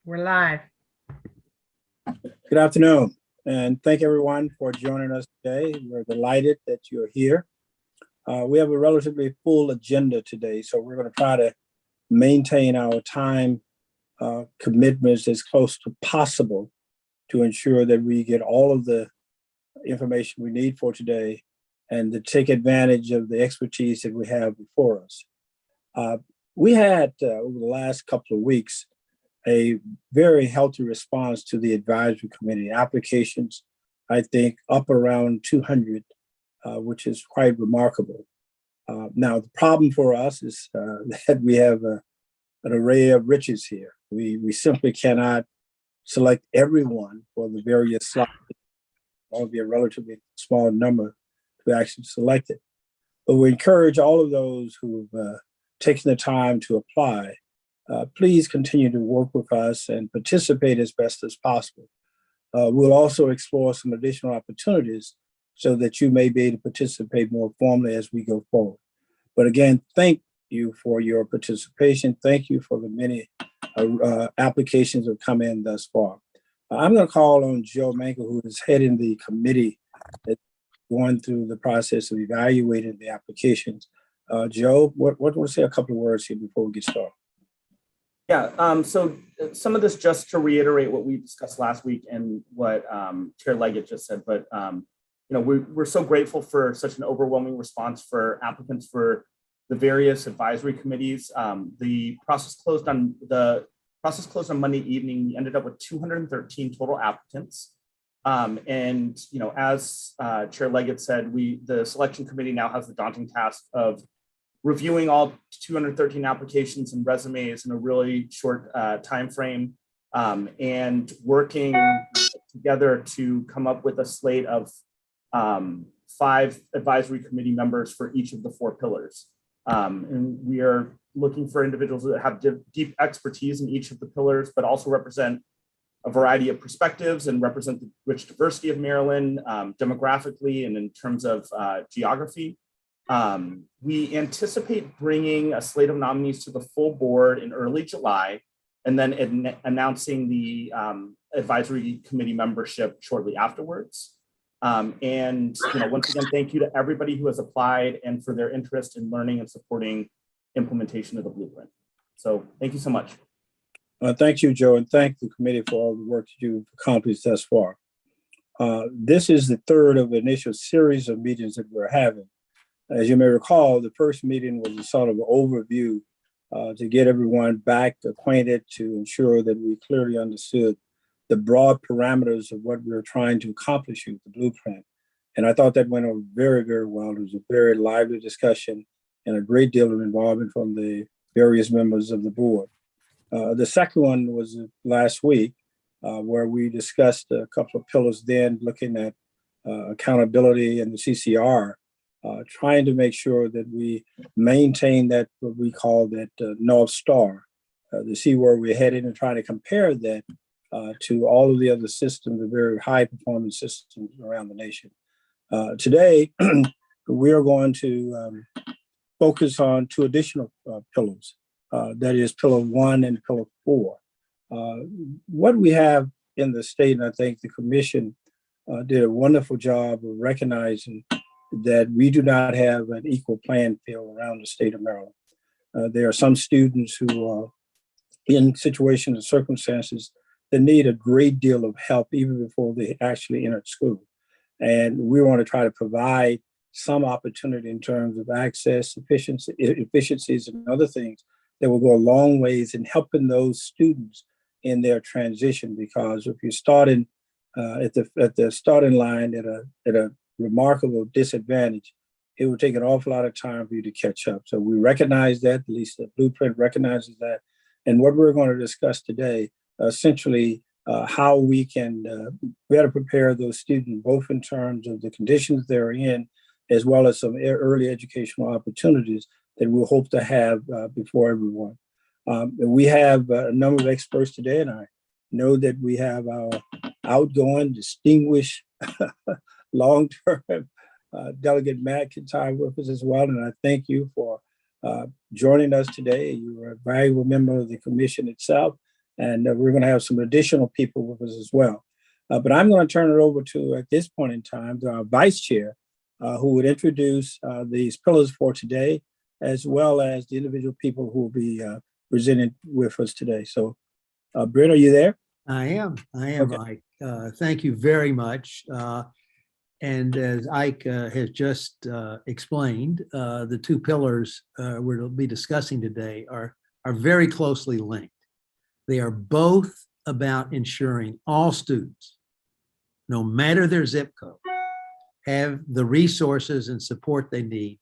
We're live. Good afternoon, and thank everyone for joining us today. We're delighted that you're here. We have a relatively full agenda today, so we're going to try to maintain our time commitments as close to possible to ensure that we get all of the information we need for today and to take advantage of the expertise that we have before us. We had, over the last couple of weeks, a very healthy response to the advisory committee applications, I think up around 200, which is quite remarkable. Now, the problem for us is that we have an array of riches here. We simply cannot select everyone for the various slots. It'll be a relatively small number to actually select it. But we encourage all of those who've taken the time to apply, please continue to work with us and participate as best as possible. We'll also explore some additional opportunities so that you may be able to participate more formally as we go forward. But again, thank you for your participation. Thank you for the many applications that have come in thus far. I'm going to call on Joe Mankel, who is heading the committee that's going through the process of evaluating the applications. Joe, what want to say a couple of words here before we get started? Yeah, so some of this just to reiterate what we discussed last week and what Chair Leggett just said, but we're so grateful for such an overwhelming response for applicants for the various advisory committees. The process closed on Monday evening. We ended up with 213 total applicants. And as Chair Leggett said, the selection committee now has the daunting task of reviewing all 213 applications and resumes in a really short time frame, and working together to come up with a slate of 5 advisory committee members for each of the 4 pillars. And we are looking for individuals that have deep expertise in each of the pillars, but also represent a variety of perspectives and represent the rich diversity of Maryland demographically and in terms of geography. We anticipate bringing a slate of nominees to the full board in early July, and then announcing the advisory committee membership shortly afterwards. And once again, thank you to everybody who has applied and for their interest in learning and supporting implementation of the blueprint. So thank you so much. Thank you, Joe, and thank the committee for all the work that you've accomplished thus far. This is the third of the initial series of meetings that we're having. As you may recall, the first meeting was a sort of overview to get everyone back acquainted, to ensure that we clearly understood the broad parameters of what we were trying to accomplish with the blueprint. And I thought that went over very, very well. It was a very lively discussion and a great deal of involvement from the various members of the board. The second one was last week, where we discussed a couple of pillars, then looking at accountability and the CCR, trying to make sure that we maintain that, what we call that North Star, to see where we're headed and trying to compare that to all of the other systems, the very high performance systems around the nation. Today, we are going to focus on 2 additional pillars, that is Pillar 1 and Pillar 4. What we have in the state, and I think the commission did a wonderful job of recognizing that we do not have an equal playing field around the state of Maryland. There are some students who are in situations and circumstances that need a great deal of help even before they actually enter school. And we want to try to provide some opportunity in terms of access, efficiencies, and other things that will go a long ways in helping those students in their transition. Because if you're starting at the starting line at a remarkable disadvantage, it will take an awful lot of time for you to catch up. So we recognize that, at least the blueprint recognizes that. And what we're going to discuss today, essentially how we can better prepare those students, both in terms of the conditions they're in, as well as some early educational opportunities that we'll hope to have before everyone. We have a number of experts today, and I know that we have our outgoing, distinguished, long-term Delegate McIntyre with us as well. And I thank you for joining us today. You are a valuable member of the commission itself, And we're going to have some additional people with us as well. But I'm going to turn it over to, at this point in time, to our vice chair, who would introduce these pillars for today, as well as the individual people who will be presenting with us today. So, Brent, are you there? I am, Okay. Ike. Thank you very much. And as Ike has just explained, the two pillars we'll be discussing today are very closely linked. They are both about ensuring all students, no matter their zip code, have the resources and support they need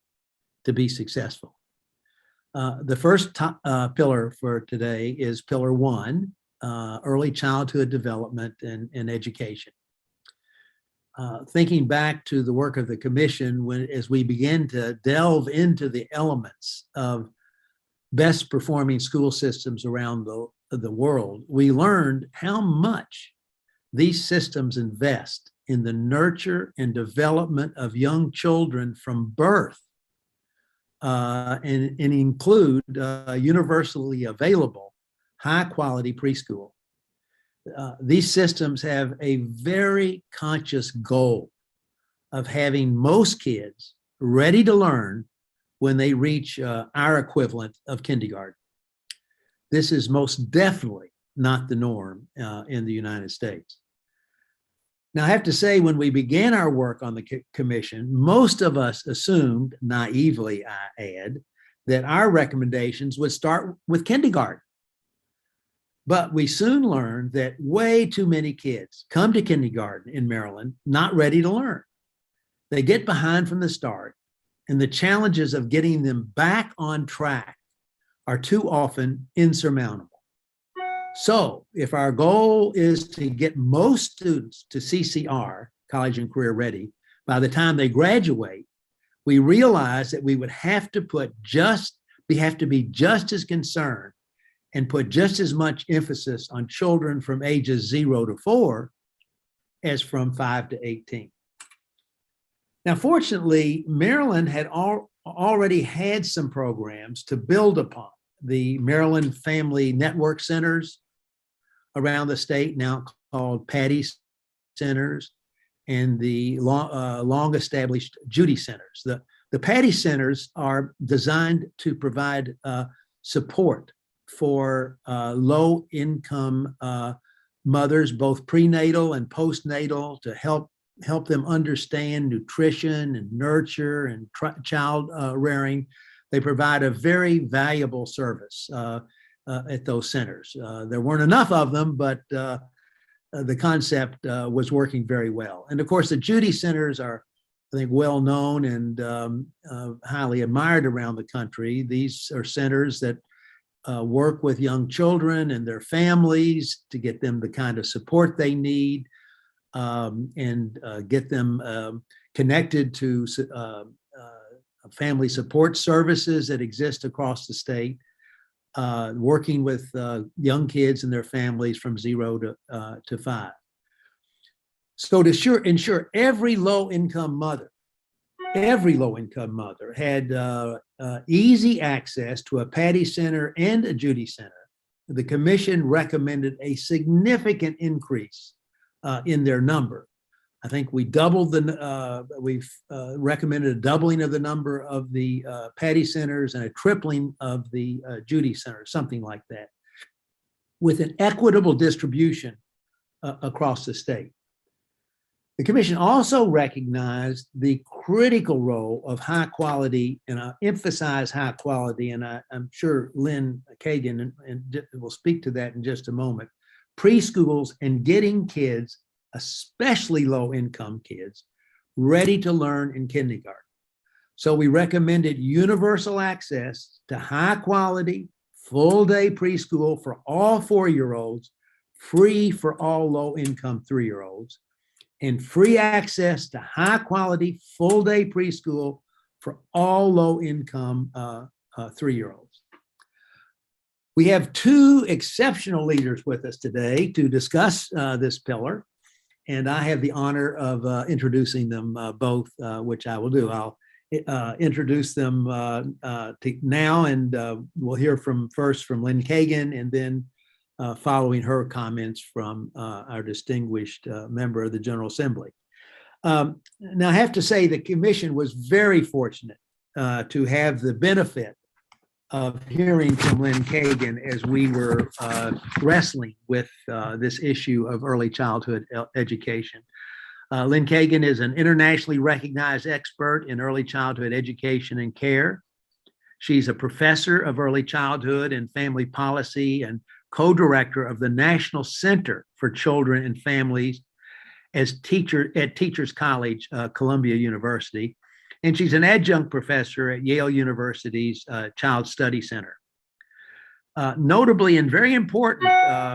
to be successful. The first pillar for today is pillar 1, early childhood development and education. Thinking back to the work of the commission, as we begin to delve into the elements of best performing school systems around the world, we learned how much these systems invest in the nurture and development of young children from birth, and include universally available, high quality preschool. These systems have a very conscious goal of having most kids ready to learn when they reach our equivalent of kindergarten. This is most definitely not the norm in the United States. Now, I have to say, when we began our work on the commission, most of us assumed, naively I add, that our recommendations would start with kindergarten. But we soon learned that way too many kids come to kindergarten in Maryland not ready to learn. They get behind from the start, and the challenges of getting them back on track are too often insurmountable. So if our goal is to get most students to CCR, college and career ready, by the time they graduate, we realize that we would have to be just as concerned and put just as much emphasis on children from ages 0 to 4 as from 5 to 18. Now, fortunately, Maryland had already had some programs to build upon. The Maryland Family Network Centers around the state, now called PADDY Centers, and the long-established Judy Centers. The PADDY Centers are designed to provide support for low-income mothers, both prenatal and postnatal, to help them understand nutrition and nurture and child rearing. They provide a very valuable service at those centers. There weren't enough of them, but the concept was working very well. And of course, the Judy Centers are, I think, well known and highly admired around the country. These are centers that work with young children and their families to get them the kind of support they need, and get them connected to family support services that exist across the state, working with young kids and their families from 0 to 5. So to ensure every low-income mother had easy access to a PADDY Center and a Judy Center, the commission recommended a significant increase in their number. I think we doubled we've recommended a doubling of the number of the PADDY Centers and a tripling of the Judy Centers, something like that, with an equitable distribution across the state. The commission also recognized the critical role of high quality, and I emphasize high quality, and I'm sure Lynn Kagan will speak to that in just a moment, preschools and getting kids, especially low-income kids, ready to learn in kindergarten. So we recommended universal access to high-quality, full-day preschool for all 4-year-olds, free for all low-income 3-year-olds, and free access to high-quality, full-day preschool for all low-income 3-year-olds. We have 2 exceptional leaders with us today to discuss this pillar. And I have the honor of introducing them both, which I will do. I'll introduce them now, and we'll hear first from Lynn Kagan, and then following her comments from our distinguished member of the General Assembly. Now, I have to say the commission was very fortunate to have the benefit of hearing from Lynn Kagan as we were wrestling with this issue of early childhood education. Lynn Kagan is an internationally recognized expert in early childhood education and care. She's a professor of early childhood and family policy and co-director of the National Center for Children and Families as teacher at Teachers College, Columbia University. And she's an adjunct professor at Yale University's Child Study Center. Notably and very important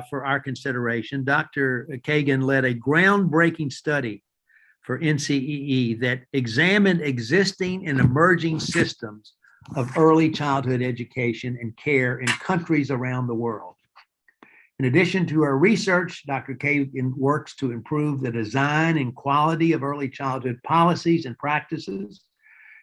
for our consideration, Dr. Kagan led a groundbreaking study for NCEE that examined existing and emerging systems of early childhood education and care in countries around the world. In addition to her research, Dr. Kagan works to improve the design and quality of early childhood policies and practices.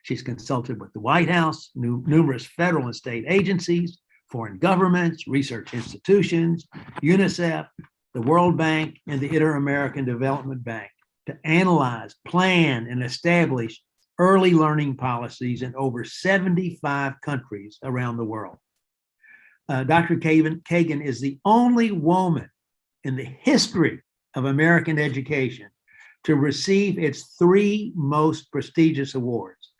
She's consulted with the White House, numerous federal and state agencies, foreign governments, research institutions, UNICEF, the World Bank, and the Inter-American Development Bank to analyze, plan, and establish early learning policies in over 75 countries around the world. Dr. Kagan is the only woman in the history of American education to receive its three most prestigious awards: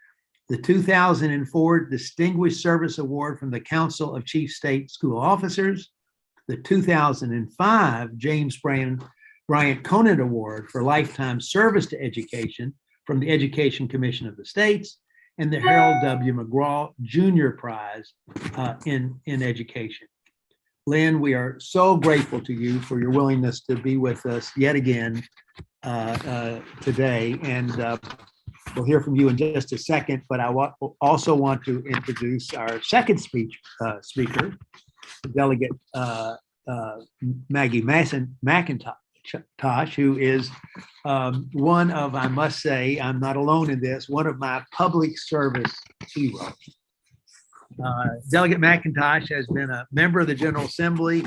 the 2004 Distinguished Service Award from the Council of Chief State School Officers, the 2005 James Bryant Conant Award for Lifetime Service to Education from the Education Commission of the States, and the Harold W. McGraw Jr. Prize in education. Lynn, we are so grateful to you for your willingness to be with us yet again today. And we'll hear from you in just a second, but I also want to introduce our second speaker, Delegate Maggie McIntosh, who is one of, I must say, I'm not alone in this, one of my public service heroes. Delegate McIntosh has been a member of the General Assembly,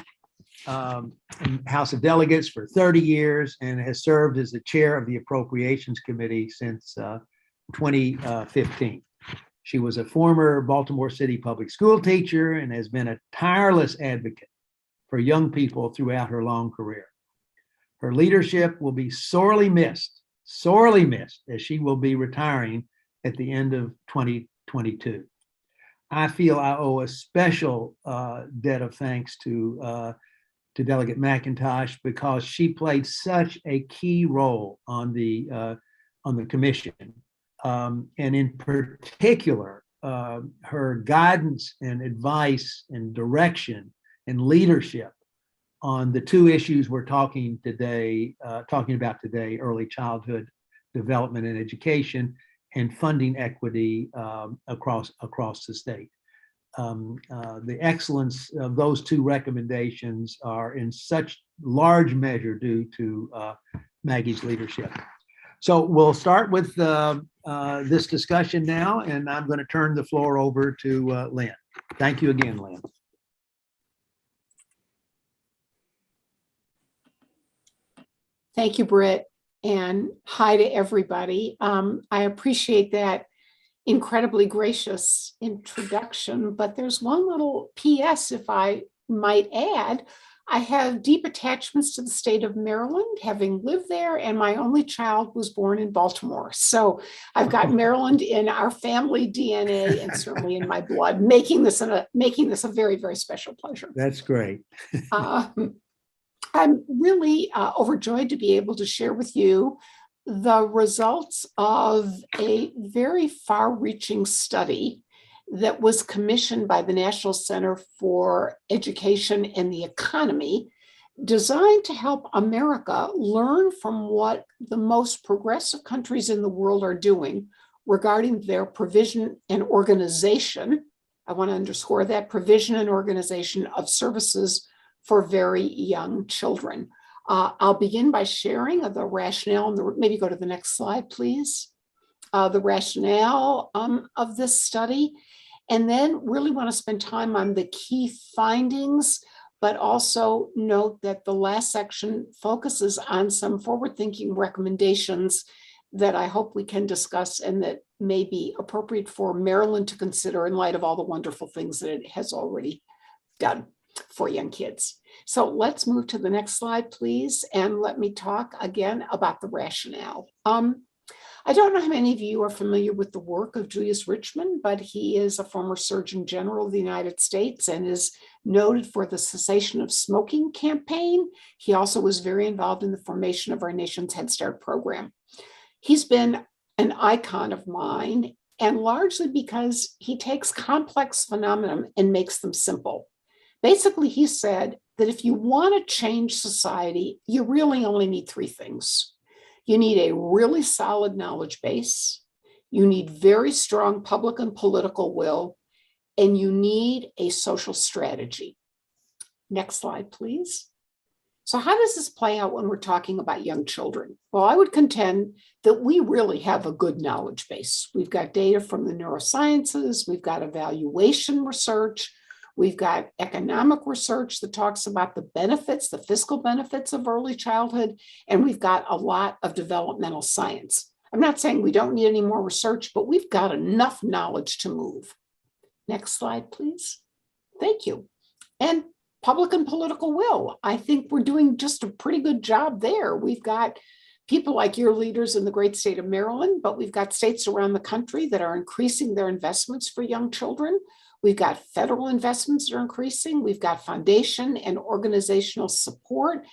House of Delegates for 30 years and has served as the chair of the Appropriations Committee since 2015. She was a former Baltimore City public school teacher and has been a tireless advocate for young people throughout her long career. Her leadership will be sorely missed as she will be retiring at the end of 2022. I feel I owe a special debt of thanks to Delegate McIntosh because she played such a key role on the commission, and in particular, her guidance and advice and direction and leadership on the two issues we're talking about today: early childhood development and education, and funding equity across the state. The excellence of those two recommendations are in such large measure due to Maggie's leadership. So we'll start with this discussion now, and I'm going to turn the floor over to Lynn. Thank you again, Lynn. Thank you, Britt, and hi to everybody. I appreciate that incredibly gracious introduction, but there's one little PS, if I might add. I have deep attachments to the state of Maryland, having lived there, and my only child was born in Baltimore. So I've got Maryland in our family DNA and certainly in my blood, making this a very, very special pleasure. That's great. I'm really overjoyed to be able to share with you the results of a very far-reaching study that was commissioned by the National Center for Education and the Economy, designed to help America learn from what the most progressive countries in the world are doing regarding their provision and organization. I want to underscore that: provision and organization of services for very young children. I'll begin by sharing the rationale, and maybe go to the next slide, please. The rationale of this study, and then really want to spend time on the key findings, but also note that the last section focuses on some forward-thinking recommendations that I hope we can discuss and that may be appropriate for Maryland to consider in light of all the wonderful things that it has already done for young kids. So let's move to the next slide, please. And let me talk again about the rationale. I don't know how many of you are familiar with the work of Julius Richmond, but he is a former Surgeon General of the United States and is noted for the cessation of smoking campaign. He also was very involved in the formation of our nation's Head Start program. He's been an icon of mine, and largely because he takes complex phenomena and makes them simple. Basically, he said that if you want to change society, you really only need three things. You need a really solid knowledge base, you need very strong public and political will, and you need a social strategy. Next slide, please. So how does this play out when we're talking about young children? Well, I would contend that we really have a good knowledge base. We've got data from the neurosciences, we've got evaluation research, we've got economic research that talks about the benefits, the fiscal benefits of early childhood, and we've got a lot of developmental science. I'm not saying we don't need any more research, but we've got enough knowledge to move. Next slide, please. Thank you. And public and political will. I think we're doing just a pretty good job there. We've got people like your leaders in the great state of Maryland, but we've got states around the country that are increasing their investments for young children. We've got federal investments that are increasing. We've got foundation and organizational support.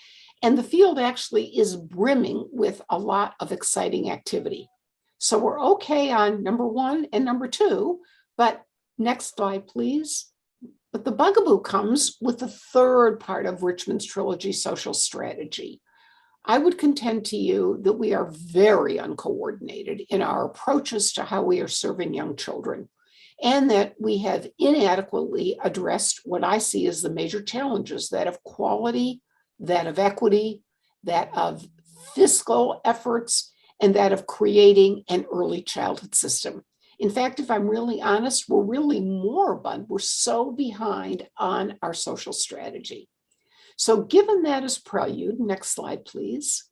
And the field actually is brimming with a lot of exciting activity. So we're okay on number one and number two, but next slide, please. But the bugaboo comes with the third part of Richmond's trilogy, social strategy. I would contend to you that we are very uncoordinated in our approaches to how we are serving young children, and that we have inadequately addressed what I see as the major challenges, that of quality, that of equity, that of fiscal efforts, and that of creating an early childhood system. In fact, if I'm really honest, we're really moribund. We're so behind on our social strategy. So given that as prelude, next slide, please,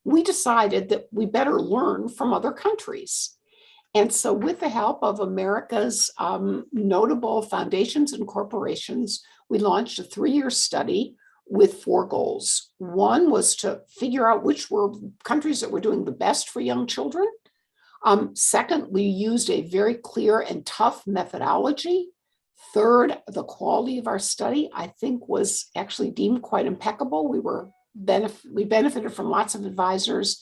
we decided that we better learn from other countries. And so with the help of America's notable foundations and corporations, we launched a 3-year study with 4 goals. One was to figure out which were countries that were doing the best for young children. Second, we used a very clear and tough methodology. Third, the quality of our study, I think, was actually deemed quite impeccable. We benefited from lots of advisors.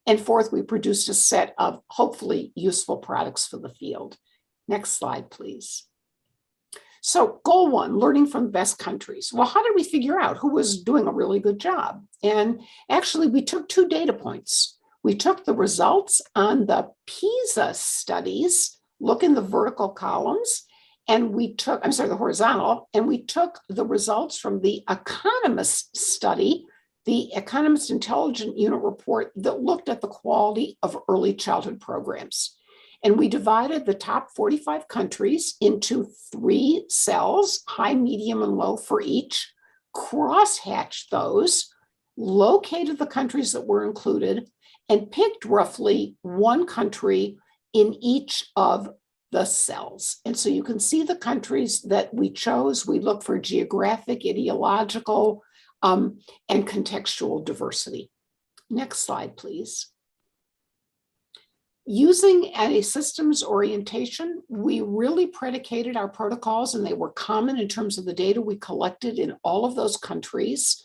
And fourth, we produced a set of hopefully useful products for the field. Next slide, please. So goal 1, learning from the best countries. Well, how did we figure out who was doing a really good job? And actually, we took 2 data points. We took the results on the PISA studies, look in the vertical columns, and we took, the horizontal, and we took the results from the Economist study, the Economist Intelligence Unit report that looked at the quality of early childhood programs. And we divided the top 45 countries into 3 cells, high, medium, and low for each, crosshatched those, located the countries that were included, and picked roughly 1 country in each of the cells. And so you can see the countries that we chose. We look for geographic, ideological, and contextual diversity. Next slide, please. Using a systems orientation, we really predicated our protocols, and they were common in terms of the data we collected in all of those countries,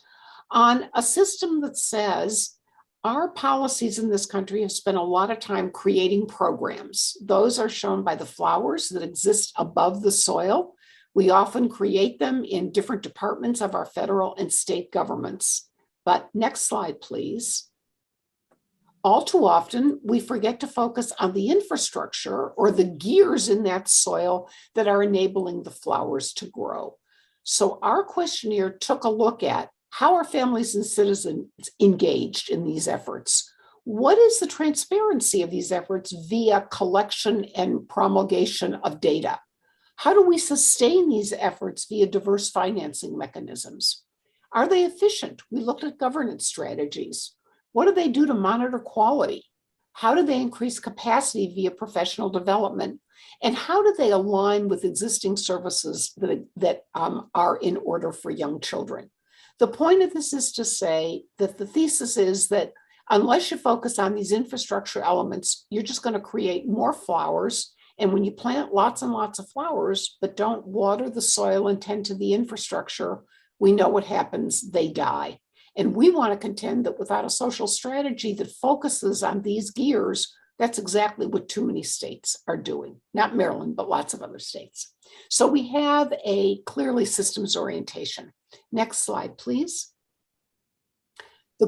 on a system that says our policies in this country have spent a lot of time creating programs. Those are shown by the flowers that exist above the soil. We often create them in different departments of our federal and state governments. But next slide, please. All too often, we forget to focus on the infrastructure or the gears in that soil that are enabling the flowers to grow. So our questionnaire took a look at how are families and citizens engaged in these efforts? What is the transparency of these efforts via collection and promulgation of data? How do we sustain these efforts via diverse financing mechanisms? Are they efficient? We looked at governance strategies. What do they do to monitor quality? How do they increase capacity via professional development? And how do they align with existing services that are in order for young children? The point of this is to say that the thesis is that unless you focus on these infrastructure elements, you're just going to create more flowers. And when you plant lots and lots of flowers, but don't water the soil and tend to the infrastructure, we know what happens, they die. And we want to contend that without a social strategy that focuses on these gears, that's exactly what too many states are doing. Not Maryland, but lots of other states. So we have a clearly systems orientation. Next slide, please. The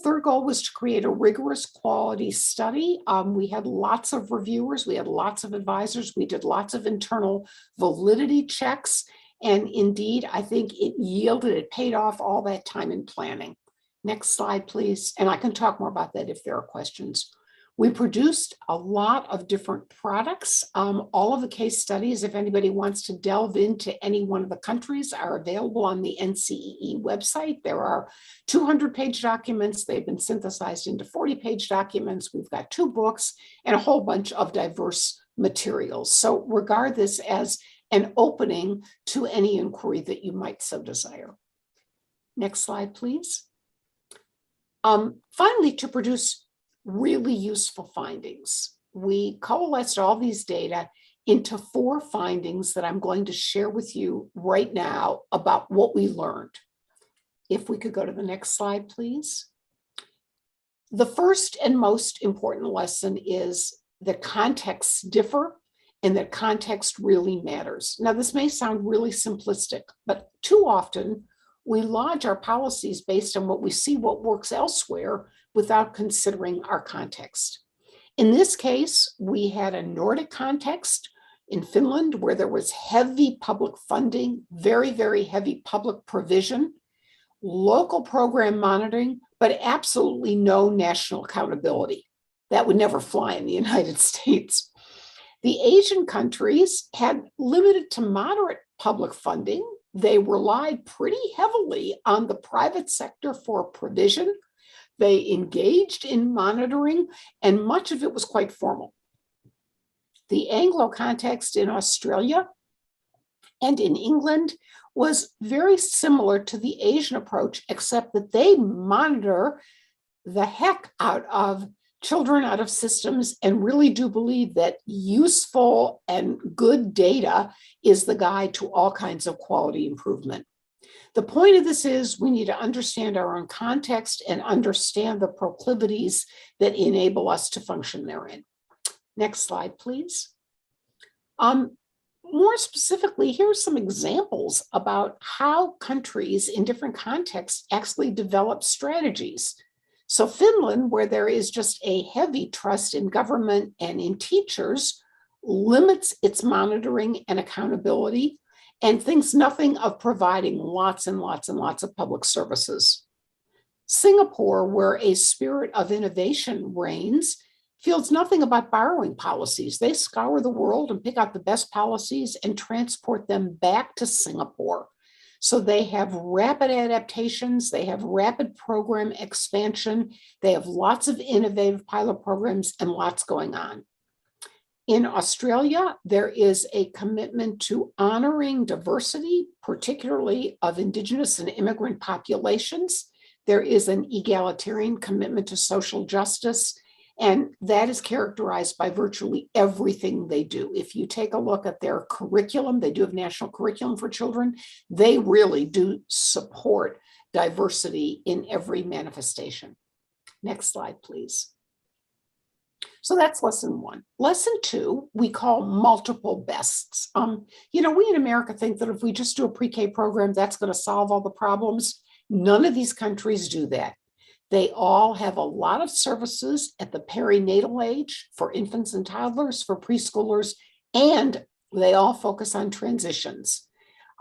third goal was to create a rigorous quality study. We had lots of reviewers, we had lots of advisors, we did lots of internal validity checks. And indeed, I think it paid off all that time in planning. Next slide, please. And I can talk more about that if there are questions. We produced a lot of different products. All of the case studies, if anybody wants to delve into any one of the countries, are available on the NCEE website. There are 200-page documents. They've been synthesized into 40-page documents. We've got 2 books and a whole bunch of diverse materials. So regard this as an opening to any inquiry that you might so desire. Next slide, please. Finally, to produce really useful findings, we coalesced all these data into 4 findings that I'm going to share with you right now about what we learned. If we could go to the next slide, please. The first and most important lesson is that contexts differ and that context really matters. Now, this may sound really simplistic, but too often we lodge our policies based on what we see what works elsewhere without considering our context. In this case, we had a Nordic context in Finland where there was heavy public funding, very, very heavy public provision, local program monitoring, but absolutely no national accountability. That would never fly in the United States. The Asian countries had limited to moderate public funding. They relied pretty heavily on the private sector for provision. They engaged in monitoring, and much of it was quite formal. The Anglo context in Australia and in England was very similar to the Asian approach, except that they monitor the heck out of children out of systems and really do believe that useful and good data is the guide to all kinds of quality improvement. The point of this is we need to understand our own context and understand the proclivities that enable us to function therein. Next slide, please. More specifically, here are some examples about how countries in different contexts actually develop strategies. So Finland, where there is just a heavy trust in government and in teachers, limits its monitoring and accountability and thinks nothing of providing lots and lots and lots of public services. Singapore, where a spirit of innovation reigns, feels nothing about borrowing policies. They scour the world and pick out the best policies and transport them back to Singapore. So they have rapid adaptations, they have rapid program expansion, they have lots of innovative pilot programs and lots going on. In Australia, there is a commitment to honoring diversity, particularly of Indigenous and immigrant populations. There is an egalitarian commitment to social justice, and that is characterized by virtually everything they do. If you take a look at their curriculum, they do have national curriculum for children. They really do support diversity in every manifestation. Next slide, please. So that's lesson 1. Lesson 2, we call multiple bests. We in America think that if we just do a pre-K program, that's going to solve all the problems. None of these countries do that. They all have a lot of services at the perinatal age for infants and toddlers, for preschoolers, and they all focus on transitions.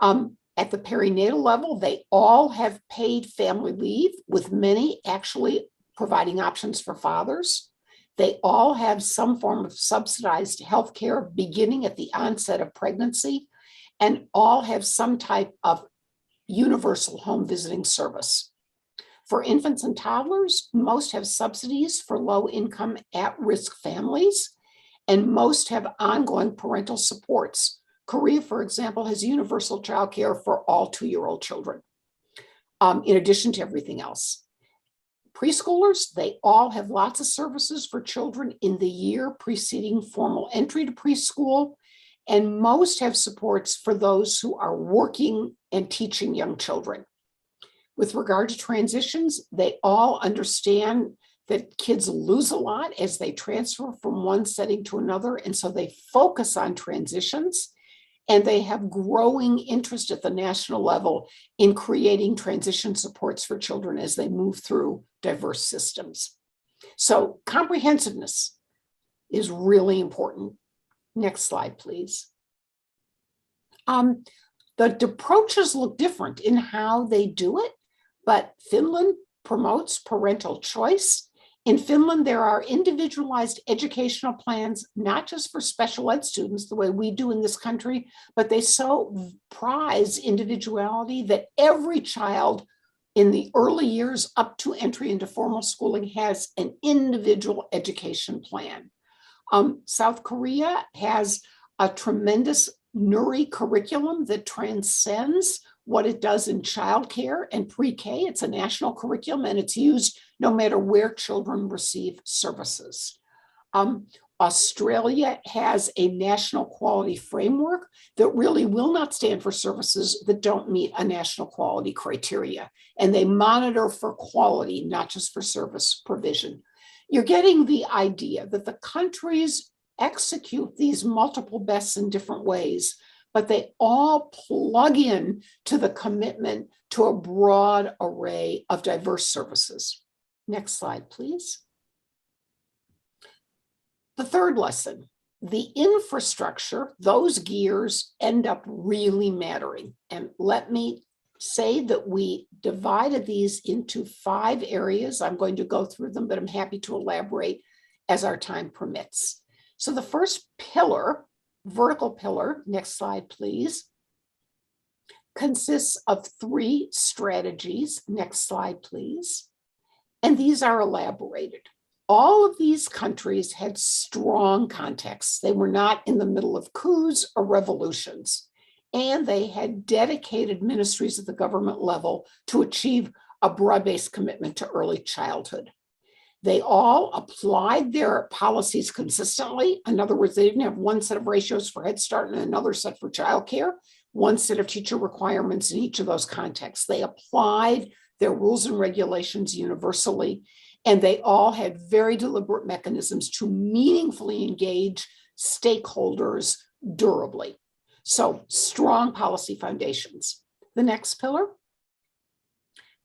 At the perinatal level, they all have paid family leave, with many actually providing options for fathers. They all have some form of subsidized health care beginning at the onset of pregnancy. and all have some type of universal home visiting service. For infants and toddlers, most have subsidies for low-income at-risk families, and most have ongoing parental supports. Korea, for example, has universal childcare for all 2-year-old children, in addition to everything else. Preschoolers, they all have lots of services for children in the year preceding formal entry to preschool, and most have supports for those who are working and teaching young children. With regard to transitions, they all understand that kids lose a lot as they transfer from one setting to another, and so they focus on transitions, and they have growing interest at the national level in creating transition supports for children as they move through diverse systems. So comprehensiveness is really important. Next slide, please. The approaches look different in how they do it, but Finland promotes parental choice. In Finland, there are individualized educational plans, not just for special ed students the way we do in this country, but they so prize individuality that every child in the early years up to entry into formal schooling has an individual education plan. South Korea has a tremendous NURI curriculum that transcends what it does in childcare and pre-K. It's a national curriculum and it's used no matter where children receive services. Australia has a national quality framework that really will not stand for services that don't meet a national quality criteria. And they monitor for quality, not just for service provision. You're getting the idea that the countries execute these multiple bests in different ways, but they all plug in to the commitment to a broad array of diverse services. Next slide, please. The third lesson, the infrastructure, those gears end up really mattering. And let me say that we divided these into 5 areas. I'm going to go through them, but I'm happy to elaborate as our time permits. So the first pillar, vertical pillar, next slide, please, consists of 3 strategies. Next slide, please. And these are elaborated. All of these countries had strong contexts. They were not in the middle of coups or revolutions, and they had dedicated ministries at the government level to achieve a broad-based commitment to early childhood. They all applied their policies consistently. In other words, they didn't have one set of ratios for Head Start and another set for childcare, one set of teacher requirements in each of those contexts. They applied their rules and regulations universally, and they all had very deliberate mechanisms to meaningfully engage stakeholders durably. So strong policy foundations. The next pillar,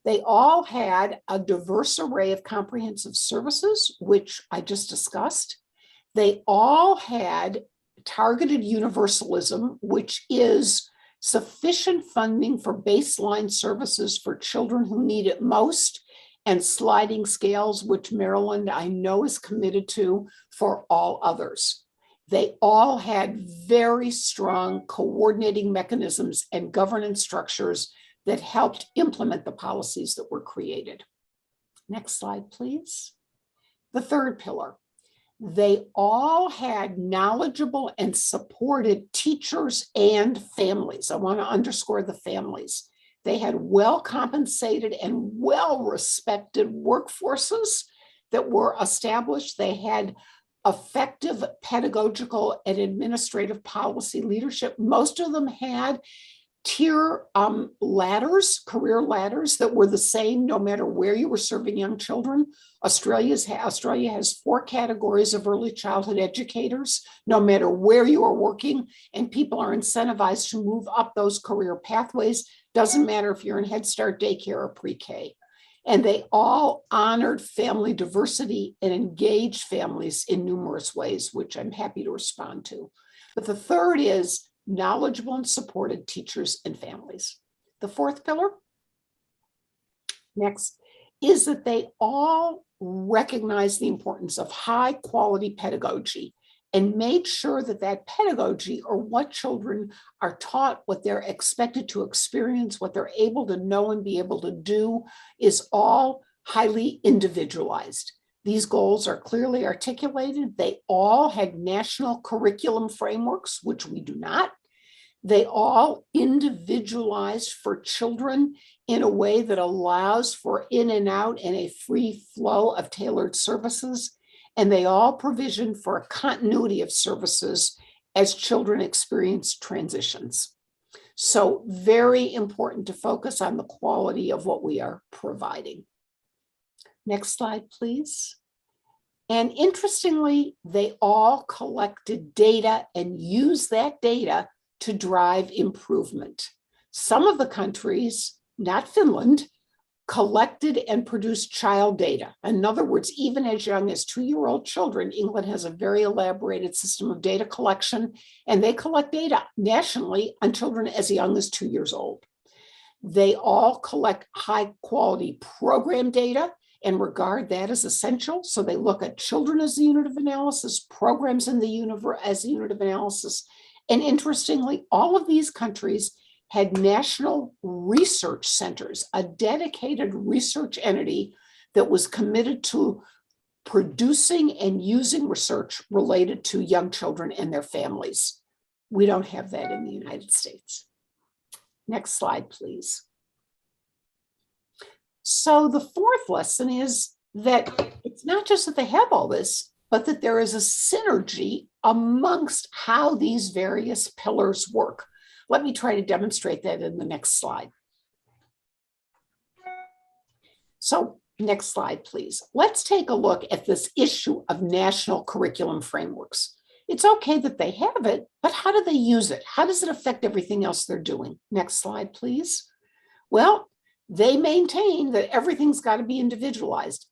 they all had a diverse array of comprehensive services, which I just discussed. They all had targeted universalism, which is sufficient funding for baseline services for children who need it most, and sliding scales, which Maryland, I know, is committed to for all others. They all had very strong coordinating mechanisms and governance structures that helped implement the policies that were created. Next slide, please. The third pillar, they all had knowledgeable and supported teachers and families. I want to underscore the families. They had well-compensated and well-respected workforces that were established. They had effective pedagogical and administrative policy leadership. Most of them had tier ladders, career ladders that were the same no matter where you were serving young children. Australia has 4 categories of early childhood educators, no matter where you are working, and people are incentivized to move up those career pathways. Doesn't matter if you're in Head Start, daycare, or pre-K. And they all honored family diversity and engaged families in numerous ways, which I'm happy to respond to. But the third is knowledgeable and supported teachers and families. The fourth pillar, next, is that they all recognize the importance of high quality pedagogy and made sure that that pedagogy, or what children are taught, what they're expected to experience, what they're able to know and be able to do, is all highly individualized. These goals are clearly articulated. They all had national curriculum frameworks, which we do not. They all individualized for children in a way that allows for in and out and a free flow of tailored services. And they all provision for a continuity of services as children experience transitions. So very important to focus on the quality of what we are providing. Next slide, please. And interestingly, they all collected data and used that data to drive improvement. Some of the countries, not Finland, collected and produced child data. In other words, even as young as 2-year-old children, England has a very elaborated system of data collection, and they collect data nationally on children as young as 2 years old. They all collect high quality program data and regard that as essential. So they look at children as the unit of analysis, programs in the universe as the unit of analysis. And interestingly, all of these countries had national research centers, a dedicated research entity that was committed to producing and using research related to young children and their families. We don't have that in the United States. Next slide, please. So the fourth lesson is that it's not just that they have all this, but that there is a synergy amongst how these various pillars work. Let me try to demonstrate that in the next slide. So next slide, please. Let's take a look at this issue of national curriculum frameworks. It's okay that they have it, but how do they use it? How does it affect everything else they're doing? Next slide, please. Well, they maintain that everything's got to be individualized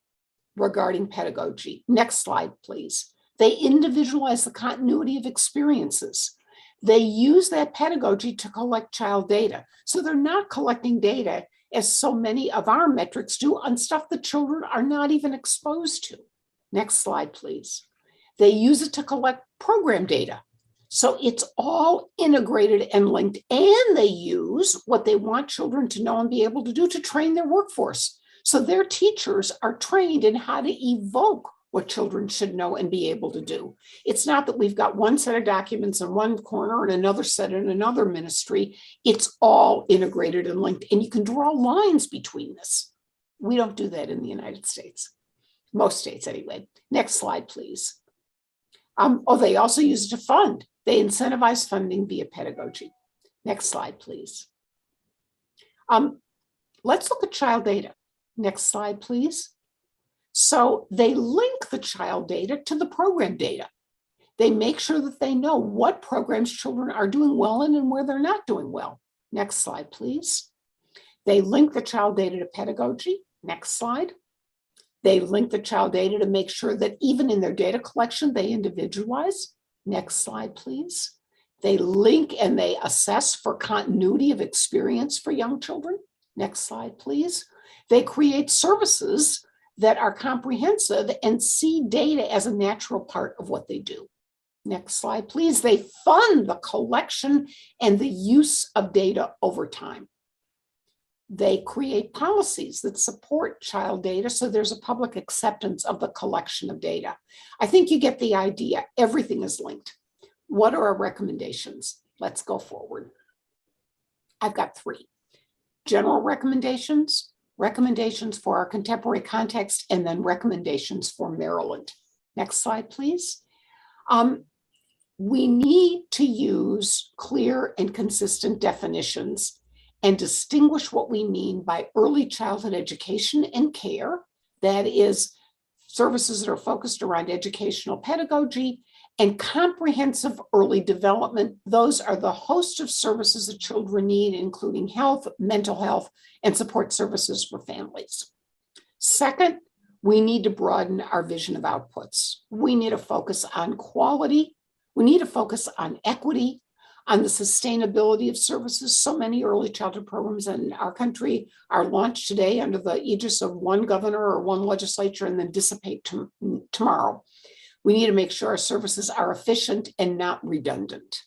regarding pedagogy. Next slide, please. They individualize the continuity of experiences. They use that pedagogy to collect child data. So they're not collecting data, as so many of our metrics do, on stuff that children are not even exposed to. Next slide, please. They use it to collect program data. So it's all integrated and linked, and they use what they want children to know and be able to do to train their workforce. So their teachers are trained in how to evoke what children should know and be able to do. It's not that we've got one set of documents in one corner and another set in another ministry. It's all integrated and linked, and you can draw lines between this. We don't do that in the United States. Most states anyway. Next slide, please. They also use it to fund. They incentivize funding via pedagogy. Next slide, please. Let's look at child data. Next slide, please. So they link the child data to the program data. They make sure that they know what programs children are doing well in and where they're not doing well. Next slide, please. They link the child data to pedagogy. Next slide. They link the child data to make sure that even in their data collection, they individualize. Next slide, please. They link and they assess for continuity of experience for young children. Next slide, please. They create services that are comprehensive and see data as a natural part of what they do. Next slide, please. They fund the collection and the use of data over time. They create policies that support child data, so there's a public acceptance of the collection of data. I think you get the idea. Everything is linked. What are our recommendations? Let's go forward. I've got 3. General recommendations, recommendations for our contemporary context, and then recommendations for Maryland. Next slide, please. We need to use clear and consistent definitions and distinguish what we mean by early childhood education and care, that is, services that are focused around educational pedagogy, and comprehensive early development. Those are the host of services that children need, including health, mental health, and support services for families. Second, we need to broaden our vision of outputs. We need to focus on quality. We need to focus on equity, on the sustainability of services. So many early childhood programs in our country are launched today under the aegis of one governor or one legislature and then dissipate tomorrow. We need to make sure our services are efficient and not redundant.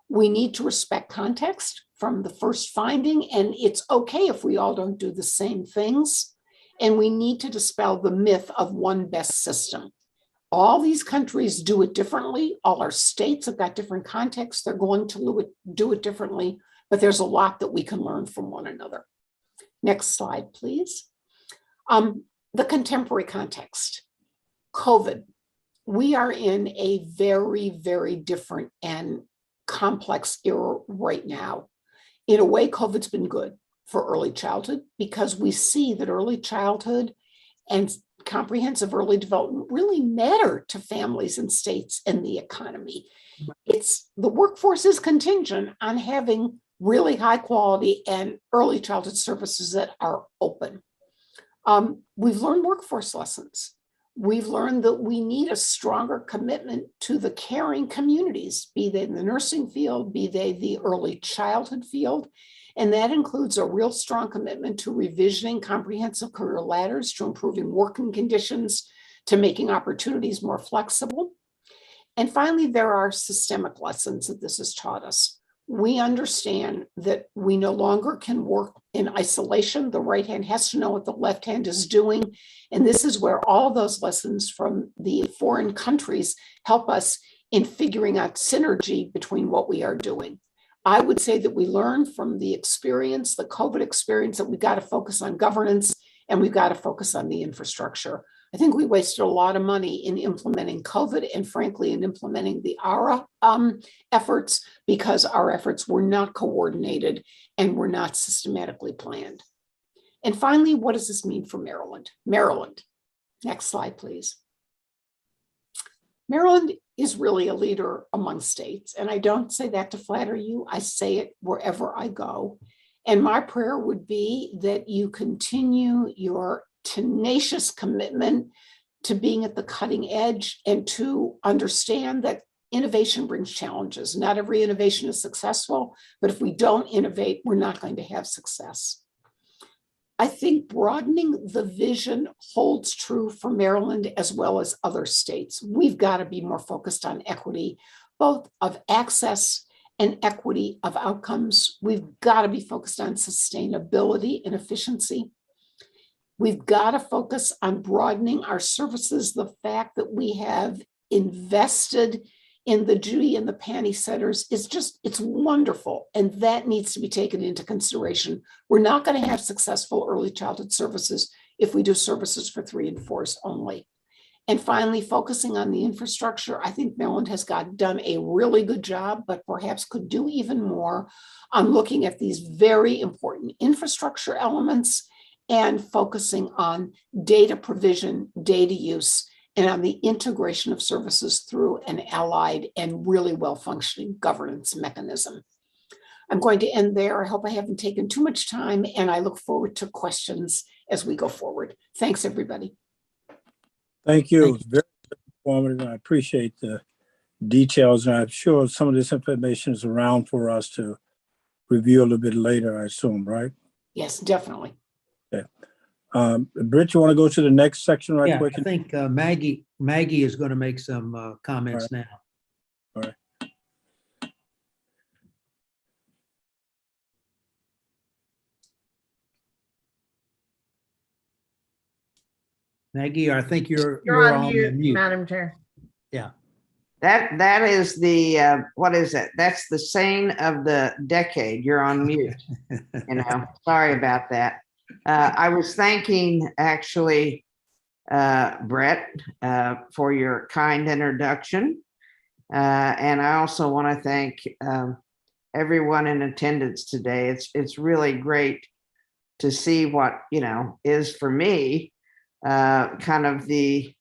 We need to respect context from the first finding, and it's okay if we all don't do the same things. And we need to dispel the myth of one best system. All these countries do it differently. All our states have got different contexts. They're going to do it differently, but there's a lot that we can learn from one another. Next slide, please. The contemporary context. COVID. We are in a very, very different and complex era right now. In a way, COVID's been good for early childhood because we see that early childhood and comprehensive early development really matter to families and states and the economy. The workforce is contingent on having really high quality and early childhood services that are open. We've learned workforce lessons. We've learned that we need a stronger commitment to the caring communities, be they in the nursing field, be they the early childhood field. And that includes a real strong commitment to revisioning comprehensive career ladders, to improving working conditions, to making opportunities more flexible. And finally, there are systemic lessons that this has taught us. We understand that we no longer can work in isolation. The right hand has to know what the left hand is doing. And this is where all those lessons from the foreign countries help us in figuring out synergy between what we are doing. I would say that we learned from the experience, the COVID experience, that we've got to focus on governance and we've got to focus on the infrastructure. I think we wasted a lot of money in implementing COVID and frankly in implementing the ARA efforts because our efforts were not coordinated and were not systematically planned. And finally, what does this mean for Maryland? Maryland, next slide, please. Maryland is really a leader among states. And I don't say that to flatter you. I say it wherever I go. And my prayer would be that you continue your tenacious commitment to being at the cutting edge and to understand that innovation brings challenges. Not every innovation is successful, but if we don't innovate, we're not going to have success. I think broadening the vision holds true for Maryland as well as other states. We've got to be more focused on equity, both of access and equity of outcomes. We've got to be focused on sustainability and efficiency. We've got to focus on broadening our services. The fact that we have invested in the Judy and the Panty centers is it's wonderful. And that needs to be taken into consideration. We're not going to have successful early childhood services if we do services for 3 and 4s only. And finally, focusing on the infrastructure, I think Maryland has done a really good job, but perhaps could do even more on looking at these very important infrastructure elements and focusing on data provision, data use, and on the integration of services through an allied and really well-functioning governance mechanism. I'm going to end there. I hope I haven't taken too much time, and I look forward to questions as we go forward. Thanks, everybody. Thank you. It's very informative, and I appreciate the details. And I'm sure some of this information is around for us to review a little bit later, I assume, right? Yes, definitely. Okay. Britt, you want to go to the next section right quick? I think Maggie is going to make some comments now. All right. Maggie, I think you're on mute, Madam Chair. Yeah. That is the what is it? That's the saying of the decade. You're on mute. Sorry about that. I was thanking actually Brett for your kind introduction, and I also want to thank everyone in attendance today. It's really great to see what is for me kind of the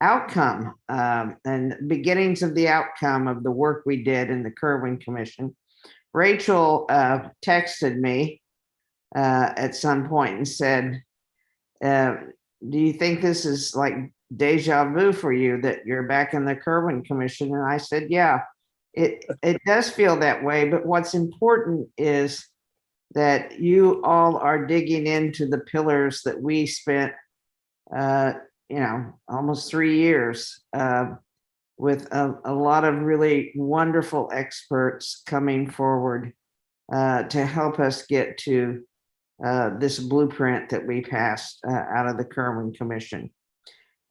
outcome and beginnings of the outcome of the work we did in the Kerwin Commission. Rachel texted me at some point and said, do you think this is like deja vu for you that you're back in the Kerwin Commission? And I said, yeah, it does feel that way. But what's important is that you all are digging into the pillars that we spent almost 3 years, with a lot of really wonderful experts coming forward to help us get to this blueprint that we passed out of the Kerwin Commission.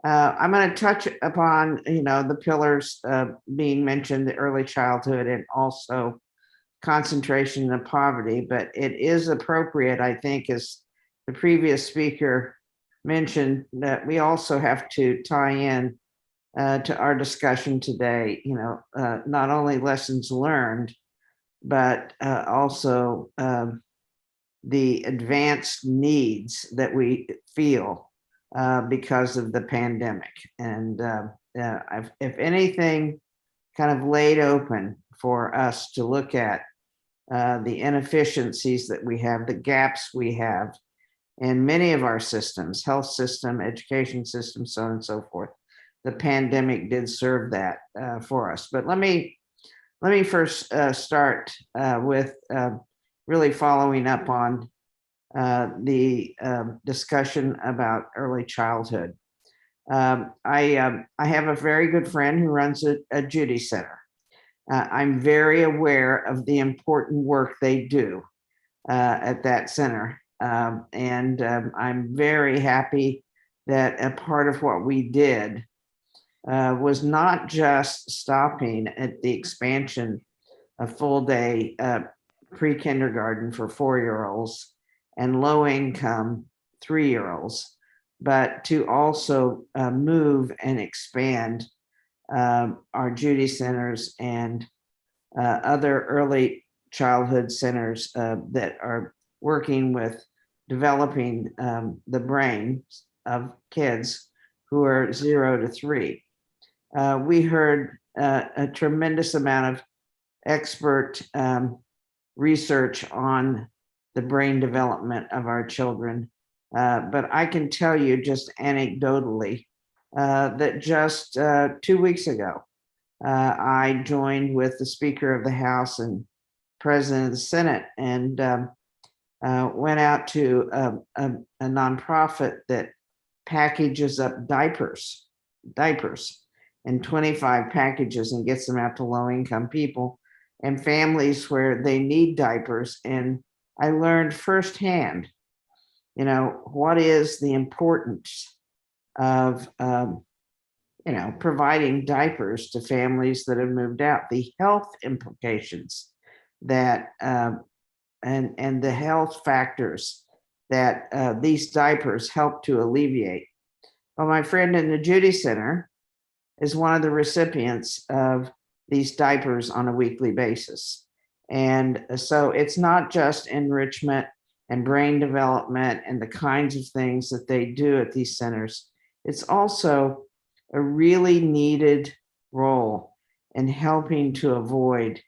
I'm going to touch upon, the pillars being mentioned, the early childhood and also concentration of poverty, but it is appropriate, I think, as the previous speaker mentioned, that we also have to tie in to our discussion today, not only lessons learned, but also the advanced needs that we feel because of the pandemic. And if anything kind of laid open for us to look at the inefficiencies that we have, the gaps we have in many of our systems, health system, education system, so on and so forth. The pandemic did serve that for us. But let me first start with really following up on the discussion about early childhood. I have a very good friend who runs a Judy Center. I'm very aware of the important work they do at that center. And I'm very happy that a part of what we did was not just stopping at the expansion of full day pre-kindergarten for 4-year-olds and low income 3-year-olds, but to also move and expand our Judy centers and other early childhood centers that are working with developing the brains of kids who are 0 to 3. We heard a tremendous amount of expert research on the brain development of our children. But I can tell you just anecdotally that just 2 weeks ago, I joined with the Speaker of the House and President of the Senate and went out to a nonprofit that packages up diapers in 25 packages and gets them out to low-income people and families where they need diapers. And I learned firsthand, what is the importance of, providing diapers to families that have moved out, the health implications that, and the health factors that these diapers help to alleviate. Well, my friend in the Judy Center is one of the recipients of these diapers on a weekly basis. And so it's not just enrichment and brain development and the kinds of things that they do at these centers. It's also a really needed role in helping to avoid,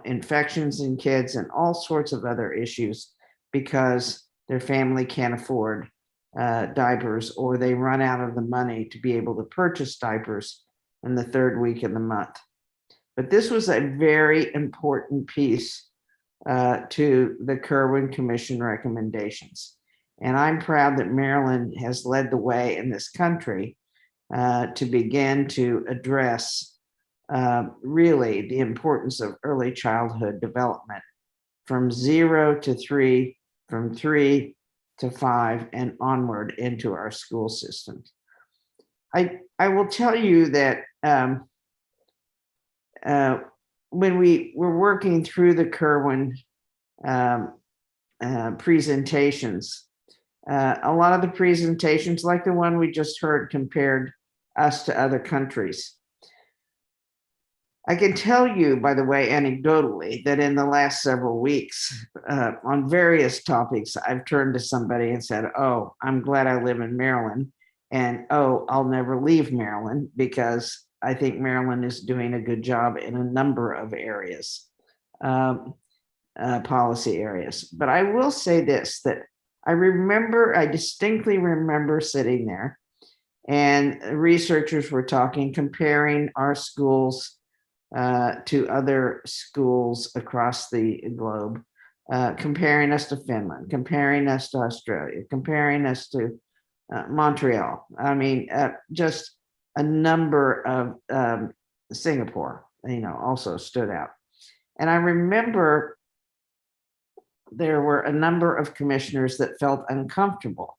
infections in kids and all sorts of other issues because their family can't afford diapers or they run out of the money to be able to purchase diapers in the third week of the month. But this was a very important piece to the Kerwin Commission recommendations. And I'm proud that Maryland has led the way in this country to begin to address really the importance of early childhood development from 0 to 3, from 3 to 5 and onward into our school systems. I will tell you that when we were working through the Kerwin presentations, a lot of the presentations, like the one we just heard, compared us to other countries. I can tell you, by the way, anecdotally, that in the last several weeks, on various topics, I've turned to somebody and said, "Oh, I'm glad I live in Maryland," and "Oh, I'll never leave Maryland because I think Maryland is doing a good job in a number of areas, policy areas." But I will say this, that I distinctly remember sitting there and researchers were talking, comparing our schools to other schools across the globe, comparing us to Finland, comparing us to Australia, comparing us to Montreal. I mean, just a number of Singapore, also stood out. And I remember there were a number of commissioners that felt uncomfortable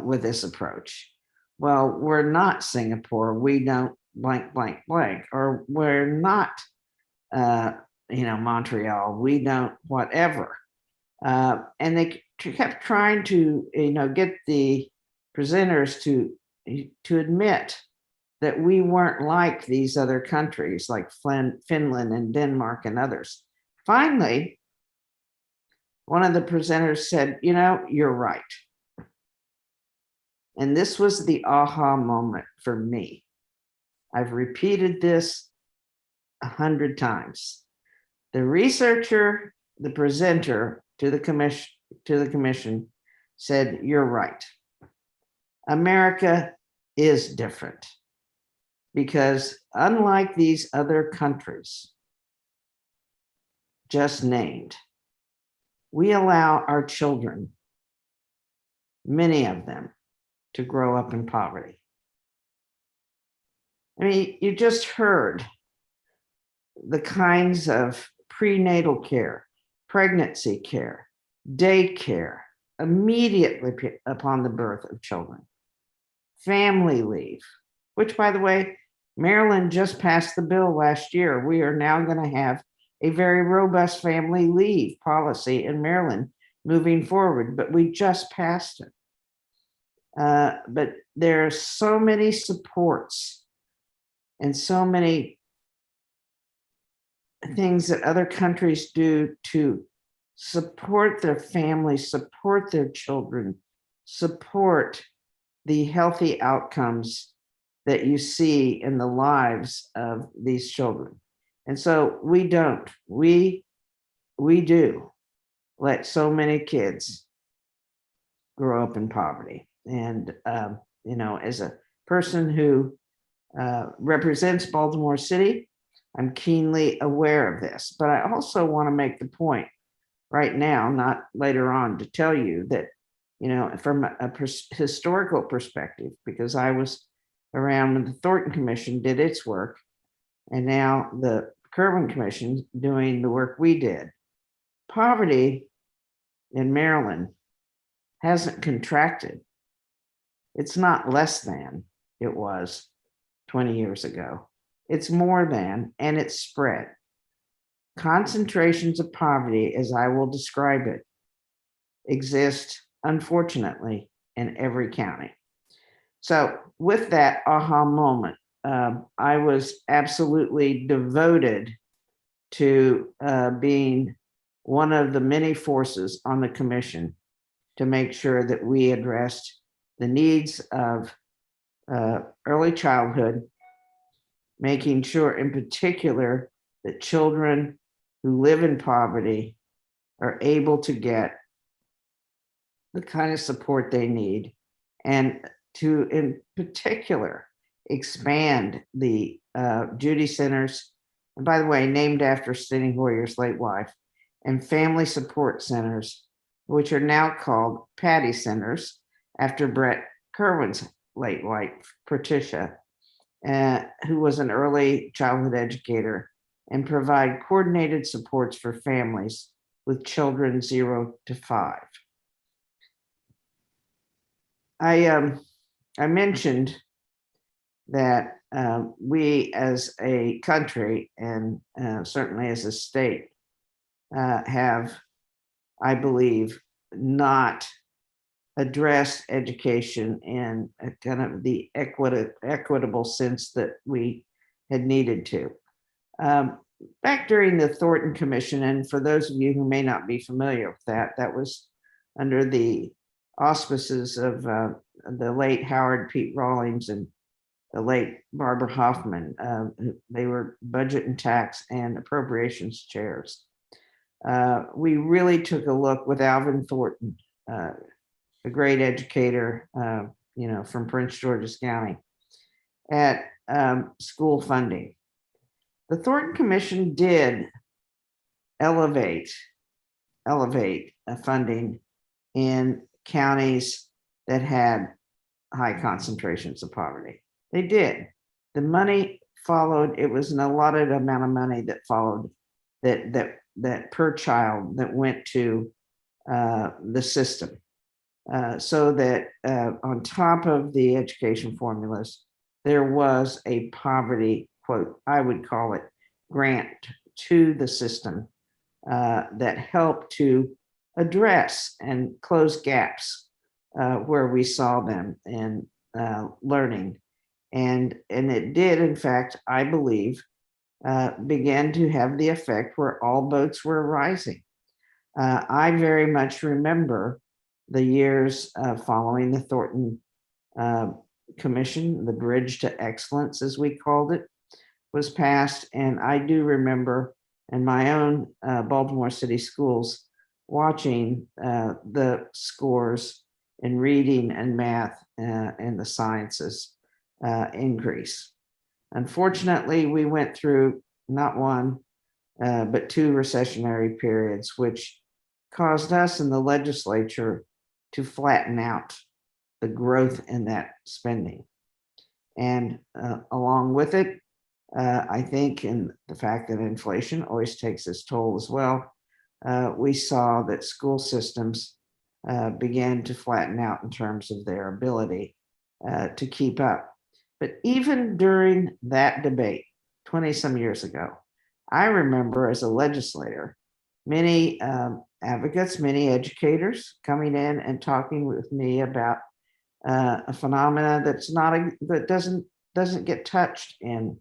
with this approach. Well, we're not Singapore. We don't blank, blank, blank, or we're not, Montreal. We don't whatever. And they kept trying to, get the presenters to admit that we weren't like these other countries, like Finland and Denmark and others. Finally, one of the presenters said, you're right. And this was the aha moment for me. I've repeated this 100 times. The researcher, the presenter to the commission said, you're right. America is different because unlike these other countries just named, we allow our children, many of them, to grow up in poverty. I mean, you just heard the kinds of prenatal care, pregnancy care, daycare, immediately upon the birth of children, family leave, which, by the way, Maryland just passed the bill last year. We are now going to have a very robust family leave policy in Maryland moving forward, but we just passed it. But there are so many supports and so many things that other countries do to support their families, support their children, support the healthy outcomes that you see in the lives of these children. And so we don't, we do let so many kids grow up in poverty. And, as a person who represents Baltimore City, I'm keenly aware of this, but I also want to make the point right now, not later on, to tell you that, from a historical perspective, because I was around when the Thornton Commission did its work, and now the Kirwan Commission doing the work we did. Poverty in Maryland hasn't contracted. It's not less than it was 20 years ago. It's more than, and it's spread. Concentrations of poverty, as I will describe it, exist, unfortunately, in every county. So with that aha moment, I was absolutely devoted to being one of the many forces on the commission to make sure that we addressed the needs of early childhood, making sure in particular that children who live in poverty are able to get the kind of support they need, and to, in particular, expand the Judy Centers, and by the way, named after Steny Hoyer's late wife, and family support centers, which are now called Patty Centers, after Brett Kirwan's late wife, Patricia, who was an early childhood educator, and provide coordinated supports for families with children 0 to 5. I mentioned that we as a country, and certainly as a state, have, I believe, not addressed education in a kind of the equitable sense that we had needed to. Back during the Thornton Commission, and for those of you who may not be familiar with that, that was under the auspices of the late Howard Pete Rawlings and the late Barbara Hoffman. They were budget and tax and appropriations chairs. We really took a look with Alvin Thornton, a great educator, from Prince George's County, at school funding. The Thornton Commission did elevate funding in counties that had high concentrations of poverty. They did. The money followed. It was an allotted amount of money that followed that per child that went to the system. So that on top of the education formulas, there was a poverty, quote, I would call it, grant to the system that helped to address and close gaps where we saw them in learning. And it did, in fact, I believe, began to have the effect where all boats were rising. I very much remember the years following the Thornton Commission, the Bridge to Excellence, as we called it, was passed. And I do remember in my own Baltimore City schools watching the scores in reading and math and the sciences increase. Unfortunately, we went through not one, but two recessionary periods, which caused us in the legislature to flatten out the growth in that spending. And along with it, I think, in the fact that inflation always takes its toll as well, we saw that school systems began to flatten out in terms of their ability to keep up. But even during that debate 20 some years ago, I remember as a legislator, many advocates, many educators coming in and talking with me about a phenomena that's not that doesn't get touched in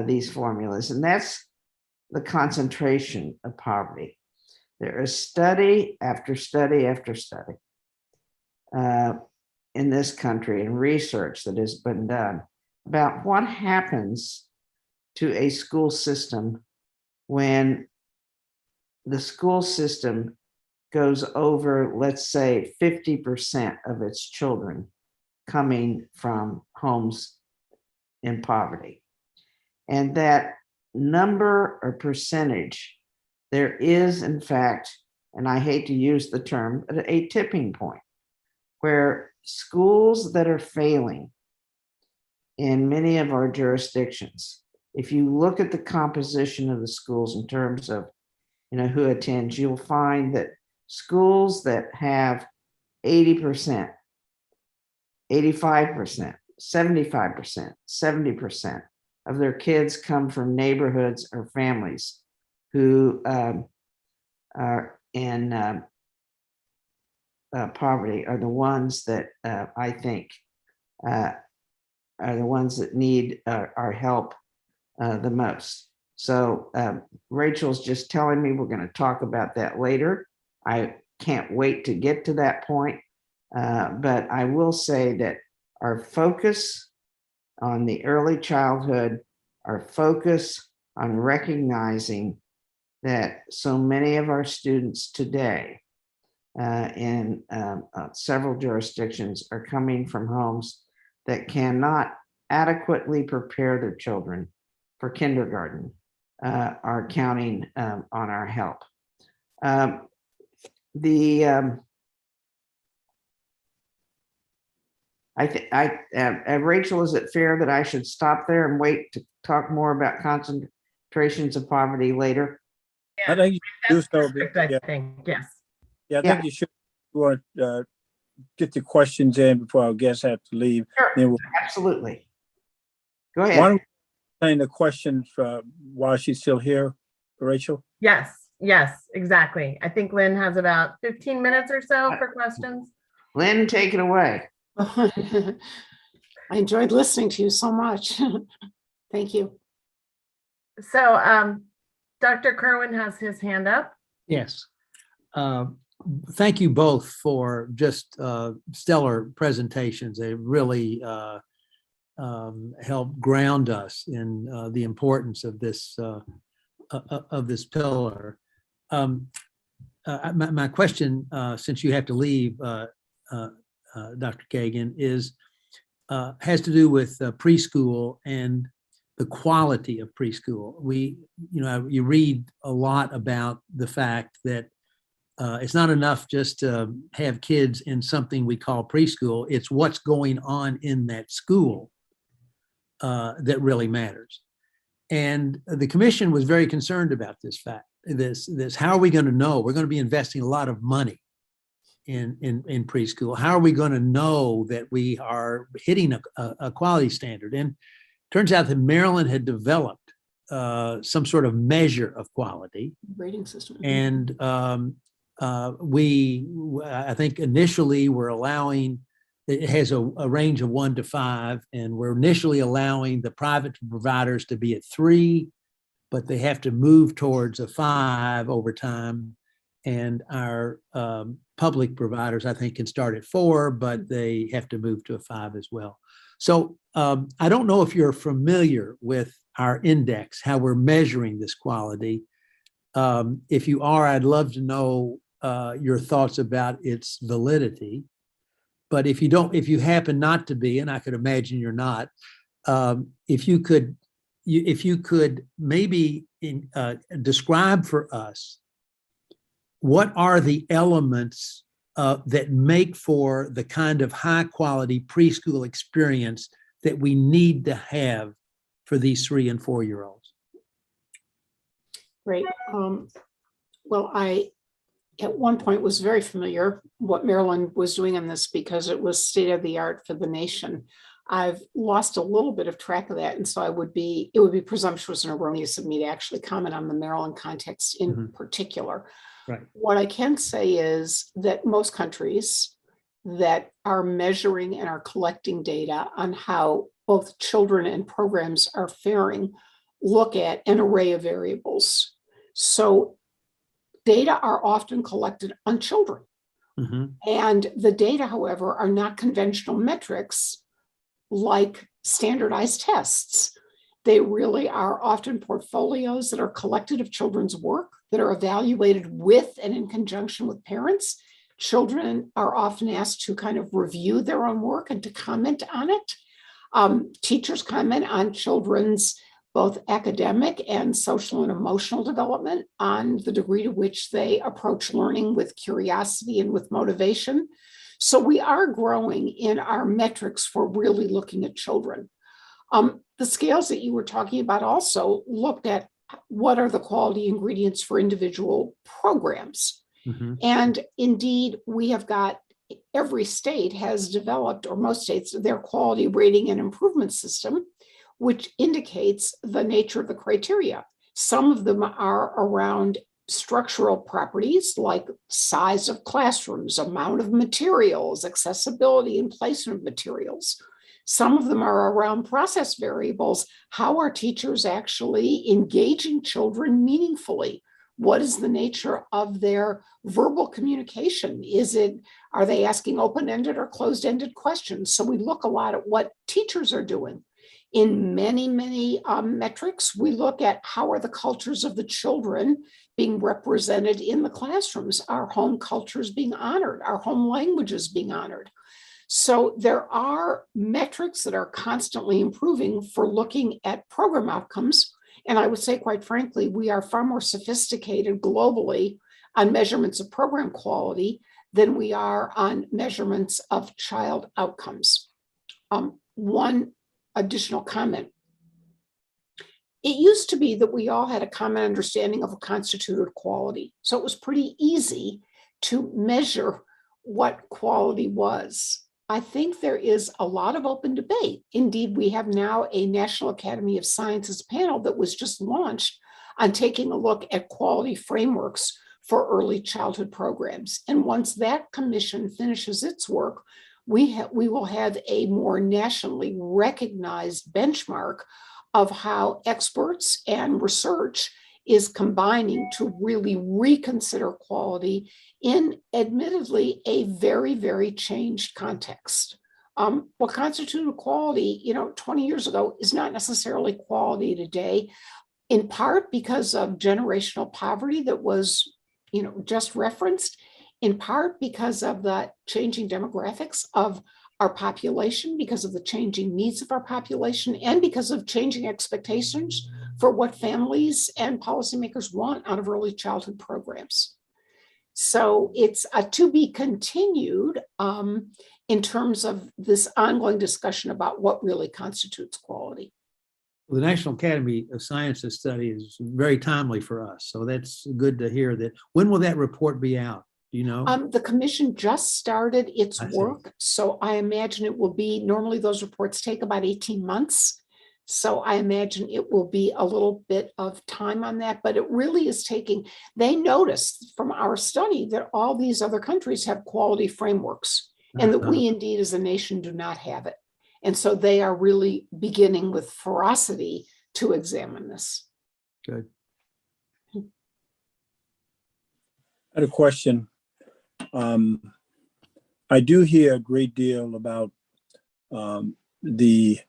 these formulas, and that's the concentration of poverty. There is study after study after study in this country and research that has been done about what happens to a school system when the school system goes over, let's say, 50% of its children coming from homes in poverty. And that number or percentage, there is, in fact, and I hate to use the term, but a tipping point where schools that are failing in many of our jurisdictions, if you look at the composition of the schools in terms of who attends, you'll find that schools that have 80%, 85%, 75%, 70% of their kids come from neighborhoods or families who are in poverty are the ones that I think are the ones that need our help the most. So Rachel's just telling me we're going to talk about that later. I can't wait to get to that point. But I will say that our focus on the early childhood, our focus on recognizing that so many of our students today in several jurisdictions are coming from homes that cannot adequately prepare their children for kindergarten are counting on our help. Rachel, is it fair that I should stop there and wait to talk more about concentrations of poverty later? Yeah, I think you do so. perfect, I Yeah, think, yes. yeah, I think you should want get the questions in before our guests have to leave. Sure, Then we'll, absolutely. Go why ahead. don't we explain the questions while she's still here, Rachel? Yes, exactly. I think Lynn has about 15 minutes or so for questions. Lynn, take it away. I enjoyed listening to you so much. Thank you. So Dr. Kerwin has his hand up. Yes. Thank you both for just stellar presentations. They really help ground us in the importance of this pillar. My question, since you have to leave, Dr. Kagan, has to do with preschool and the quality of preschool. You read a lot about the fact that It's not enough just to have kids in something we call preschool. It's what's going on in that school that really matters. And the commission was very concerned about this fact. This, how are we going to know? We're going to be investing a lot of money in preschool. How are we going to know that we are hitting a quality standard? And turns out that Maryland had developed some sort of measure of quality. Rating system. And I think initially we're allowing, it has a range of 1 to 5, and we're initially allowing the private providers to be at 3, but they have to move towards a 5 over time. And our public providers, I think, can start at 4, but they have to move to a 5 as well. So I don't know if you're familiar with our index, how we're measuring this quality. If you are, I'd love to know your thoughts about its validity. But if you happen not to be, and I could imagine you're not, if you could maybe describe for us what are the elements that make for the kind of high quality preschool experience that we need to have for these 3 and 4-year-olds. Great. Well, I, at one point, was very familiar what Maryland was doing on this because it was state of the art for the nation. I've lost a little bit of track of that. And so it would be presumptuous and erroneous of me to actually comment on the Maryland context in particular. Right. What I can say is that most countries that are measuring and are collecting data on how both children and programs are faring look at an array of variables. So data are often collected on children. And the data, however, are not conventional metrics like standardized tests. They really are often portfolios that are collected of children's work that are evaluated with and in conjunction with parents. Children are often asked to kind of review their own work and to comment on it. Teachers comment on children's both academic and social and emotional development, on the degree to which they approach learning with curiosity and with motivation. So we are growing in our metrics for really looking at children. The scales that you were talking about also looked at what are the quality ingredients for individual programs. And indeed, we have got, every state has developed, or most states, their quality rating and improvement system, which indicates the nature of the criteria. Some of them are around structural properties like size of classrooms, amount of materials, accessibility and placement of materials. Some of them are around process variables. How are teachers actually engaging children meaningfully? What is the nature of their verbal communication? Are they asking open-ended or closed-ended questions? So we look a lot at what teachers are doing. In many, many metrics, we look at how are the cultures of the children being represented in the classrooms? Are home cultures being honored? Are home languages being honored? So there are metrics that are constantly improving for looking at program outcomes. And I would say, quite frankly, we are far more sophisticated globally on measurements of program quality than we are on measurements of child outcomes. One additional comment. It used to be that we all had a common understanding of what constituted quality. So it was pretty easy to measure what quality was. I think there is a lot of open debate. Indeed, we have now a National Academy of Sciences panel that was just launched on taking a look at quality frameworks for early childhood programs. And once that commission finishes its work, we will have a more nationally recognized benchmark of how experts and research is combining to really reconsider quality in admittedly a very, very changed context. What constituted quality, 20 years ago is not necessarily quality today, in part because of generational poverty that was, just referenced, in part because of the changing demographics of our population, because of the changing needs of our population, and because of changing expectations for what families and policymakers want out of early childhood programs. So it's to be continued in terms of this ongoing discussion about what really constitutes quality. The National Academy of Sciences study is very timely for us. So that's good to hear that. When will that report be out? Do you know? The commission just started its I see. work, so I imagine it will be, normally those reports take about 18 months. So I imagine it will be a little bit of time on that, but it really is taking, they noticed from our study that all these other countries have quality frameworks and that we indeed as a nation do not have it. And so they are really beginning with ferocity to examine this. Good. I had a question. I do hear a great deal about the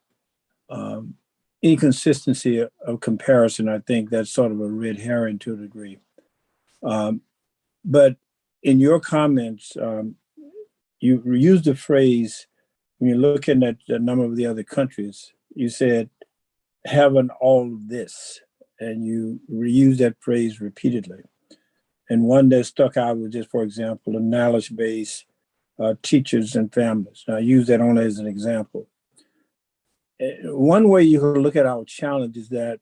inconsistency of comparison. I think that's sort of a red herring to a degree. But in your comments, you used the phrase, when you're looking at a number of the other countries, you said, having all of this, and you reused that phrase repeatedly. And one that stuck out was just, for example, a knowledge-based teachers and families. I use that only as an example. One way you can look at our challenge is that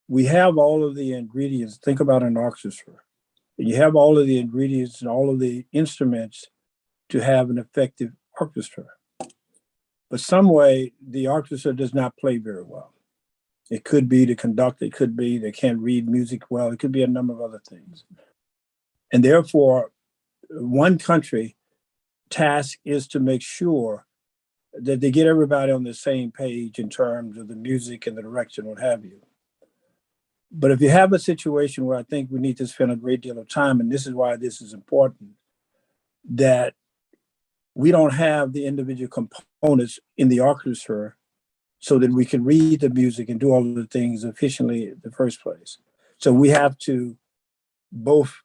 we have all of the ingredients. Think about an orchestra. You have all of the ingredients and all of the instruments to have an effective orchestra. But some way, the orchestra does not play very well. It could be the conductor, it could be they can't read music well, it could be a number of other things. And therefore, one country task is to make sure that they get everybody on the same page in terms of the music and the direction, what have you. But if you have a situation where I think we need to spend a great deal of time, and this is why this is important, that we don't have the individual components in the orchestra so that we can read the music and do all of the things efficiently in the first place. So we have to both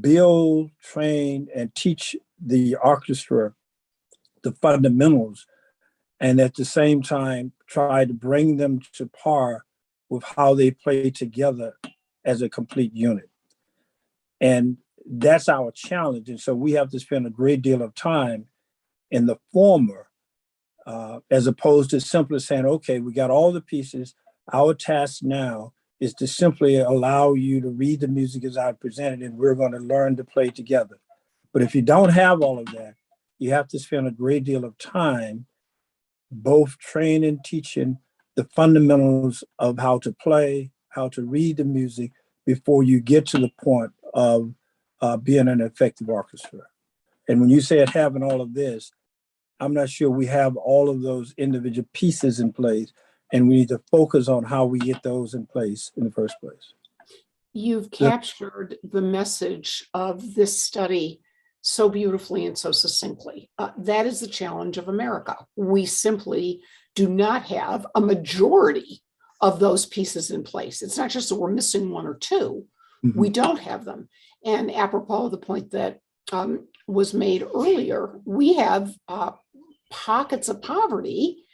build, train, and teach the orchestra the fundamentals, and at the same time, try to bring them to par with how they play together as a complete unit. And that's our challenge. And so we have to spend a great deal of time in the former, as opposed to simply saying, okay, we got all the pieces. Our task now is to simply allow you to read the music as I presented, and we're going to learn to play together. But if you don't have all of that, you have to spend a great deal of time both training, teaching the fundamentals of how to play, how to read the music before you get to the point of being an effective orchestra. And when you say having all of this, I'm not sure we have all of those individual pieces in place, and we need to focus on how we get those in place in the first place. You've captured the message of this study so beautifully and so succinctly. That is the challenge of America. We simply do not have a majority of those pieces in place. It's not just that we're missing one or two, we don't have them. And apropos of the point that was made earlier, we have pockets of poverty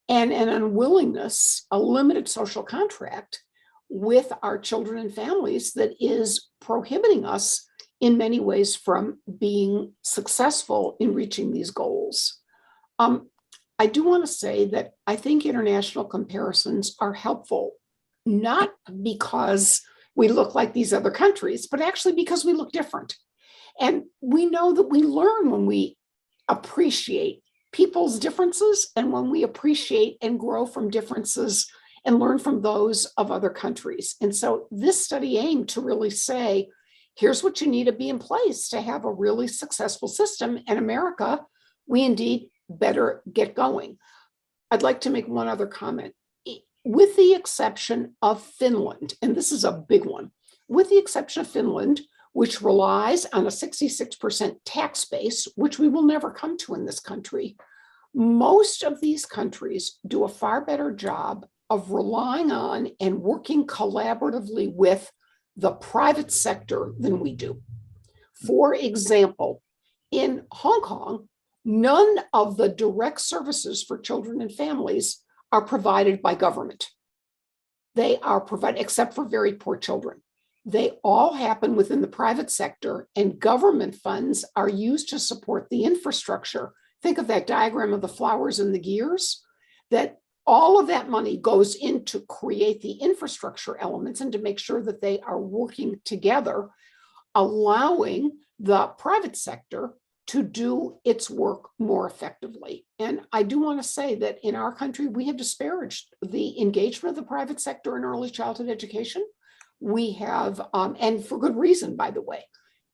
and an unwillingness, a limited social contract with our children and families that is prohibiting us in many ways from being successful in reaching these goals. I do want to say that I think international comparisons are helpful, not because we look like these other countries, but actually because we look different. And we know that we learn when we appreciate people's differences and when we appreciate and grow from differences and learn from those of other countries. And so this study aimed to really say, here's what you need to be in place to have a really successful system. And America, we indeed better get going. I'd like to make one other comment. With the exception of Finland, and this is a big one, with the exception of Finland, which relies on a 66% tax base, which we will never come to in this country, most of these countries do a far better job of relying on and working collaboratively with the private sector than we do. For example, in Hong Kong, none of the direct services for children and families are provided by government. They are provided, except for very poor children. They all happen within the private sector, and government funds are used to support the infrastructure. Think of that diagram of the flowers and the gears, that all of that money goes in to create the infrastructure elements and to make sure that they are working together, allowing the private sector to do its work more effectively. And I do want to say that in our country, we have disparaged the engagement of the private sector in early childhood education. We have, and for good reason, by the way,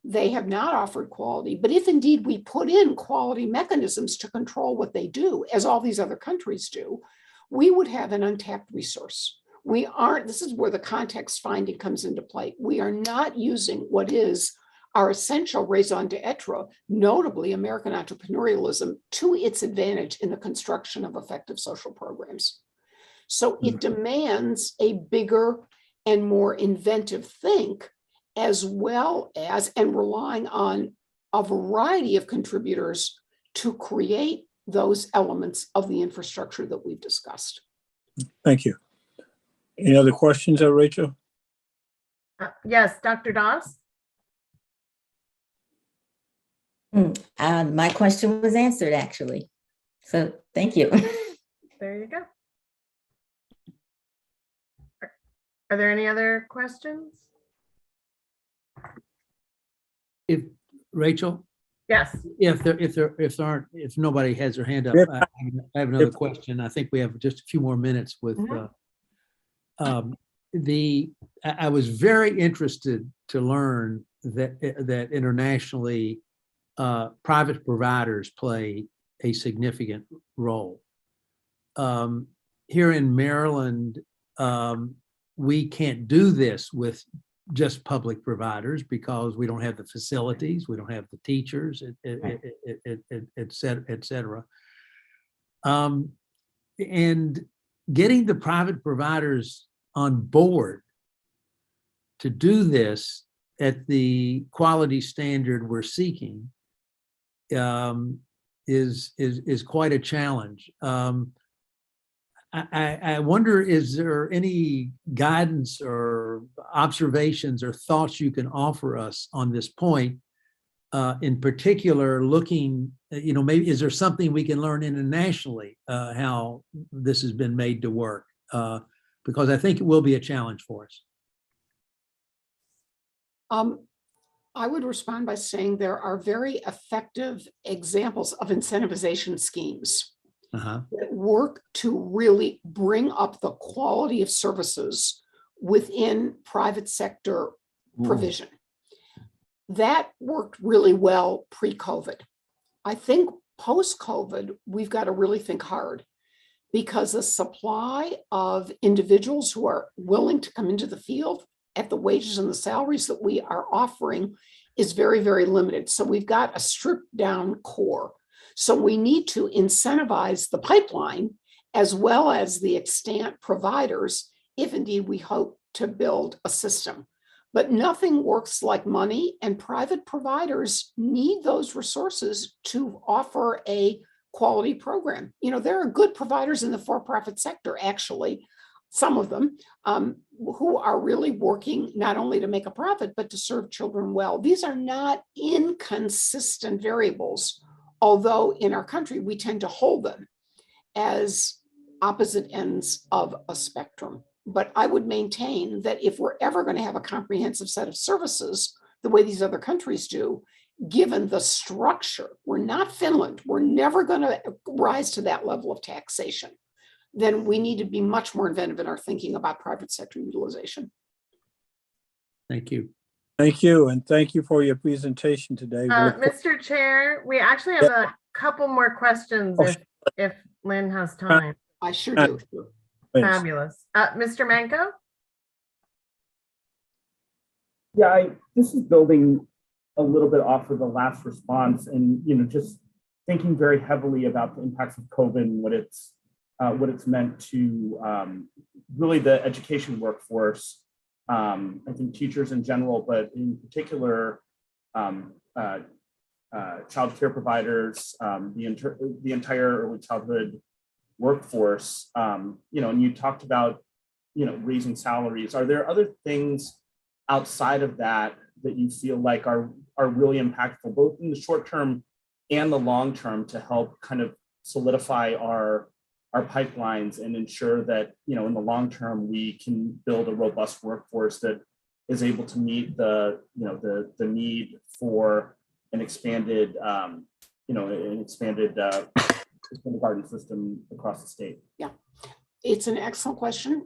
they have not offered quality. But if indeed we put in quality mechanisms to control what they do, as all these other countries do, we would have an untapped resource. We aren't, this is where the context finding comes into play. We are not using what is our essential raison d'etre, notably American entrepreneurialism, to its advantage in the construction of effective social programs. So it demands a bigger and more inventive think, as well as, and relying on a variety of contributors to create those elements of the infrastructure that we've discussed. Thank you. Any other questions, Rachel? Yes, Dr. Doss? My question was answered, actually. So thank you. There you go. Are there any other questions? If Rachel, Yes. if nobody has their hand up, Yep. I have another question. I think we have just a few more minutes with I was very interested to learn that internationally private providers play a significant role. Here in Maryland, we can't do this with just public providers because we don't have the facilities, we don't have the teachers, et cetera. And getting the private providers on board to do this at the quality standard we're seeking is quite a challenge. I wonder, is there any guidance or observations or thoughts you can offer us on this point? In particular, looking, maybe is there something we can learn internationally how this has been made to work? Because I think it will be a challenge for us. I would respond by saying there are very effective examples of incentivization schemes that work to really bring up the quality of services within private sector provision. That worked really well pre-COVID. I think post-COVID, we've got to really think hard, because the supply of individuals who are willing to come into the field at the wages and the salaries that we are offering is very, very limited. So we've got a stripped down core. So we need to incentivize the pipeline as well as the extant providers, if indeed we hope to build a system. But nothing works like money, and private providers need those resources to offer a quality program. There are good providers in the for-profit sector, actually, some of them, who are really working not only to make a profit, but to serve children well. These are not inconsistent variables, although in our country, we tend to hold them as opposite ends of a spectrum. But I would maintain that if we're ever going to have a comprehensive set of services, the way these other countries do, given the structure, we're not Finland, we're never going to rise to that level of taxation, then we need to be much more inventive in our thinking about private sector utilization. Thank you. Thank you, and thank you for your presentation today. Mr. Chair, we actually have a couple more questions if Lynn has time. I sure do. Thanks. Fabulous. Mr. Manko? Yeah, this is building a little bit off of the last response, and just thinking very heavily about the impacts of COVID and what it's meant to really the education workforce. I think teachers in general, but in particular, child care providers, the entire early childhood workforce. And you talked about raising salaries. Are there other things outside of that that you feel like are really impactful, both in the short term and the long term, to help kind of solidify our pipelines and ensure that, you know, in the long term, we can build a robust workforce that is able to meet the need for an expanded, kindergarten system across the state? Yeah, it's an excellent question.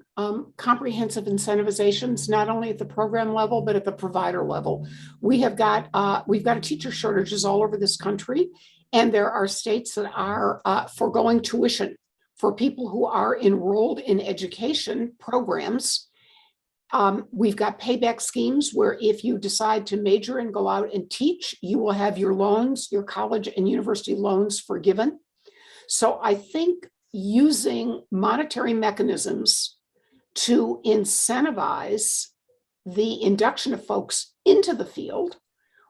Comprehensive incentivizations, not only at the program level, but at the provider level. We've got teacher shortages all over this country, and there are states that are foregoing tuition for people who are enrolled in education programs. We've got payback schemes where if you decide to major and go out and teach, you will have your loans, your college and university loans forgiven. So I think using monetary mechanisms to incentivize the induction of folks into the field,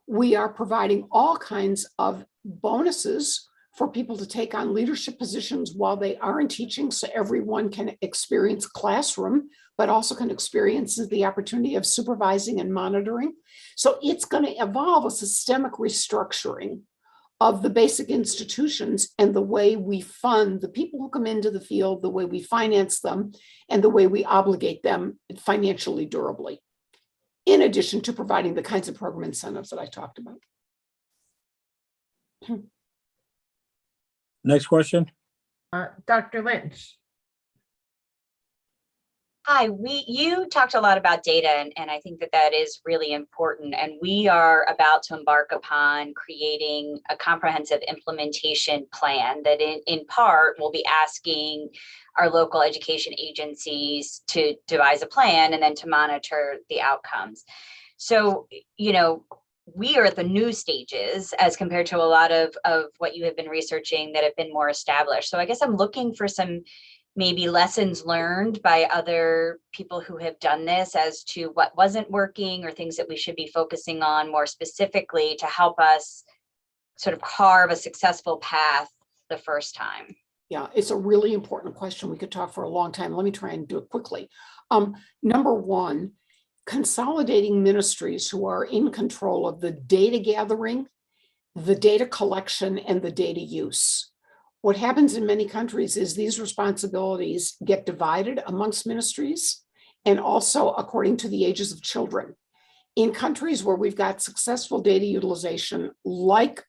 we are providing all kinds of bonuses for people to take on leadership positions while they are in teaching, so everyone can experience classroom, but also can experience the opportunity of supervising and monitoring. So it's going to evolve a systemic restructuring of the basic institutions and the way we fund the people who come into the field, the way we finance them, and the way we obligate them financially durably, in addition to providing the kinds of program incentives that I talked about. Next question. Dr. Lynch. Hi, you talked a lot about data, and I think that is really important. And we are about to embark upon creating a comprehensive implementation plan that in part will be asking our local education agencies to devise a plan and then to monitor the outcomes. So, you know, we are at the new stages as compared to a lot of what you have been researching that have been more established. So I guess I'm looking for some maybe lessons learned by other people who have done this as to what wasn't working or things that we should be focusing on more specifically to help us sort of carve a successful path the first time. Yeah, it's a really important question. We could talk for a long time. Let me try and do it quickly. Number one, consolidating ministries who are in control of the data gathering, the data collection, and the data use. What happens in many countries is these responsibilities get divided amongst ministries and also according to the ages of children. In countries where we've got successful data utilization, like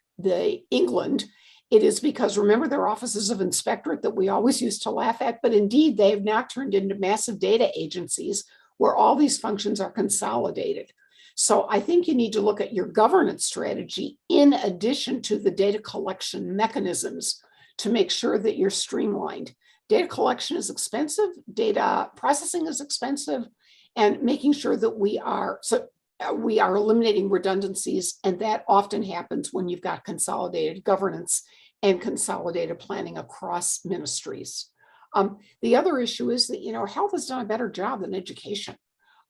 England, it is because, remember, their offices of inspectorate that we always used to laugh at, but indeed they have now turned into massive data agencies where all these functions are consolidated. So I think you need to look at your governance strategy in addition to the data collection mechanisms to make sure that you're streamlined. Data collection is expensive, data processing is expensive, and making sure that we are eliminating redundancies, and that often happens when you've got consolidated governance and consolidated planning across ministries. The other issue is that, you know, health has done a better job than education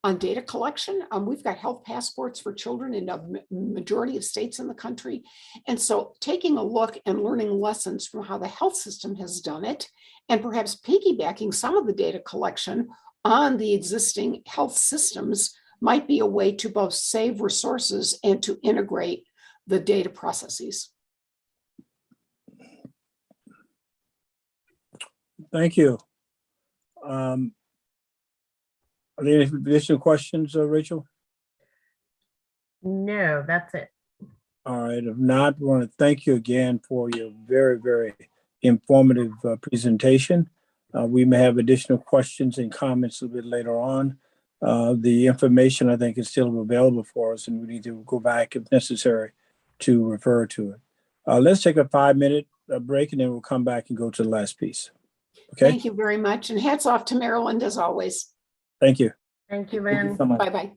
on data collection. We've got health passports for children in a majority of states in the country. And so taking a look and learning lessons from how the health system has done it, and perhaps piggybacking some of the data collection on the existing health systems might be a way to both save resources and to integrate the data processes. Thank you. Are there any additional questions, Rachel? No, that's it. All right. If not, we want to thank you again for your very, very informative presentation. We may have additional questions and comments a little bit later on. The information, I think, is still available for us, and we need to go back if necessary to refer to it. Let's take a 5-minute break, and then we'll come back and go to the last piece. Okay. Thank you very much. And hats off to Maryland as always. Thank you. Thank you, Thank you Lynn. so much. Bye-bye.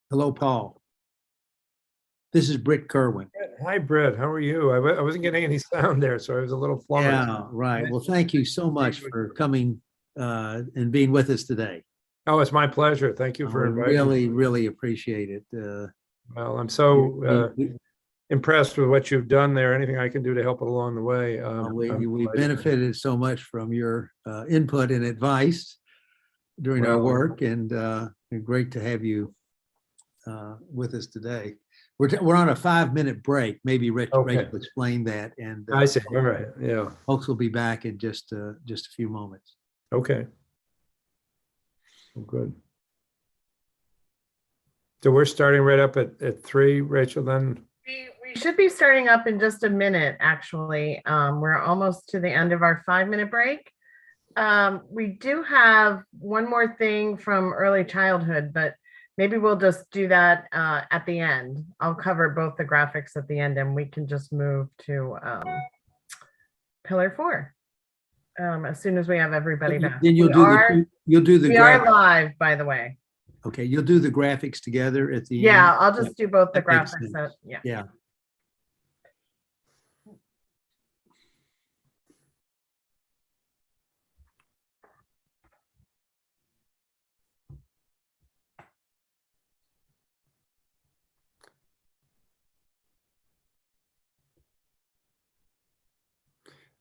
Hello, Paul. This is Britt Kerwin. Hi, Brett. How are you? I wasn't getting any sound there, so I was a little flummoxed. Yeah, right. Well, thank you so much for coming and being with us today. Oh, it's my pleasure. Thank you for I inviting me. really appreciate it. Well, I'm so impressed with what you've done there. Anything I can do to help it along the way. We benefited so much from your input and advice during our work, and great to have you with us today. We're on a 5-minute break. Maybe Rachel explained that, and I see. All right. Yeah. folks will be back in just a few moments. Okay. Well, good. So we're starting right up at 3, Rachel, then? We should be starting up in just a minute, actually. We're almost to the end of our 5-minute break. We do have one more thing from early childhood, but maybe we'll just do that at the end. I'll cover both the graphics at the end, and we can just move to Pillar 4 as soon as we have everybody back. Then you'll do the we are live, by the way. Okay, you'll do the graphics together at the end? Yeah, I'll just do both the That makes graphics. sense. Yeah.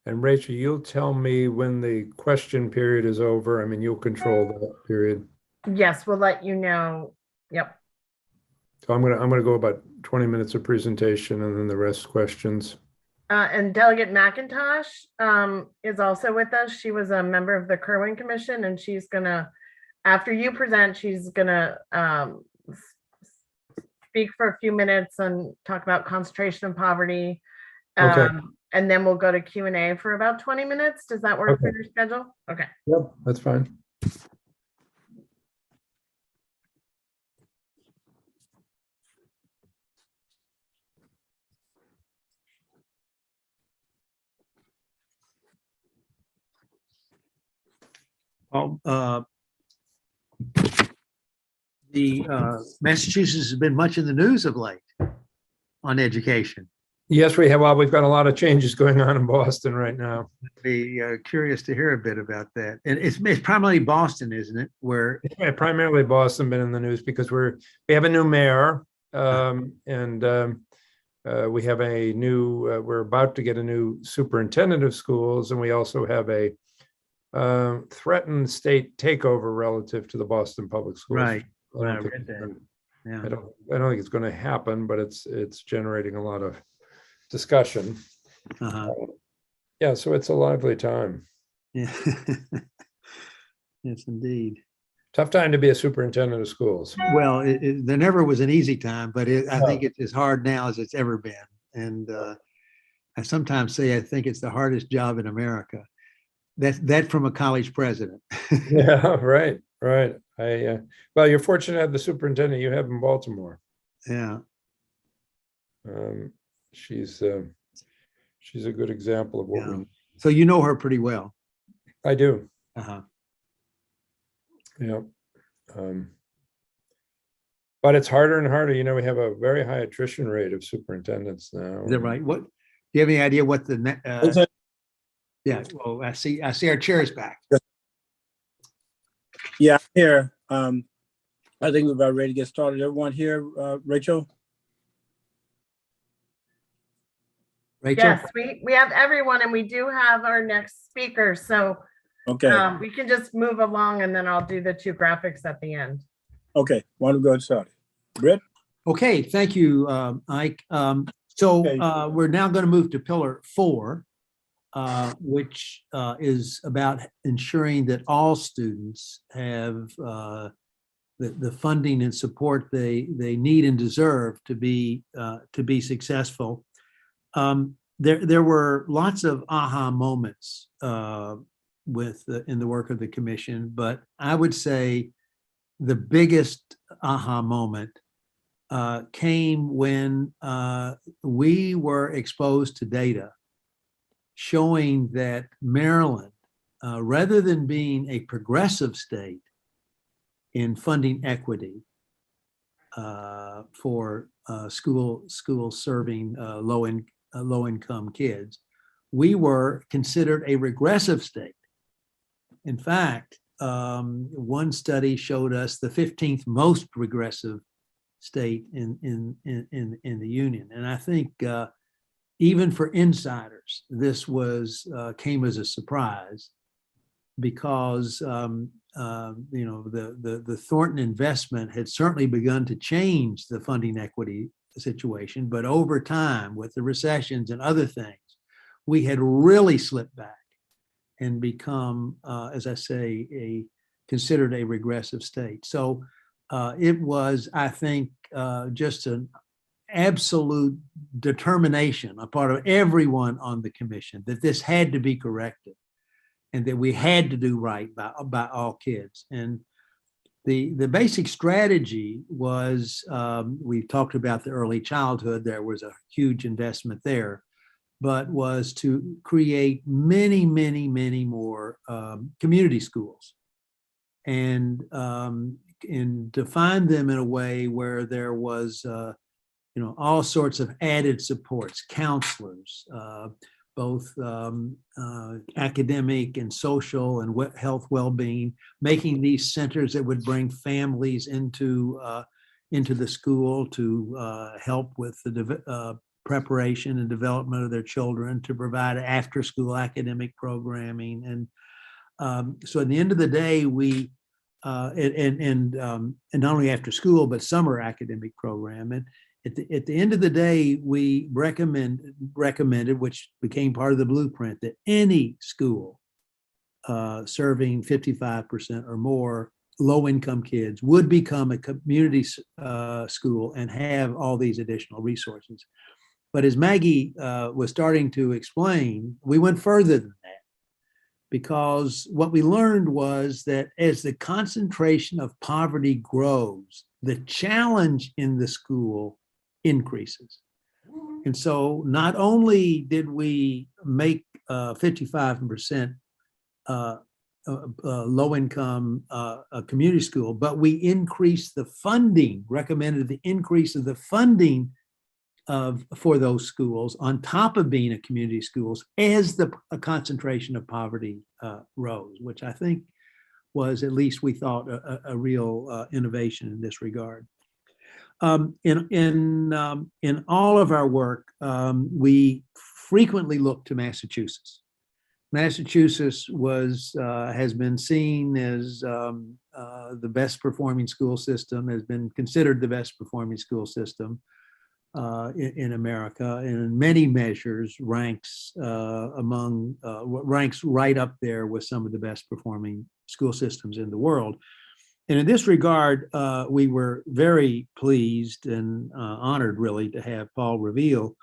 And Rachel, you'll tell me when the question period is over. I mean, you'll control that period. Yes, we'll let you know. Yep. So I'm gonna go about 20 minutes of presentation and then the rest questions. And Delegate McIntosh is also with us. She was a member of the Kerwin Commission, and she's gonna, after you present, she's gonna speak for a few minutes and talk about concentration of poverty. Okay. And then we'll go to Q&A for about 20 minutes. Does that work for your schedule? Okay. Yep, that's fine. Massachusetts has been much in the news of late on education. Yes, we have. Well, we've got a lot of changes going on in Boston right now. Be curious to hear a bit about that. And it's primarily Boston, isn't it? Where primarily Boston been in the news because we have a new mayor, and we have a new. We're about to get a new superintendent of schools, and we also have a threatened state takeover relative to the Boston public schools. Right. I don't think it's going to happen, but it's generating a lot of discussion. Yeah, so it's a lively time. Yeah. Yes, indeed. Tough time to be a superintendent of schools. Well, there never was an easy time, but I think it's as hard now as it's ever been. And I sometimes say I think it's the hardest job in America. That from a college president. Yeah, right. Well, you're fortunate to have the superintendent you have in Baltimore. Yeah. She's a good example of what we. So you know her pretty well. I do. Yeah. But it's harder and harder. You know, we have a very high attrition rate of superintendents now. Is that right? What do you have any idea what the yeah, well, I see our chairs back. Yeah, here. I think we're about ready to get started. Everyone here, Rachel? Rachel? Yes, we have everyone, and we do have our next speaker. So Okay. We can just move along, and then I'll do the 2 graphics at the end. Okay, why don't we go and start? Britt? Okay, thank you, Ike. So we're now going to move to Pillar 4, which is about ensuring that all students have the funding and support they need and deserve to be successful. There were lots of aha moments in the work of the commission, but I would say the biggest aha moment came when we were exposed to data showing that Maryland, rather than being a progressive state in funding equity, for schools serving low income kids. We were considered a regressive state. In fact, one study showed us the 15th most regressive state in the union, and I think even for insiders, this came as a surprise, because the Thornton investment had certainly begun to change the funding equity situation, but over time, with the recessions and other things, we had really slipped back and become, as I say, considered a regressive state. So it was, I think, just an absolute determination on part of everyone on the commission that this had to be corrected and that we had to do right by all kids. And the basic strategy was, we talked about the early childhood, there was a huge investment there, but was to create many, many, many more community schools, and define them in a way where there was all sorts of added supports, counselors, both academic and social and health well-being, making these centers that would bring families into the school to help with the preparation and development of their children, to provide after-school academic programming. And so at the end of the day, we and not only after school, but summer academic program. And at the end of the day, we recommended, which became part of the blueprint, that any school serving 55% or more low-income kids would become a community school and have all these additional resources. But as Maggie was starting to explain, we went further than that, because what we learned was that as the concentration of poverty grows, the challenge in the school increases. And so not only did we make 55% low-income a community school, but we increased the funding, recommended the increase of the funding for those schools on top of being a community schools as the concentration of poverty rose, which I think was, at least we thought, a real innovation in this regard. In all of our work, we frequently look to Massachusetts. Massachusetts has been seen as the best performing school system, has been considered the best performing school system in America, and in many measures ranks right up there with some of the best performing school systems in the world. And in this regard, we were very pleased and honored, really, to have Paul Reveal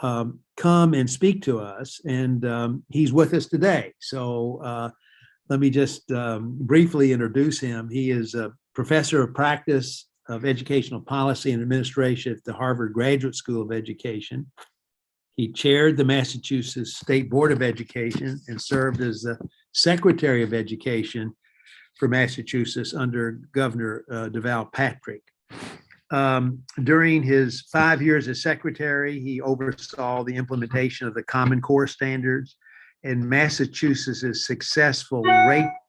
come and speak to us, and he's with us today. So let me just briefly introduce him. He is a professor of practice of educational policy and administration at the Harvard Graduate School of Education. He chaired the Massachusetts State Board of Education and served as the Secretary of Education for Massachusetts under Governor Deval Patrick. During his 5 years as secretary, he oversaw the implementation of the Common Core standards and Massachusetts' successful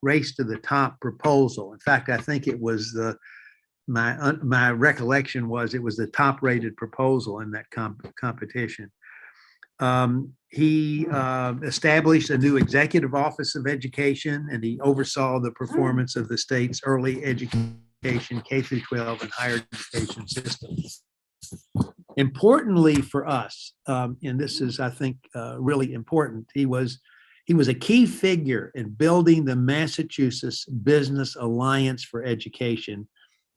race to the top proposal. In fact, I think it was my recollection was it was the top rated proposal in that competition. He established a new executive office of education, and he oversaw the performance of the state's early education, K-12, and higher education systems. Importantly for us, and this is, I think, really important, he was a key figure in building the Massachusetts Business Alliance for Education,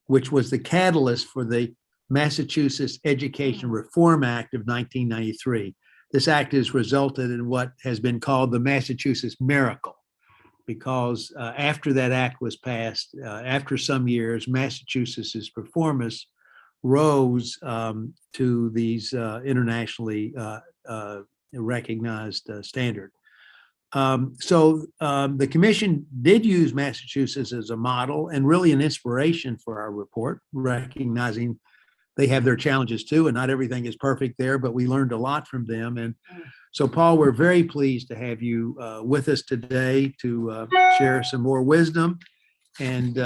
which was the catalyst for the Massachusetts Education Reform Act of 1993. This act has resulted in what has been called the Massachusetts Miracle, because after that act was passed, after some years, Massachusetts' performance rose to these internationally recognized standard. The commission did use Massachusetts as a model and really an inspiration for our report, recognizing they have their challenges too, and not everything is perfect there, but we learned a lot from them. And so, Paul, we're very pleased to have you with us today to share some more wisdom. And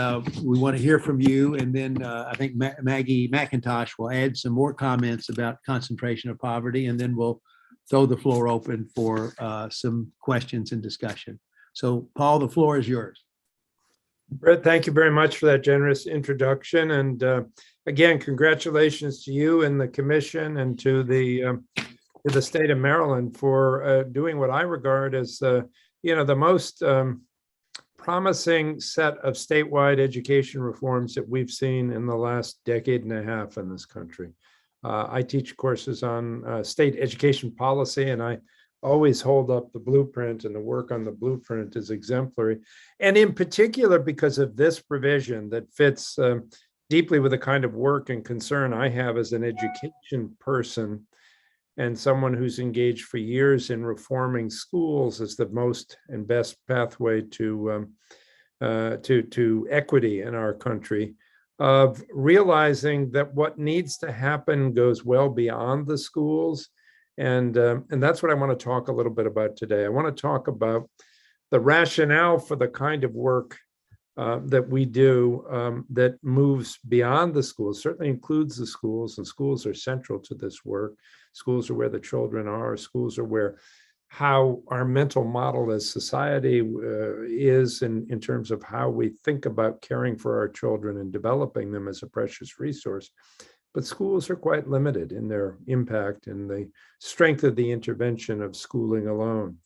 we want to hear from you. And then I think Maggie McIntosh will add some more comments about concentration of poverty, and then we'll throw the floor open for some questions and discussion. So, Paul, the floor is yours. Brett, thank you very much for that generous introduction. And again, congratulations to you and the commission and to the state of Maryland for doing what I regard as the most promising set of statewide education reforms that we've seen in the last decade and a half in this country. I teach courses on state education policy, and I always hold up the blueprint, and the work on the blueprint is exemplary. And in particular, because of this provision that fits deeply with the kind of work and concern I have as an education person and someone who's engaged for years in reforming schools as the most and best pathway to equity in our country, of realizing that what needs to happen goes well beyond the schools. And that's what I want to talk a little bit about today. I want to talk about the rationale for the kind of work that we do that moves beyond the schools, certainly includes the schools, and schools are central to this work. Schools are where the children are. Schools are where how our mental model as society is in terms of how we think about caring for our children and developing them as a precious resource. But schools are quite limited in their impact and the strength of the intervention of schooling alone.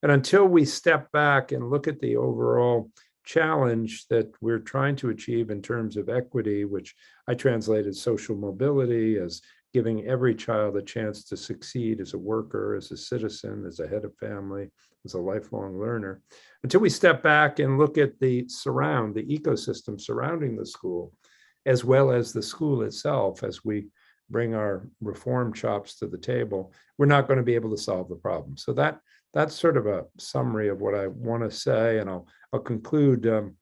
And until we step back and look at the overall challenge that we're trying to achieve in terms of equity, which I translated social mobility as giving every child a chance to succeed as a worker, as a citizen, as a head of family, as a lifelong learner. Until we step back and look at the ecosystem surrounding the school, as well as the school itself, as we bring our reform chops to the table, we're not going to be able to solve the problem. So that's sort of a summary of what I want to say, and I'll conclude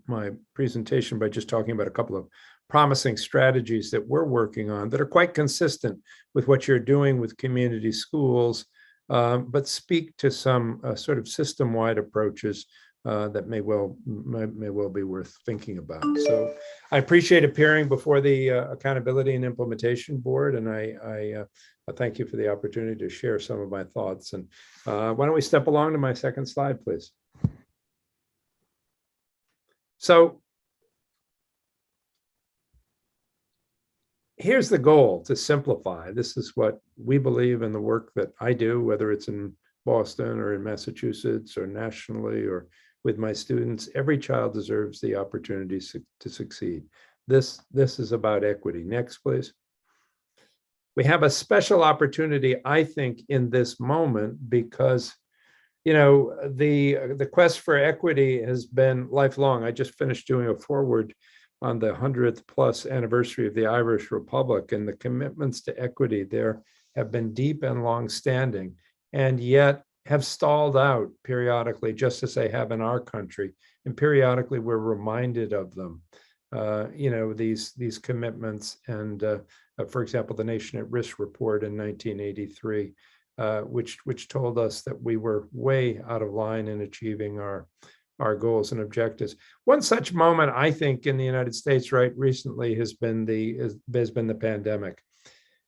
my presentation by just talking about a couple of promising strategies that we're working on that are quite consistent with what you're doing with community schools, but speak to some sort of system-wide approaches that may well be worth thinking about. So I appreciate appearing before the Accountability and Implementation Board, and I thank you for the opportunity to share some of my thoughts. And why don't we step along to my second slide, please? So here's the goal: to simplify. This is what we believe in the work that I do, whether it's in Boston or in Massachusetts or nationally or with my students. Every child deserves the opportunity to succeed. This is about equity. Next, please. We have a special opportunity, I think, in this moment because, the quest for equity has been lifelong. I just finished doing a foreword on the 100th plus anniversary of the Irish Republic, and the commitments to equity there have been deep and long-standing, and yet have stalled out periodically, just as they have in our country. And periodically, we're reminded of them. These commitments, and for example, the Nation at Risk report in 1983, which told us that we were way out of line in achieving our goals and objectives. One such moment, I think, in the United States right recently has been the pandemic.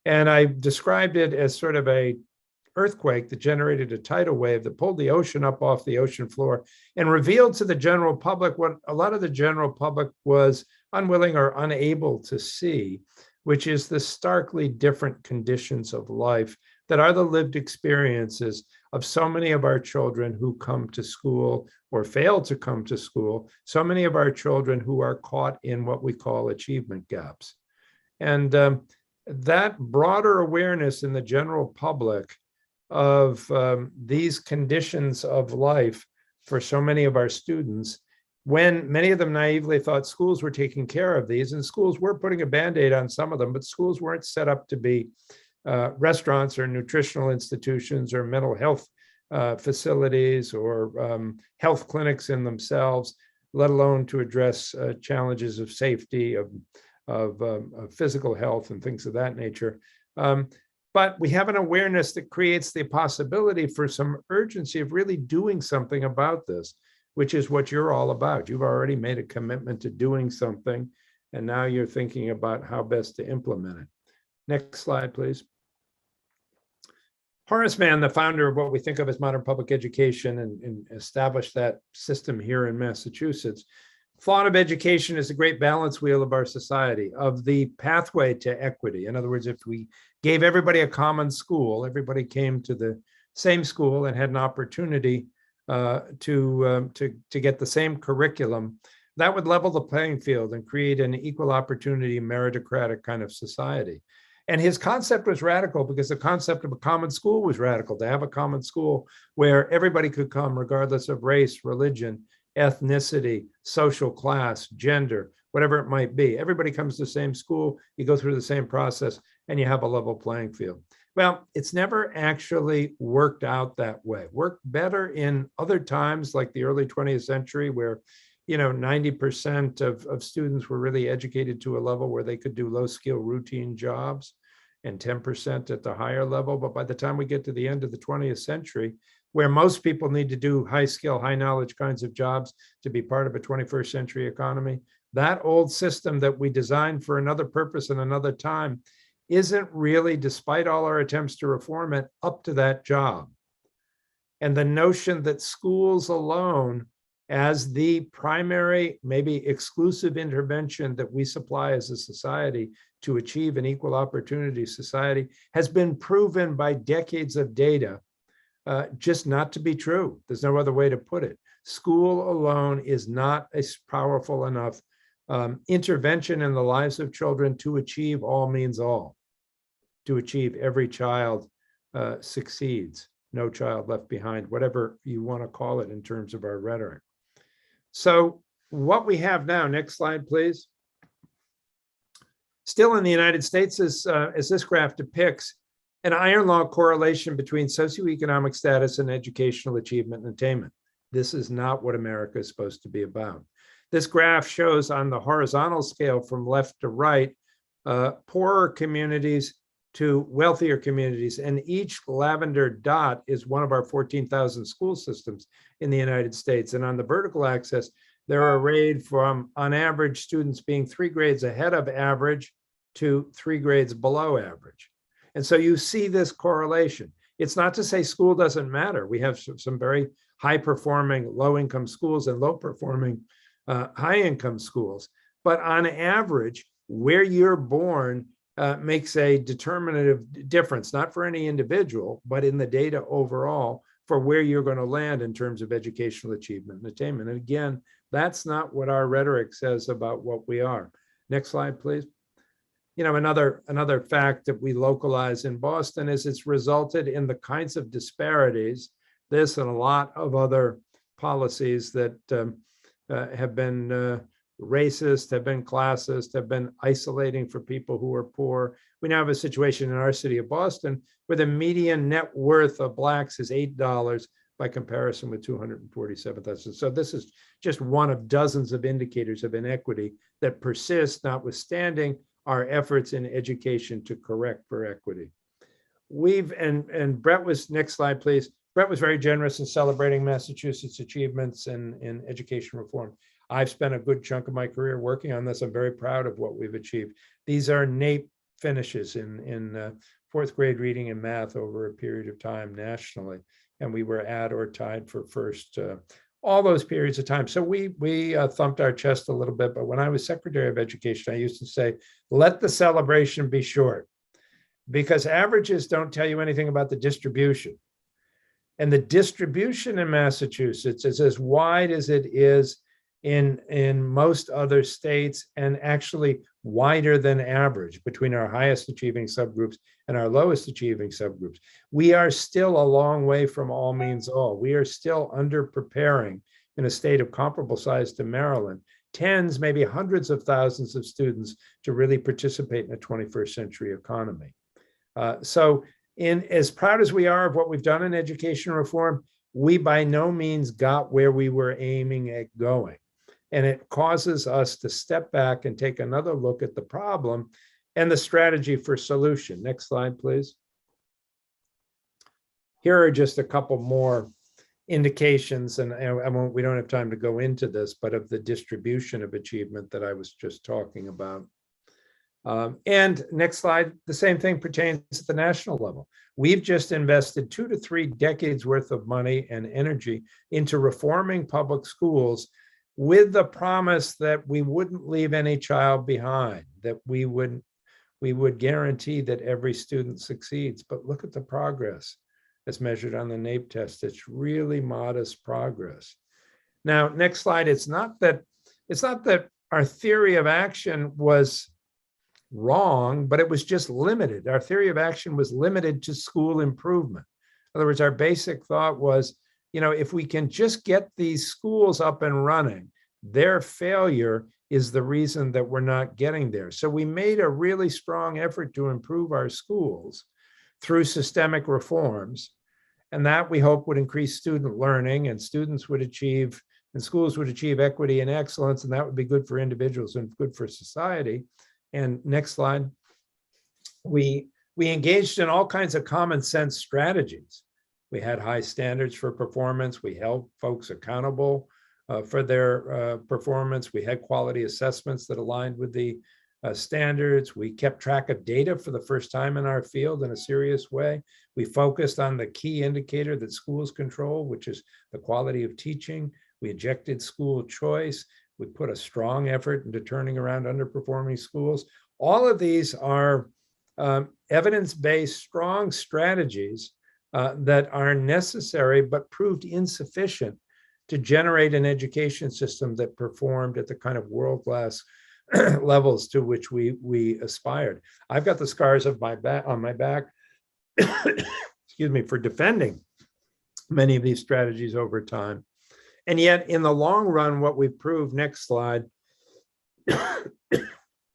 And I described it as sort of a earthquake that generated a tidal wave that pulled the ocean up off the ocean floor and revealed to the general public what a lot of the general public was unwilling or unable to see, which is the starkly different conditions of life that are the lived experiences of so many of our children who come to school or fail to come to school, so many of our children who are caught in what we call achievement gaps. And that broader awareness in the general public of these conditions of life for so many of our students, when many of them naively thought schools were taking care of these, and schools were putting a Band-Aid on some of them, but schools weren't set up to be restaurants or nutritional institutions or mental health facilities or health clinics in themselves, let alone to address challenges of safety, of physical health and things of that nature. But we have an awareness that creates the possibility for some urgency of really doing something about this, which is what you're all about. You've already made a commitment to doing something, and now you're thinking about how best to implement it. Next slide, please. Horace Mann, the founder of what we think of as modern public education and established that system here in Massachusetts, thought of education as a great balance wheel of our society, of the pathway to equity. In other words, if we gave everybody a common school, everybody came to the same school and had an opportunity to get the same curriculum, that would level the playing field and create an equal opportunity meritocratic kind of society. And his concept was radical because the concept of a common school was radical, to have a common school where everybody could come regardless of race, religion, ethnicity, social class, gender, whatever it might be. Everybody comes to the same school, you go through the same process, and you have a level playing field. Well, it's never actually worked out that way. Worked better in other times, like the early 20th century, where 90% of students were really educated to a level where they could do low-skill routine jobs, and 10% at the higher level. But by the time we get to the end of the 20th century, where most people need to do high-skill, high-knowledge kinds of jobs to be part of a 21st century economy, that old system that we designed for another purpose and another time isn't really, despite all our attempts to reform it, up to that job. And the notion that schools alone, as the primary, maybe exclusive intervention that we supply as a society to achieve an equal opportunity society, has been proven by decades of data just not to be true. There's no other way to put it. School alone is not a powerful enough intervention in the lives of children to achieve all means all, to achieve every child succeeds, no child left behind, whatever you want to call it in terms of our rhetoric. So what we have now, next slide, please. Still in the United States, as this graph depicts, an iron law correlation between socioeconomic status and educational achievement and attainment. This is not what America is supposed to be about. This graph shows on the horizontal scale from left to right, poorer communities to wealthier communities. And each lavender dot is one of our 14,000 school systems in the United States. And on the vertical axis, they're arrayed from, on average, students being 3 grades ahead of average to 3 grades below average. And so you see this correlation. It's not to say school doesn't matter. We have some very high-performing low-income schools and low-performing high-income schools. But on average, where you're born makes a determinative difference, not for any individual, but in the data overall for where you're going to land in terms of educational achievement and attainment. And again, that's not what our rhetoric says about what we are. Next slide, please. Another fact that we localize in Boston is it's resulted in the kinds of disparities, this and a lot of other policies that have been racist, have been classist, have been isolating for people who are poor. We now have a situation in our city of Boston where the median net worth of Blacks is $8 by comparison with $247,000. So this is just one of dozens of indicators of inequity that persist, notwithstanding our efforts in education to correct for equity. And Brett was, next slide, please. Brett was very generous in celebrating Massachusetts' achievements in education reform. I've spent a good chunk of my career working on this. I'm very proud of what we've achieved. These are NAEP finishes in 4th grade reading and math over a period of time nationally. And we were at or tied for first all those periods of time. So we thumped our chest a little bit, but when I was Secretary of Education, I used to say, let the celebration be short, because averages don't tell you anything about the distribution. And the distribution in Massachusetts is as wide as it is in most other states, and actually wider than average between our highest achieving subgroups and our lowest achieving subgroups. We are still a long way from all means all. We are still under preparing in a state of comparable size to Maryland, tens, maybe hundreds of thousands of students to really participate in a 21st century economy. So as proud as we are of what we've done in education reform, we by no means got where we were aiming at going. And it causes us to step back and take another look at the problem and the strategy for solution. Next slide, please. Here are just a couple more indications, and we don't have time to go into this, but of the distribution of achievement that I was just talking about. And next slide, the same thing pertains at the national level. We've just invested 2 to 3 decades worth of money and energy into reforming public schools with the promise that we wouldn't leave any child behind, that we would guarantee that every student succeeds. But look at the progress as measured on the NAEP test. It's really modest progress. Now, next slide. It's not that our theory of action was wrong, but it was just limited. Our theory of action was limited to school improvement. In other words, our basic thought was, if we can just get these schools up and running, their failure is the reason that we're not getting there. So we made a really strong effort to improve our schools through systemic reforms. And that we hope would increase student learning, and schools would achieve equity and excellence, and that would be good for individuals and good for society. And next slide. We engaged in all kinds of common sense strategies. We had high standards for performance. We held folks accountable for their performance. We had quality assessments that aligned with the standards. We kept track of data for the first time in our field in a serious way. We focused on the key indicator that schools control, which is the quality of teaching. We injected school choice. We put a strong effort into turning around underperforming schools. All of these are evidence-based, strong strategies that are necessary but proved insufficient to generate an education system that performed at the kind of world-class levels to which we aspired. I've got the scars of on my back, excuse me, for defending many of these strategies over time. And yet, in the long run, what we've proved, next slide,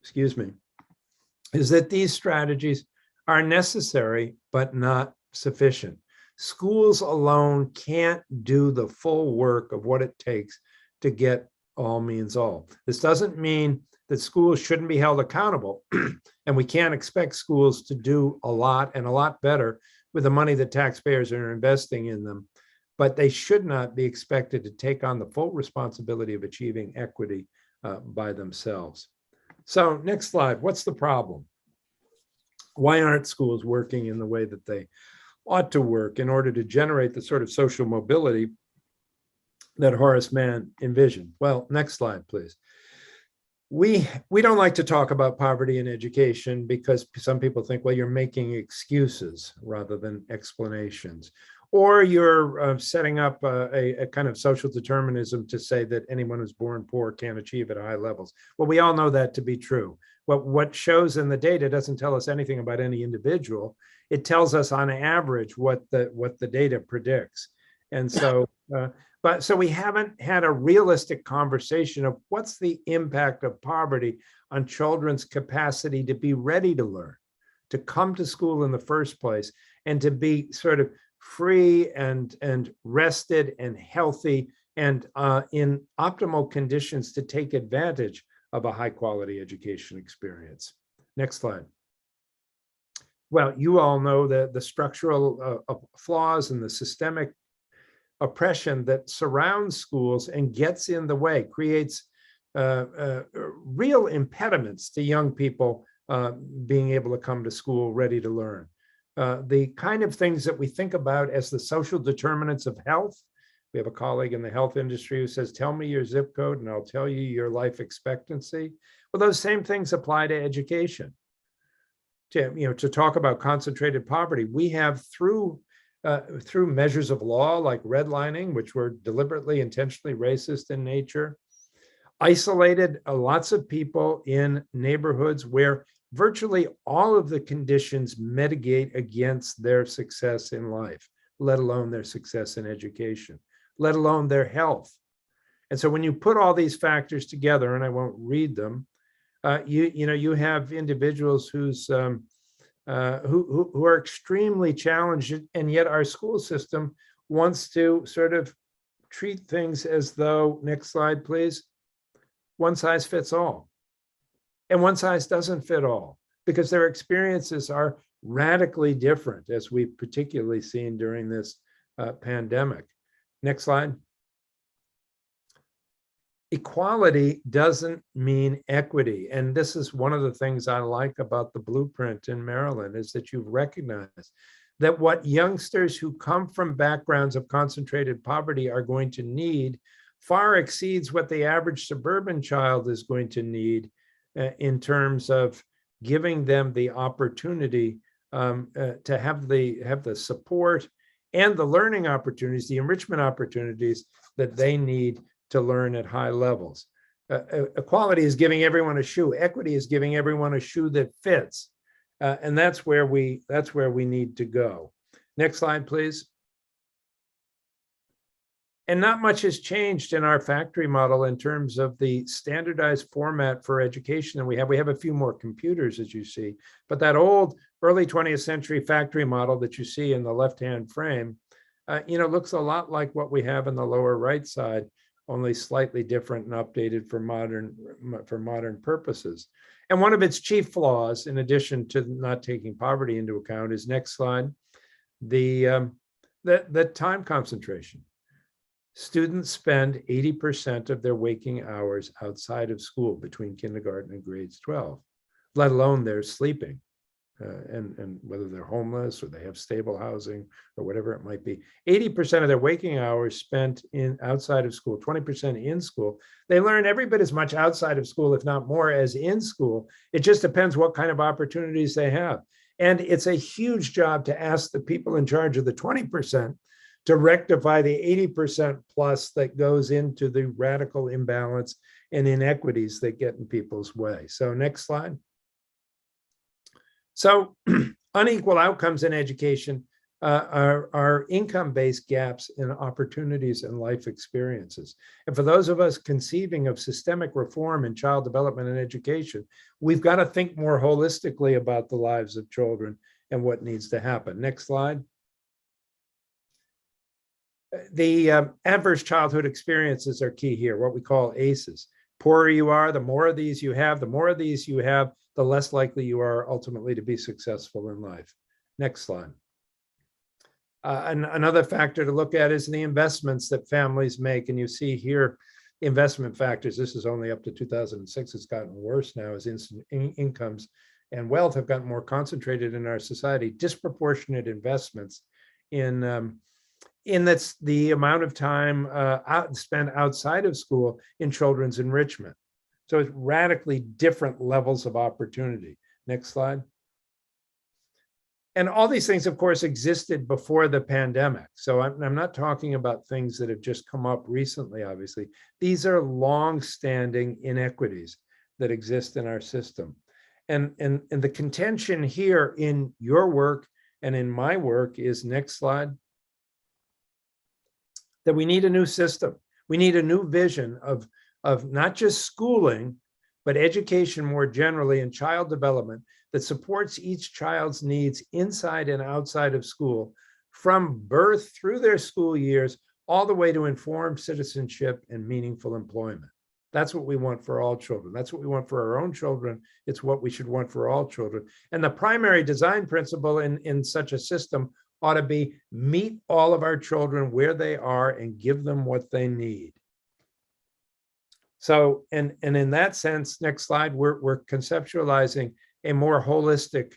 excuse me, is that these strategies are necessary but not sufficient. Schools alone can't do the full work of what it takes to get all means all. This doesn't mean that schools shouldn't be held accountable, and we can't expect schools to do a lot and a lot better with the money that taxpayers are investing in them, but they should not be expected to take on the full responsibility of achieving equity by themselves. So next slide, what's the problem? Why aren't schools working in the way that they ought to work in order to generate the sort of social mobility that Horace Mann envisioned? Well, next slide, please. We don't like to talk about poverty in education because some people think, well, you're making excuses rather than explanations, or you're setting up a kind of social determinism to say that anyone who's born poor can't achieve at high levels. Well, we all know that to be true. What shows in the data doesn't tell us anything about any individual. It tells us on average what the data predicts. And so, so we haven't had a realistic conversation of what's the impact of poverty on children's capacity to be ready to learn, to come to school in the first place, and to be sort of free and rested and healthy and in optimal conditions to take advantage of a high quality education experience. Next slide. Well, you all know that the structural flaws and the systemic oppression that surrounds schools and gets in the way, creates real impediments to young people being able to come to school ready to learn. The kind of things that we think about as the social determinants of health. We have a colleague in the health industry who says, tell me your zip code and I'll tell you your life expectancy. Well, those same things apply to education. To talk about concentrated poverty, we have through measures of law like redlining, which were deliberately, intentionally racist in nature, isolated lots of people in neighborhoods where virtually all of the conditions mitigate against their success in life, let alone their success in education, let alone their health. And so when you put all these factors together, and I won't read them, you have individuals whose who are extremely challenged, and yet our school system wants to sort of treat things as though, next slide, please, one size fits all. And one size doesn't fit all, because their experiences are radically different, as we've particularly seen during this pandemic. Next slide. Equality doesn't mean equity. And this is one of the things I like about the blueprint in Maryland, is that you've recognized that what youngsters who come from backgrounds of concentrated poverty are going to need far exceeds what the average suburban child is going to need in terms of giving them the opportunity to have the support and the learning opportunities, the enrichment opportunities that they need to learn at high levels. Equality is giving everyone a shoe. Equity is giving everyone a shoe that fits. And that's where we need to go. Next slide, please. And not much has changed in our factory model in terms of the standardized format for education that we have. We have a few more computers, as you see, but that old early 20th century factory model that you see in the left-hand frame, looks a lot like what we have in the lower right side, only slightly different and updated for modern purposes. And one of its chief flaws, in addition to not taking poverty into account, is, next slide, the time concentration. Students spend 80% of their waking hours outside of school between kindergarten and grades 12, let alone they're sleeping. And whether they're homeless or they have stable housing or whatever it might be, 80% of their waking hours spent outside of school, 20% in school. They learn every bit as much outside of school, if not more, as in school. It just depends what kind of opportunities they have. And it's a huge job to ask the people in charge of the 20% to rectify the 80% plus that goes into the radical imbalance and inequities that get in people's way. So next slide. So unequal outcomes in education are income-based gaps in opportunities and life experiences. And for those of us conceiving of systemic reform in child development and education, we've got to think more holistically about the lives of children and what needs to happen. Next slide. The adverse childhood experiences are key here, what we call ACEs. Poorer you are, the more of these you have, the less likely you are ultimately to be successful in life. Next slide. Another factor to look at is the investments that families make. And you see here investment factors. This is only up to 2006. It's gotten worse now as incomes and wealth have gotten more concentrated in our society. Disproportionate investments in that's the amount of time spent outside of school in children's enrichment. So it's radically different levels of opportunity. Next slide. And all these things, of course, existed before the pandemic. So I'm not talking about things that have just come up recently, obviously. These are long-standing inequities that exist in our system. And the contention here in your work and in my work is, next slide, that we need a new system. We need a new vision of not just schooling, but education more generally and child development that supports each child's needs inside and outside of school, from birth through their school years, all the way to informed citizenship and meaningful employment. That's what we want for all children. That's what we want for our own children. It's what we should want for all children. And the primary design principle in such a system ought to be meet all of our children where they are and give them what they need. So, and in that sense, next slide, we're conceptualizing a more holistic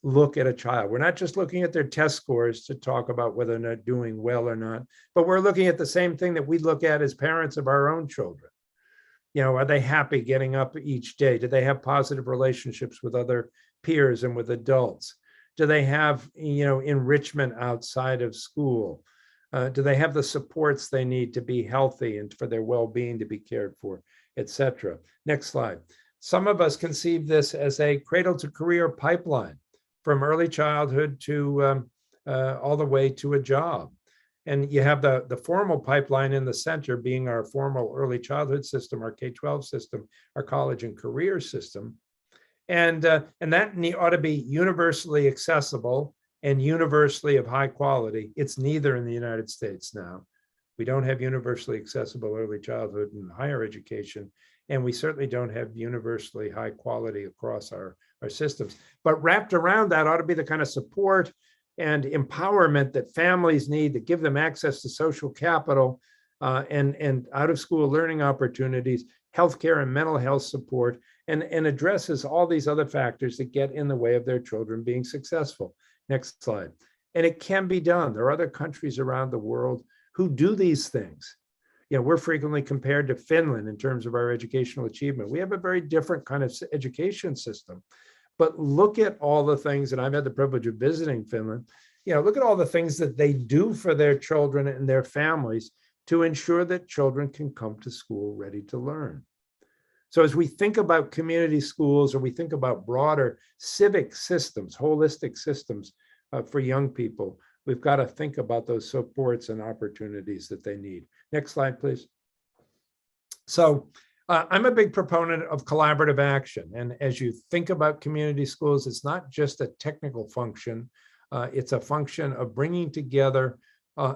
look at a child. We're not just looking at their test scores to talk about whether they're doing well or not, but we're looking at the same thing that we look at as parents of our own children. You know, are they happy getting up each day? Do they have positive relationships with other peers and with adults? Do they have, enrichment outside of school? Do they have the supports they need to be healthy and for their well-being to be cared for, etc.? Next slide. Some of us conceive this as a cradle to career pipeline from early childhood to all the way to a job. And you have the formal pipeline in the center being our formal early childhood system, our K-12 system, our college and career system. And that ought to be universally accessible and universally of high quality. It's neither in the United States now. We don't have universally accessible early childhood and higher education, and we certainly don't have universally high quality across our systems. But wrapped around that ought to be the kind of support and empowerment that families need to give them access to social capital and out of school learning opportunities, healthcare and mental health support, and addresses all these other factors that get in the way of their children being successful. Next slide. And it can be done. There are other countries around the world who do these things. We're frequently compared to Finland in terms of our educational achievement. We have a very different kind of education system. But look at all the things, and I've had the privilege of visiting Finland, look at all the things that they do for their children and their families to ensure that children can come to school ready to learn. So as we think about community schools, or we think about broader civic systems, holistic systems for young people, we've got to think about those supports and opportunities that they need. Next slide, please. So I'm a big proponent of collaborative action. And as you think about community schools, it's not just a technical function. It's a function of bringing together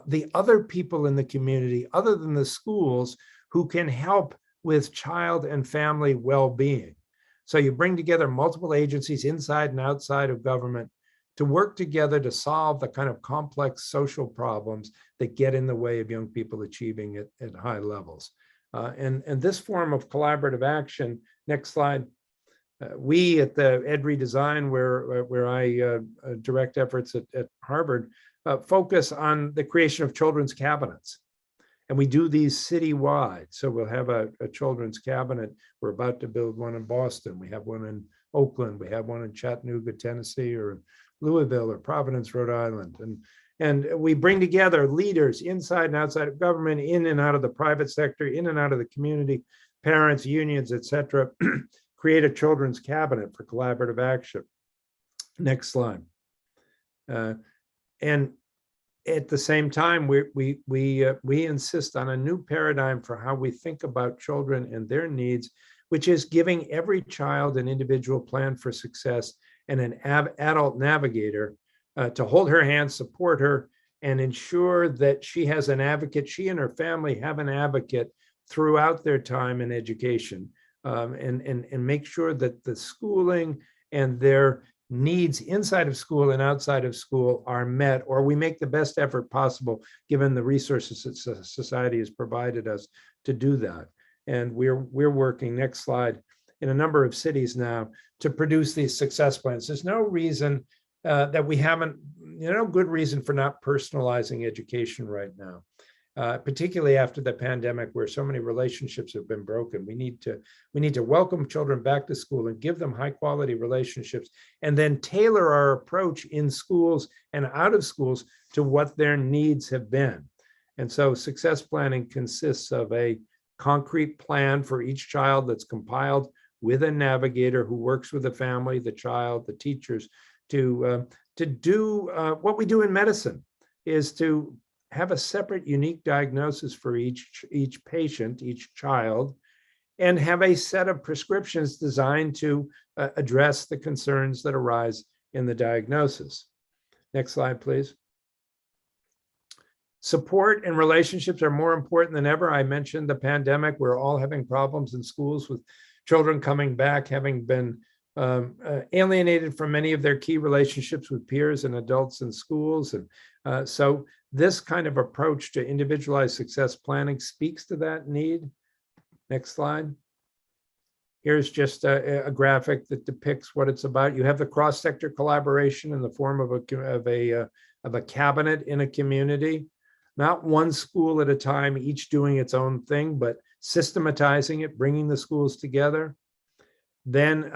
the other people in the community, other than the schools, who can help with child and family well-being. So you bring together multiple agencies inside and outside of government to work together to solve the kind of complex social problems that get in the way of young people achieving at high levels. And this form of collaborative action, next slide, we at the Ed Redesign, where I direct efforts at Harvard, focus on the creation of children's cabinets. And we do these citywide. So we'll have a children's cabinet. We're about to build one in Boston. We have one in Oakland. We have one in Chattanooga, Tennessee, or Louisville, or Providence, Rhode Island. And we bring together leaders inside and outside of government, in and out of the private sector, in and out of the community, parents, unions, et cetera, create a children's cabinet for collaborative action. Next slide. And at the same time, we insist on a new paradigm for how we think about children and their needs, which is giving every child an individual plan for success and an adult navigator to hold her hand, support her, and ensure that she has an advocate. She and her family have an advocate throughout their time in education, and make sure that the schooling and their needs inside of school and outside of school are met, or we make the best effort possible given the resources that society has provided us to do that. And we're working, next slide, in a number of cities now to produce these success plans. There's no reason that we haven't, good reason for not personalizing education right now. Particularly after the pandemic, where so many relationships have been broken. We need to welcome children back to school and give them high quality relationships, and then tailor our approach in schools and out of schools to what their needs have been. And so success planning consists of a concrete plan for each child that's compiled with a navigator who works with the family, the child, the teachers, to do what we do in medicine, is to have a separate, unique diagnosis for each patient, each child, and have a set of prescriptions designed to address the concerns that arise in the diagnosis. Next slide, please. Support and relationships are more important than ever. I mentioned the pandemic. We're all having problems in schools with children coming back, having been alienated from many of their key relationships with peers and adults in schools. And so this kind of approach to individualized success planning speaks to that need. Next slide. Here's just a graphic that depicts what it's about. You have the cross-sector collaboration in the form of a cabinet in a community, not one school at a time, each doing its own thing, but systematizing it, bringing the schools together. Then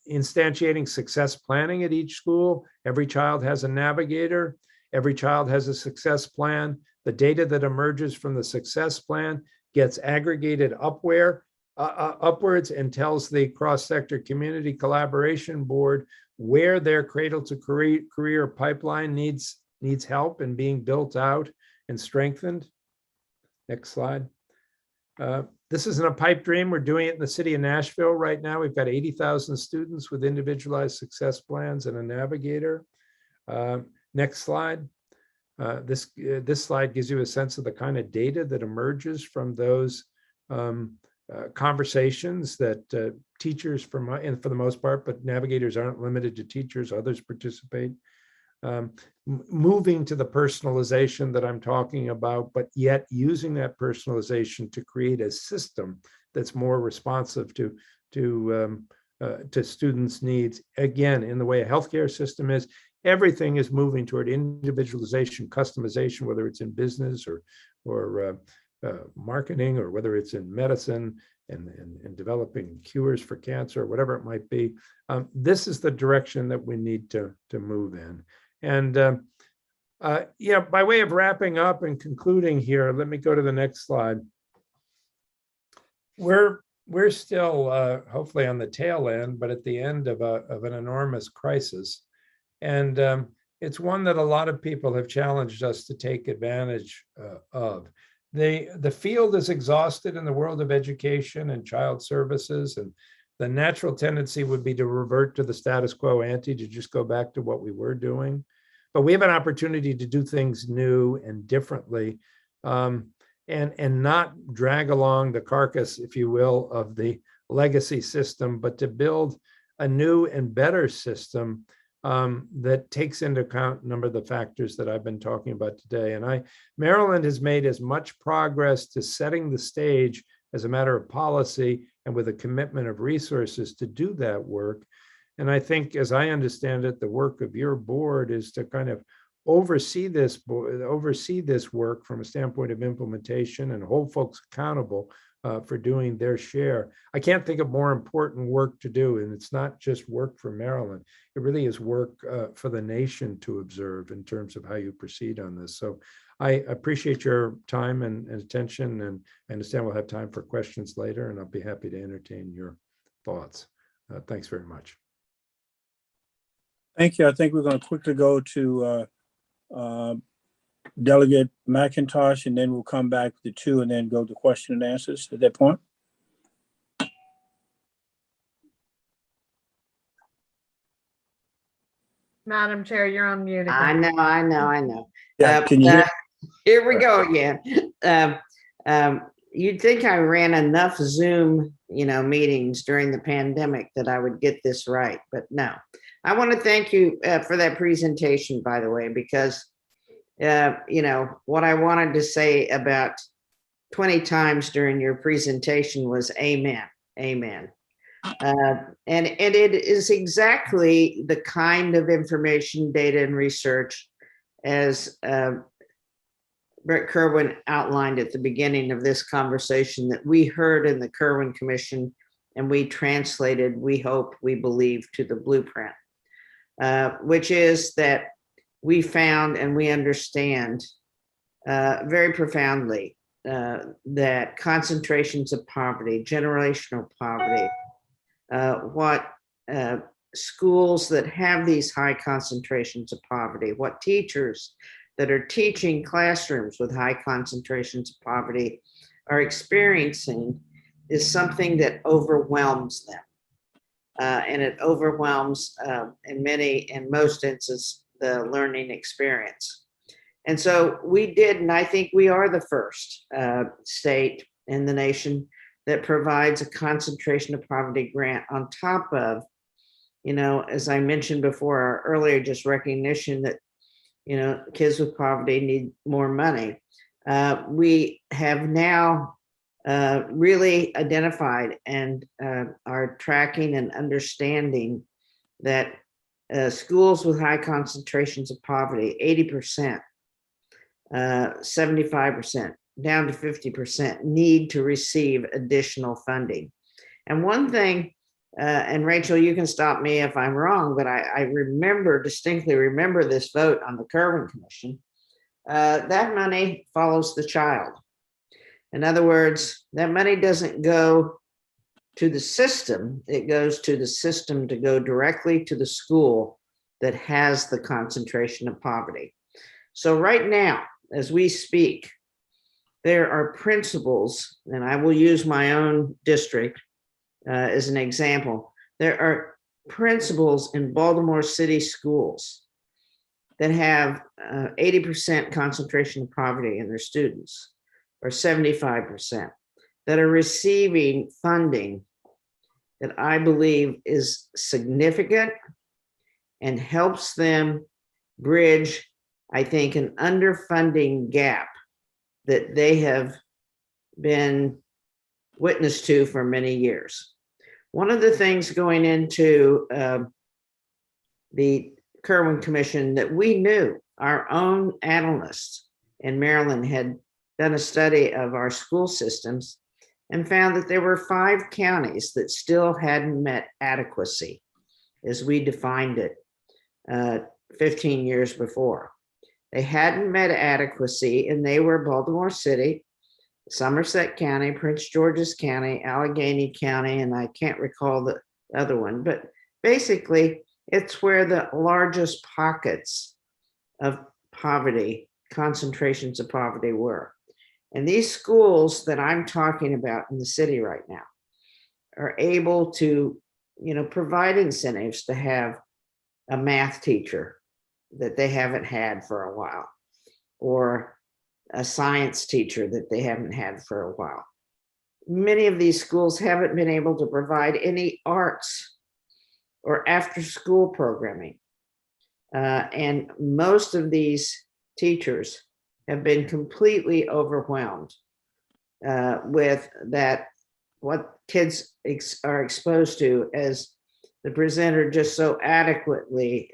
instantiating success planning at each school. Every child has a navigator. Every child has a success plan. The data that emerges from the success plan gets aggregated upwards and tells the cross-sector community collaboration board where their cradle to career pipeline needs help in being built out and strengthened. Next slide. This isn't a pipe dream. We're doing it in the city of Nashville right now. We've got 80,000 students with individualized success plans and a navigator. Next slide. This slide gives you a sense of the kind of data that emerges from those conversations that teachers, and for the most part, but navigators aren't limited to teachers, others participate. Moving to the personalization that I'm talking about, but yet using that personalization to create a system that's more responsive to students' needs. Again, in the way a healthcare system is, everything is moving toward individualization, customization, whether it's in business or marketing, or whether it's in medicine and developing cures for cancer, or whatever it might be. This is the direction that we need to move in. And by way of wrapping up and concluding here, let me go to the next slide. We're still hopefully on the tail end, but at the end of an enormous crisis. And it's one that a lot of people have challenged us to take advantage of. The field is exhausted in the world of education and child services, and the natural tendency would be to revert to the status quo ante, to just go back to what we were doing. But we have an opportunity to do things new and differently, and not drag along the carcass, if you will, of the legacy system, but to build a new and better system that takes into account a number of the factors that I've been talking about today. And Maryland has made as much progress to setting the stage as a matter of policy and with a commitment of resources to do that work. And I think, as I understand it, the work of your board is to kind of oversee this work from a standpoint of implementation and hold folks accountable for doing their share. I can't think of more important work to do, and it's not just work for Maryland. It really is work for the nation to observe in terms of how you proceed on this. So I appreciate your time and attention, and I understand we'll have time for questions later, and I'll be happy to entertain your thoughts. Thanks very much. Thank you. I think we're going to quickly go to Delegate McIntosh, and then we'll come back to two and then go to question and answers at that point. Madam Chair, you're on mute again. I know. Yeah, can you hear? Here we go again. You'd think I ran enough Zoom, meetings during the pandemic that I would get this right, but no. I want to thank you for that presentation, by the way, because what I wanted to say about 20 times during your presentation was amen, amen. And it is exactly the kind of information, data, and research as Brett Kerwin outlined at the beginning of this conversation that we heard in the Kerwin Commission, and we translated, we hope, we believe, to the blueprint, which is that we found and we understand very profoundly that concentrations of poverty, generational poverty, what schools that have these high concentrations of poverty, what teachers that are teaching classrooms with high concentrations of poverty are experiencing is something that overwhelms them. And it overwhelms, in most instances, the learning experience. And so we did, and I think we are the first state in the nation that provides a concentration of poverty grant on top of, as I mentioned before earlier, just recognition that, kids with poverty need more money. We have now really identified and are tracking and understanding that schools with high concentrations of poverty, 80%, 75%, down to 50%, need to receive additional funding. And one thing, and Rachel, you can stop me if I'm wrong, but I distinctly remember this vote on the Kerwin Commission. That money follows the child. In other words, that money doesn't go to the system, it goes to the system to go directly to the school that has the concentration of poverty. So right now, as we speak, there are principals, and I will use my own district as an example. There are principals in Baltimore City schools that have 80% concentration of poverty in their students, or 75%, that are receiving funding that I believe is significant and helps them bridge, I think, an underfunding gap that they have been witness to for many years. One of the things going into the Kerwin Commission that we knew, our own analysts in Maryland had done a study of our school systems and found that there were 5 counties that still hadn't met adequacy as we defined it 15 years before. They hadn't met adequacy, and they were Baltimore City, Somerset County, Prince George's County, Allegheny County, and I can't recall the other one, but basically it's where the largest pockets of poverty, concentrations of poverty were. And these schools that I'm talking about in the city right now are able to, provide incentives to have a math teacher that they haven't had for a while, or a science teacher that they haven't had for a while. Many of these schools haven't been able to provide any arts or after-school programming. And most of these teachers have been completely overwhelmed with that, what kids are exposed to, as the presenter just so adequately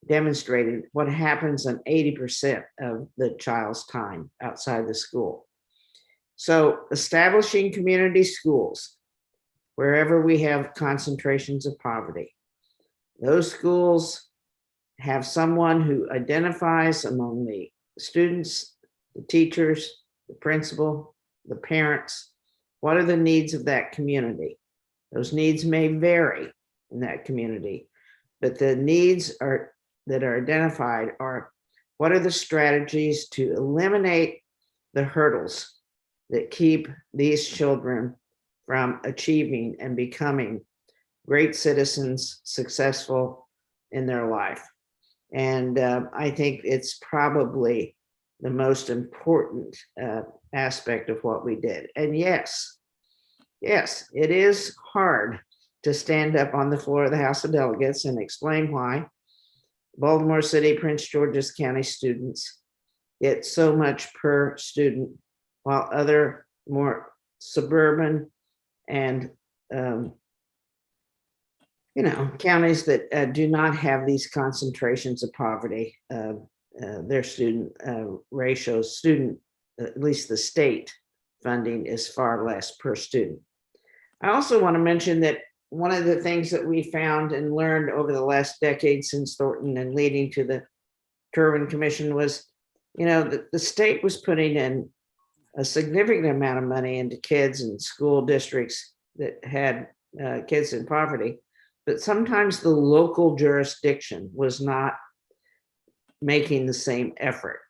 demonstrated, what happens on 80% of the child's time outside the school. So establishing community schools wherever we have concentrations of poverty. Those schools have someone who identifies among the students, the teachers, the principal, the parents, what are the needs of that community. Those needs may vary in that community, but the needs that are identified are, what are the strategies to eliminate the hurdles that keep these children from achieving and becoming great citizens, successful in their life. And I think it's probably the most important aspect of what we did. And yes, it is hard to stand up on the floor of the House of Delegates and explain why Baltimore City, Prince George's County students get so much per student, while other more suburban and counties that do not have these concentrations of poverty, their student ratios, at least the state funding is far less per student. I also want to mention that one of the things that we found and learned over the last decade since Thornton and leading to the Kerwin Commission was, the state was putting in a significant amount of money into kids and school districts that had kids in poverty, but sometimes the local jurisdiction was not making the same effort.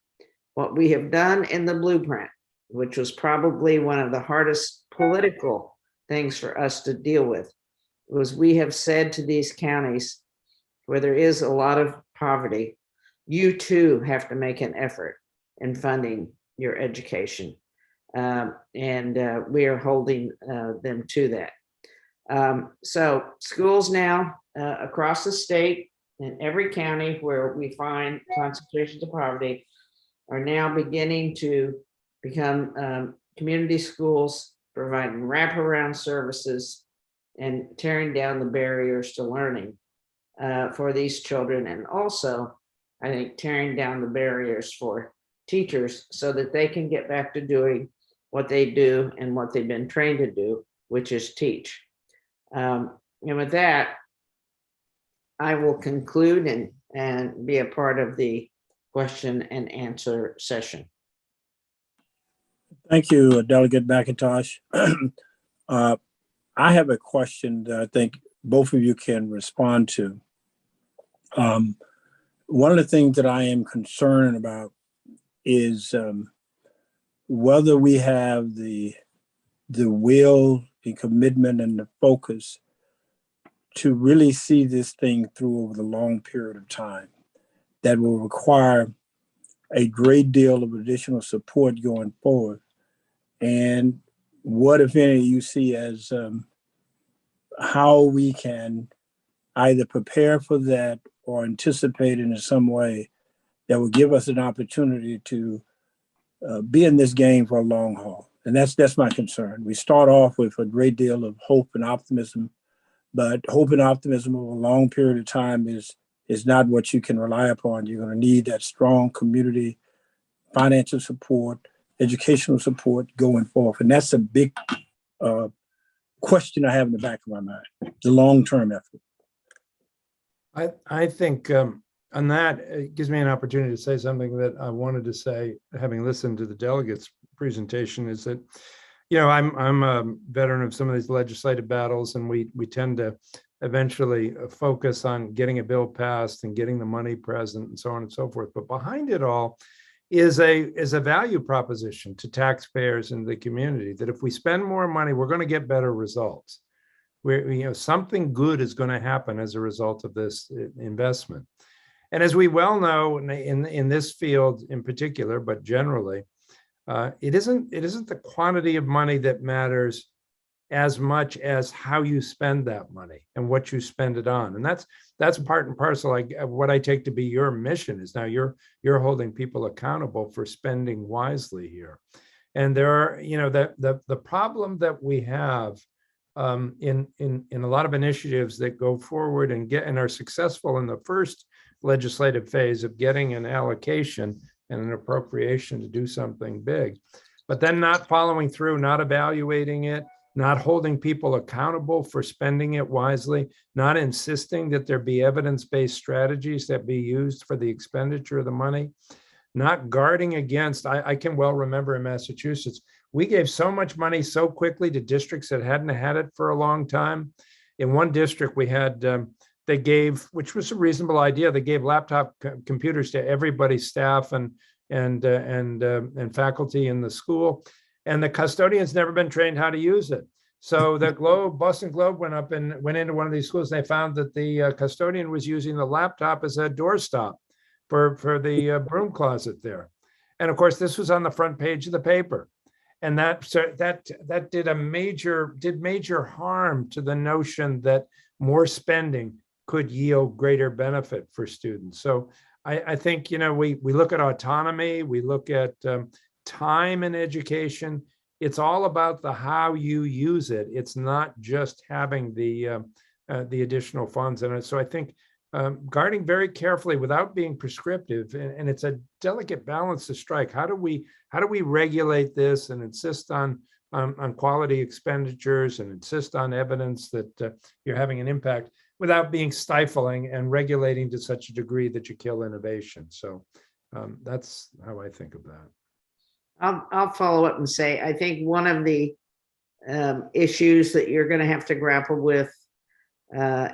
What we have done in the blueprint, which was probably one of the hardest political things for us to deal with, was we have said to these counties where there is a lot of poverty, you too have to make an effort in funding your education. And we are holding them to that. So schools now across the state, in every county where we find concentrations of poverty, are now beginning to become community schools, providing wraparound services and tearing down the barriers to learning for these children. And also, I think, tearing down the barriers for teachers so that they can get back to doing what they do and what they've been trained to do, which is teach. And with that, I will conclude and be a part of the question and answer session. Thank you, Delegate McIntosh. I have a question that I think both of you can respond to. One of the things that I am concerned about is whether we have the will, the commitment, and the focus to really see this thing through over the long period of time, that will require a great deal of additional support going forward. And what, if any, you see as how we can either prepare for that or anticipate it in some way that will give us an opportunity to be in this game for a long haul. And that's my concern. We start off with a great deal of hope and optimism, but hope and optimism over a long period of time is not what you can rely upon. You're going to need that strong community, financial support, educational support going forward. And that's a big question I have in the back of my mind, the long-term effort. I think on that, it gives me an opportunity to say something that I wanted to say, having listened to the delegates' presentation, is that, you know, I'm a veteran of some of these legislative battles, and we tend to eventually focus on getting a bill passed and getting the money present and so on and so forth. But behind it all is a value proposition to taxpayers and the community that if we spend more money, we're going to get better results. Something good is going to happen as a result of this investment. And as we well know in this field in particular, but generally, it isn't the quantity of money that matters as much as how you spend that money and what you spend it on. And that's part and parcel. What I take to be your mission is now you're holding people accountable for spending wisely here. And there are, the problem that we have in a lot of initiatives that go forward and are successful in the first legislative phase of getting an allocation and an appropriation to do something big, but then not following through, not evaluating it, not holding people accountable for spending it wisely, not insisting that there be evidence-based strategies that be used for the expenditure of the money, not guarding against. I can well remember in Massachusetts, we gave so much money so quickly to districts that hadn't had it for a long time. In one district, we had, they gave, which was a reasonable idea, they gave laptop computers to everybody's staff and faculty in the school. And the custodians never been trained how to use it. So the Boston Globe went into one of these schools. And they found that the custodian was using the laptop as a doorstop for the broom closet there. And of course, this was on the front page of the paper. And that did major harm to the notion that more spending could yield greater benefit for students. So I think, we look at autonomy, we look at time in education. It's all about the how you use it. It's not just having the additional funds in it. So I think guarding very carefully without being prescriptive, and it's a delicate balance to strike. How do we regulate this and insist on quality expenditures and insist on evidence that you're having an impact without being stifling and regulating to such a degree that you kill innovation? So that's how I think of that. I'll follow up and say, I think one of the issues that you're going to have to grapple with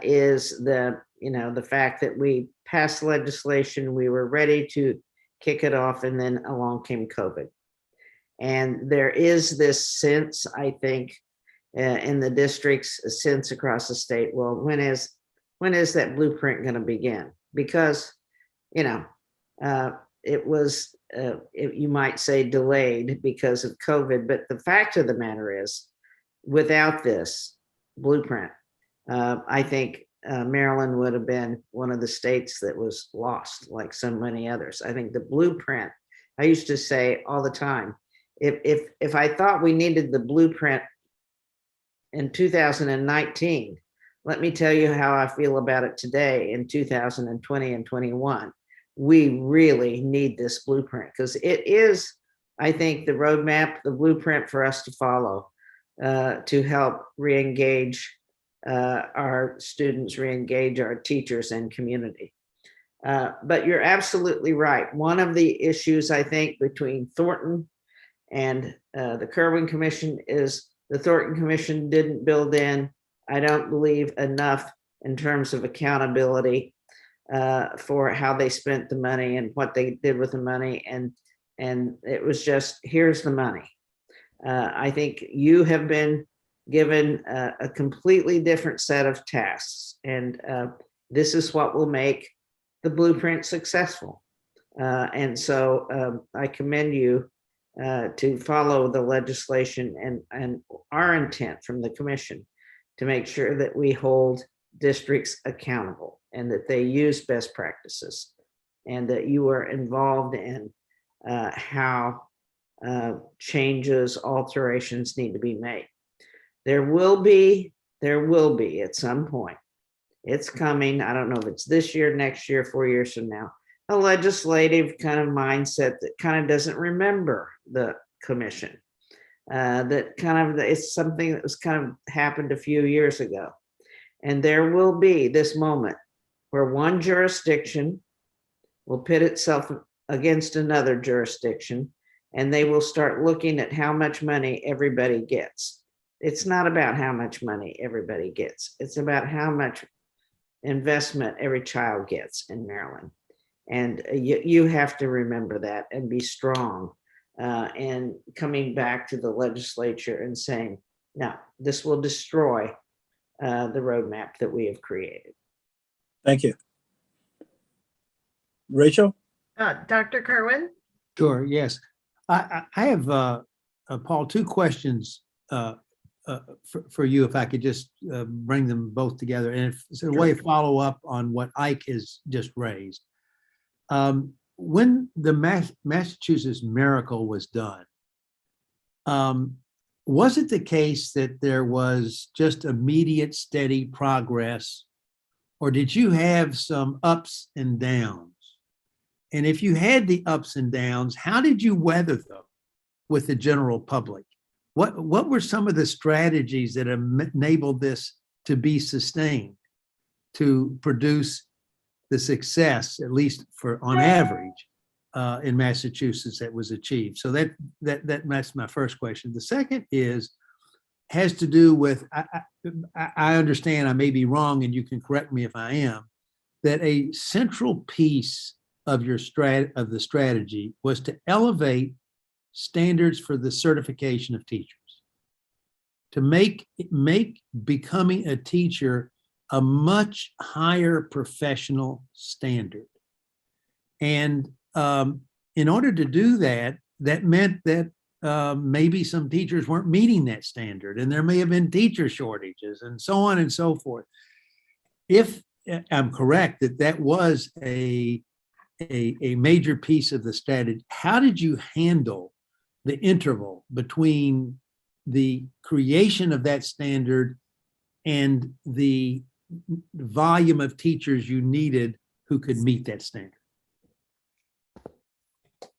is the fact that we passed legislation, we were ready to kick it off, and then along came COVID. And there is this sense, I think, in the districts, a sense across the state, well, when is that blueprint going to begin? Because, it was, you might say, delayed because of COVID. But the fact of the matter is, without this blueprint, I think Maryland would have been one of the states that was lost, like so many others. I think the blueprint, I used to say all the time, if I thought we needed the blueprint in 2019, let me tell you how I feel about it today in 2020 and 21. We really need this blueprint because it is, I think, the roadmap, the blueprint for us to follow to help re-engage our students, re-engage our teachers and community. But you're absolutely right. One of the issues, I think, between Thornton and the Kerwin Commission is the Thornton Commission didn't build in, I don't believe, enough in terms of accountability for how they spent the money and what they did with the money. And it was just, here's the money. I think you have been given a completely different set of tasks. And this is what will make the blueprint successful. And so I commend you to follow the legislation and our intent from the commission to make sure that we hold districts accountable and that they use best practices and that you are involved in how changes, alterations need to be made. There will be at some point, it's coming, I don't know if it's this year, next year, 4 years from now, a legislative kind of mindset that kind of doesn't remember the commission. That kind of, it's something that was kind of happened a few years ago. And there will be this moment where one jurisdiction will pit itself against another jurisdiction, and they will start looking at how much money everybody gets. It's not about how much money everybody gets. It's about how much investment every child gets in Maryland. And you have to remember that and be strong and coming back to the legislature and saying, no, this will destroy the roadmap that we have created. Thank you. Rachel? Dr. Kerwin? Sure, yes. I have, Paul, two questions for you, if I could just bring them both together. And it's a way of follow up on what Ike has just raised. When the Massachusetts Miracle was done, was it the case that there was just immediate, steady progress, or did you have some ups and downs? And if you had the ups and downs, how did you weather them with the general public? What were some of the strategies that enabled this to be sustained, to produce the success, at least for on average, in Massachusetts that was achieved? So that's my first question. The second has to do with, I understand I may be wrong, and you can correct me if I am, that a central piece of your the strategy was to elevate standards for the certification of teachers, to make becoming a teacher a much higher professional standard. And in order to do that, that meant that maybe some teachers weren't meeting that standard, and there may have been teacher shortages and so on and so forth. If I'm correct that that was a major piece of the strategy, how did you handle the interval between the creation of that standard and the volume of teachers you needed who could meet that standard?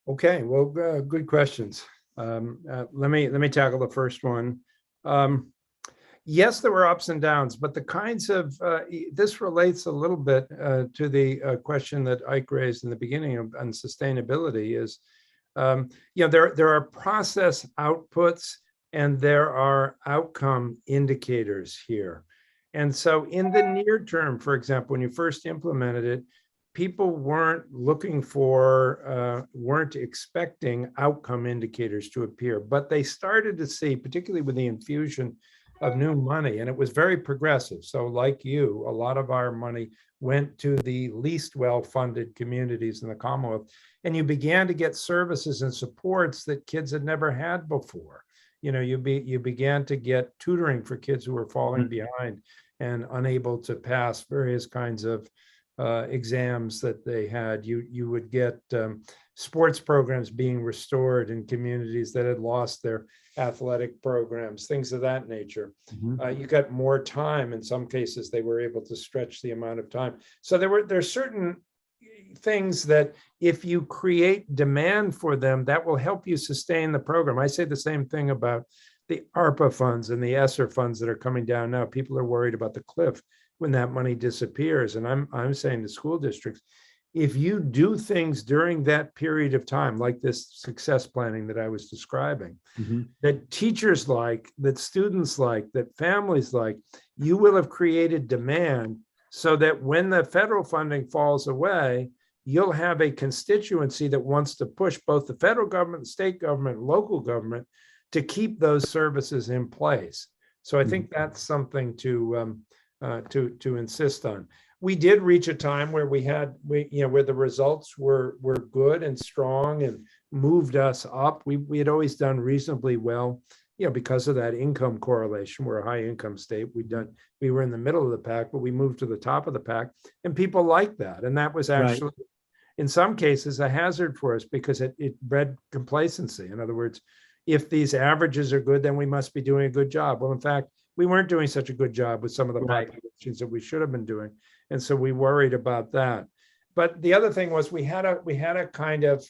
Okay, well, good questions. Let me tackle the first one. Yes, there were ups and downs, but the kinds of, this relates a little bit to the question that Ike raised in the beginning on sustainability is, there are process outputs and there are outcome indicators here. And so in the near term, for example, when you first implemented it, people weren't looking for, weren't expecting outcome indicators to appear, but they started to see, particularly with the infusion of new money, and it was very progressive. So like you, a lot of our money went to the least well-funded communities in the Commonwealth, and you began to get services and supports that kids had never had before. You began to get tutoring for kids who were falling behind and unable to pass various kinds of exams that they had. You would get sports programs being restored in communities that had lost their athletic programs, things of that nature. You got more time. In some cases, they were able to stretch the amount of time. So there's certain things that if you create demand for them, that will help you sustain the program. I say the same thing about the ARPA funds and the ESSER funds that are coming down now. People are worried about the cliff when that money disappears. And I'm saying to school districts, if you do things during that period of time, like this success planning that I was describing, that teachers like, that students like, that families like, you will have created demand so that when the federal funding falls away, you'll have a constituency that wants to push both the federal government, state government, local government to keep those services in place. So I think that's something to insist on. We did reach a time where where the results were good and strong and moved us up. We had always done reasonably well, because of that income correlation. We're a high income state. We were in the middle of the pack, but we moved to the top of the pack, and people liked that. And that was actually, in some cases, a hazard for us because it bred complacency. In other words, if these averages are good, then we must be doing a good job. Well, in fact, we weren't doing such a good job with some of the populations that we should have been doing. And so we worried about that. But the other thing was we had a kind of,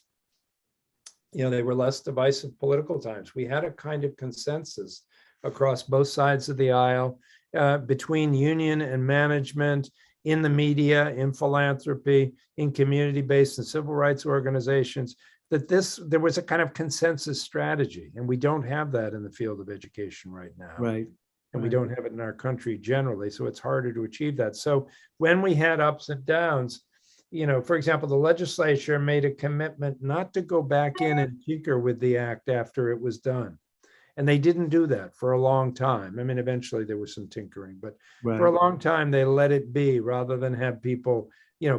they were less divisive political times. We had a kind of consensus across both sides of the aisle, between union and management, in the media, in philanthropy, in community-based and civil rights organizations, that there was a kind of consensus strategy. And we don't have that in the field of education right now. Right. And we don't have it in our country generally. So it's harder to achieve that. So when we had ups and downs, for example, the legislature made a commitment not to go back in and tinker with the act after it was done. And they didn't do that for a long time. I mean, eventually there was some tinkering, but for a long time they let it be rather than have people,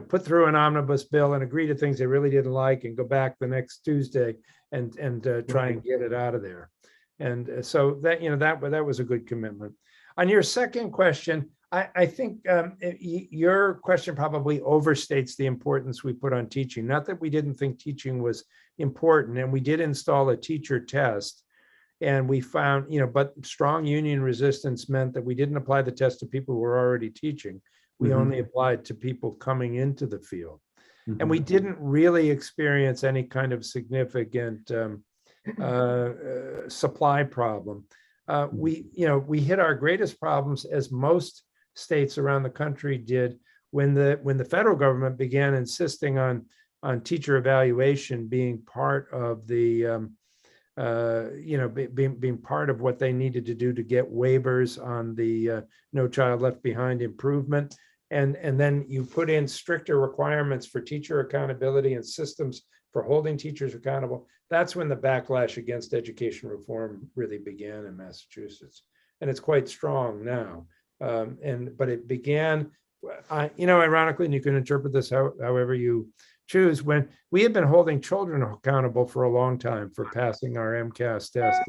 put through an omnibus bill and agree to things they really didn't like and go back the next Tuesday and try and get it out of there. And so that, that was a good commitment. On your second question, I think your question probably overstates the importance we put on teaching. Not that we didn't think teaching was important, and we did install a teacher test, and we found, but strong union resistance meant that we didn't apply the test to people who were already teaching. We only applied to people coming into the field. And we didn't really experience any kind of significant supply problem. We hit our greatest problems, as most states around the country did, when the federal government began insisting on teacher evaluation being part of the being part of what they needed to do to get waivers on the No Child Left Behind improvement. And then you put in stricter requirements for teacher accountability and systems for holding teachers accountable. That's when the backlash against education reform really began in Massachusetts. And it's quite strong now. But it began, ironically, and you can interpret this however you choose, when we had been holding children accountable for a long time for passing our MCAS test.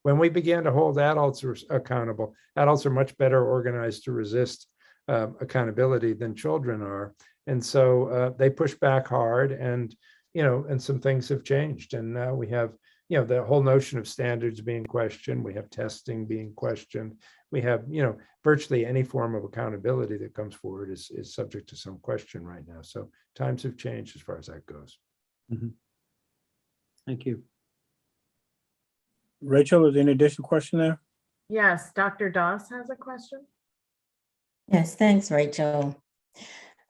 When we began to hold adults accountable, adults are much better organized to resist accountability than children are. And so they push back hard, and some things have changed. And now we have, the whole notion of standards being questioned. We have testing being questioned. We have, virtually any form of accountability that comes forward is subject to some question right now. So times have changed as far as that goes. Thank you. Rachel, is there any additional question there? Yes, Dr. Doss has a question. Yes, thanks, Rachel.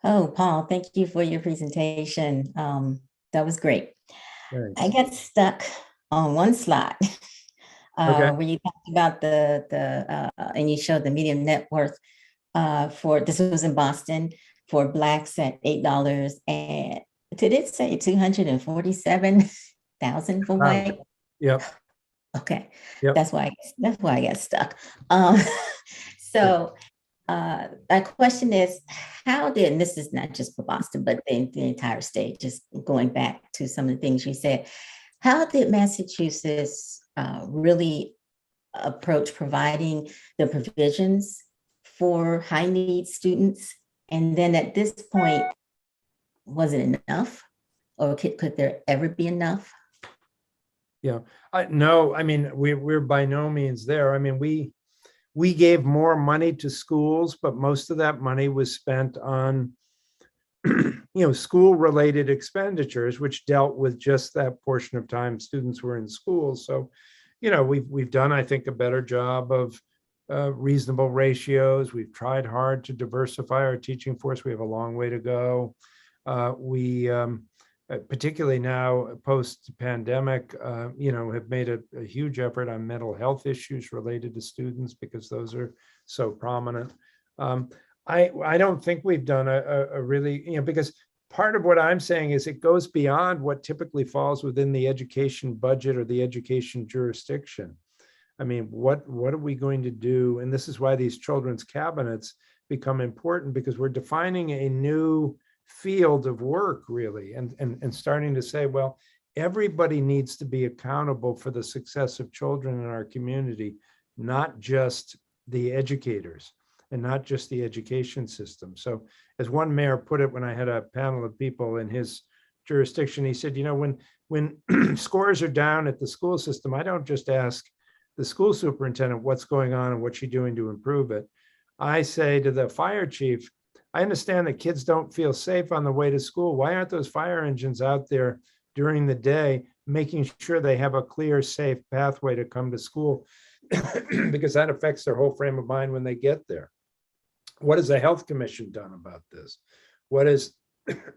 Oh, Paul, thank you for your presentation. That was great. Thanks. I got stuck on one slide where you talked about and you showed the median net worth for, this was in Boston, for Blacks at $8. And did it say 247,000 for white? Yep. Okay. Yep. That's why I got stuck. So my question is, how did, and this is not just for Boston, but the entire state, just going back to some of the things you said, how did Massachusetts really approach providing the provisions for high need students? And then at this point, was it enough? Or could there ever be enough? Yeah, no, I mean, we're by no means there. I mean, we gave more money to schools, but most of that money was spent on, school-related expenditures, which dealt with just that portion of time students were in school. So, we've done, I think, a better job of reasonable ratios. We've tried hard to diversify our teaching force. We have a long way to go. We particularly now post-pandemic, have made a huge effort on mental health issues related to students because those are so prominent. I don't think we've done a really, because part of what I'm saying is it goes beyond what typically falls within the education budget or the education jurisdiction. I mean, what are we going to do? And this is why these children's cabinets become important, because we're defining a new field of work, really, and starting to say, well, everybody needs to be accountable for the success of children in our community, not just the educators and not just the education system. So as one mayor put it when I had a panel of people in his jurisdiction, he said, you know, when scores are down at the school system, I don't just ask the school superintendent what's going on and what's she doing to improve it. I say to the fire chief, I understand that kids don't feel safe on the way to school. Why aren't those fire engines out there during the day, making sure they have a clear, safe pathway to come to school? Because that affects their whole frame of mind when they get there. What has the health commission done about this? What is,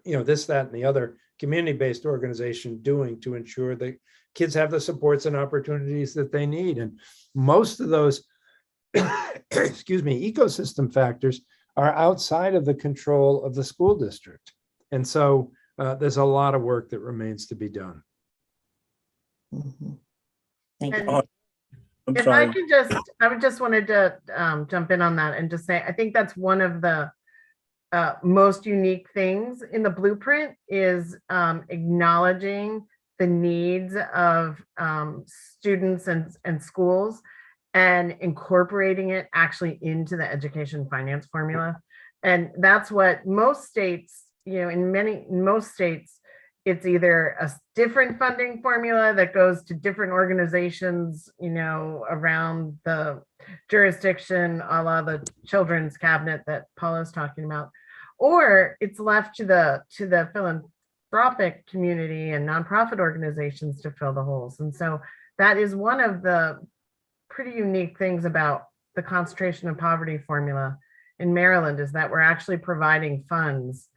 this, that, and the other community-based organization doing to ensure that kids have the supports and opportunities that they need? And most of those, ecosystem factors are outside of the control of the school district. And so there's a lot of work that remains to be done. Mhm. Thank And you. I'm if sorry. I could I would just wanted to jump in on that and just say, I think that's one of the most unique things in the blueprint is acknowledging the needs of students and schools and incorporating it actually into the education finance formula. And that's what most states, in most states, it's either a different funding formula that goes to different organizations, around the jurisdiction, a la the children's cabinet that Paula's talking about, or it's left to the philanthropic community and nonprofit organizations to fill the holes. And so that is one of the pretty unique things about the concentration of poverty formula in Maryland, is that we're actually providing funds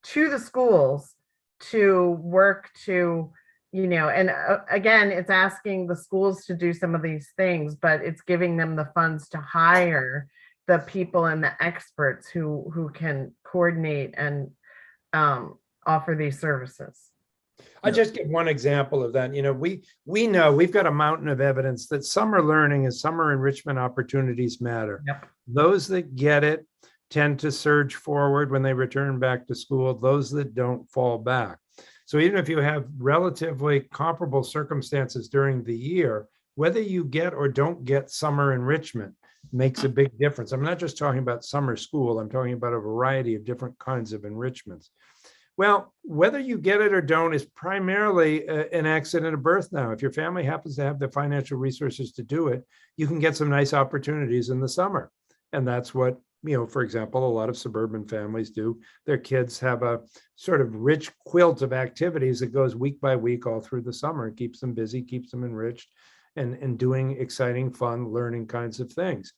to the schools to work to, and again, it's asking the schools to do some of these things, but it's giving them the funds to hire the people and the experts who can coordinate and offer these services. I'll just give one example of that. We know we've got a mountain of evidence that summer learning and summer enrichment opportunities matter. Yep. Those that get it tend to surge forward when they return back to school. Those that don't fall back. So even if you have relatively comparable circumstances during the year, whether you get or don't get summer enrichment makes a big difference. I'm not just talking about summer school. I'm talking about a variety of different kinds of enrichments. Well, whether you get it or don't is primarily an accident of birth now. If your family happens to have the financial resources to do it, you can get some nice opportunities in the summer. And that's what, for example, a lot of suburban families do. Their kids have a sort of rich quilt of activities that goes week by week all through the summer. It keeps them busy, keeps them enriched, and doing exciting, fun, learning kinds of things.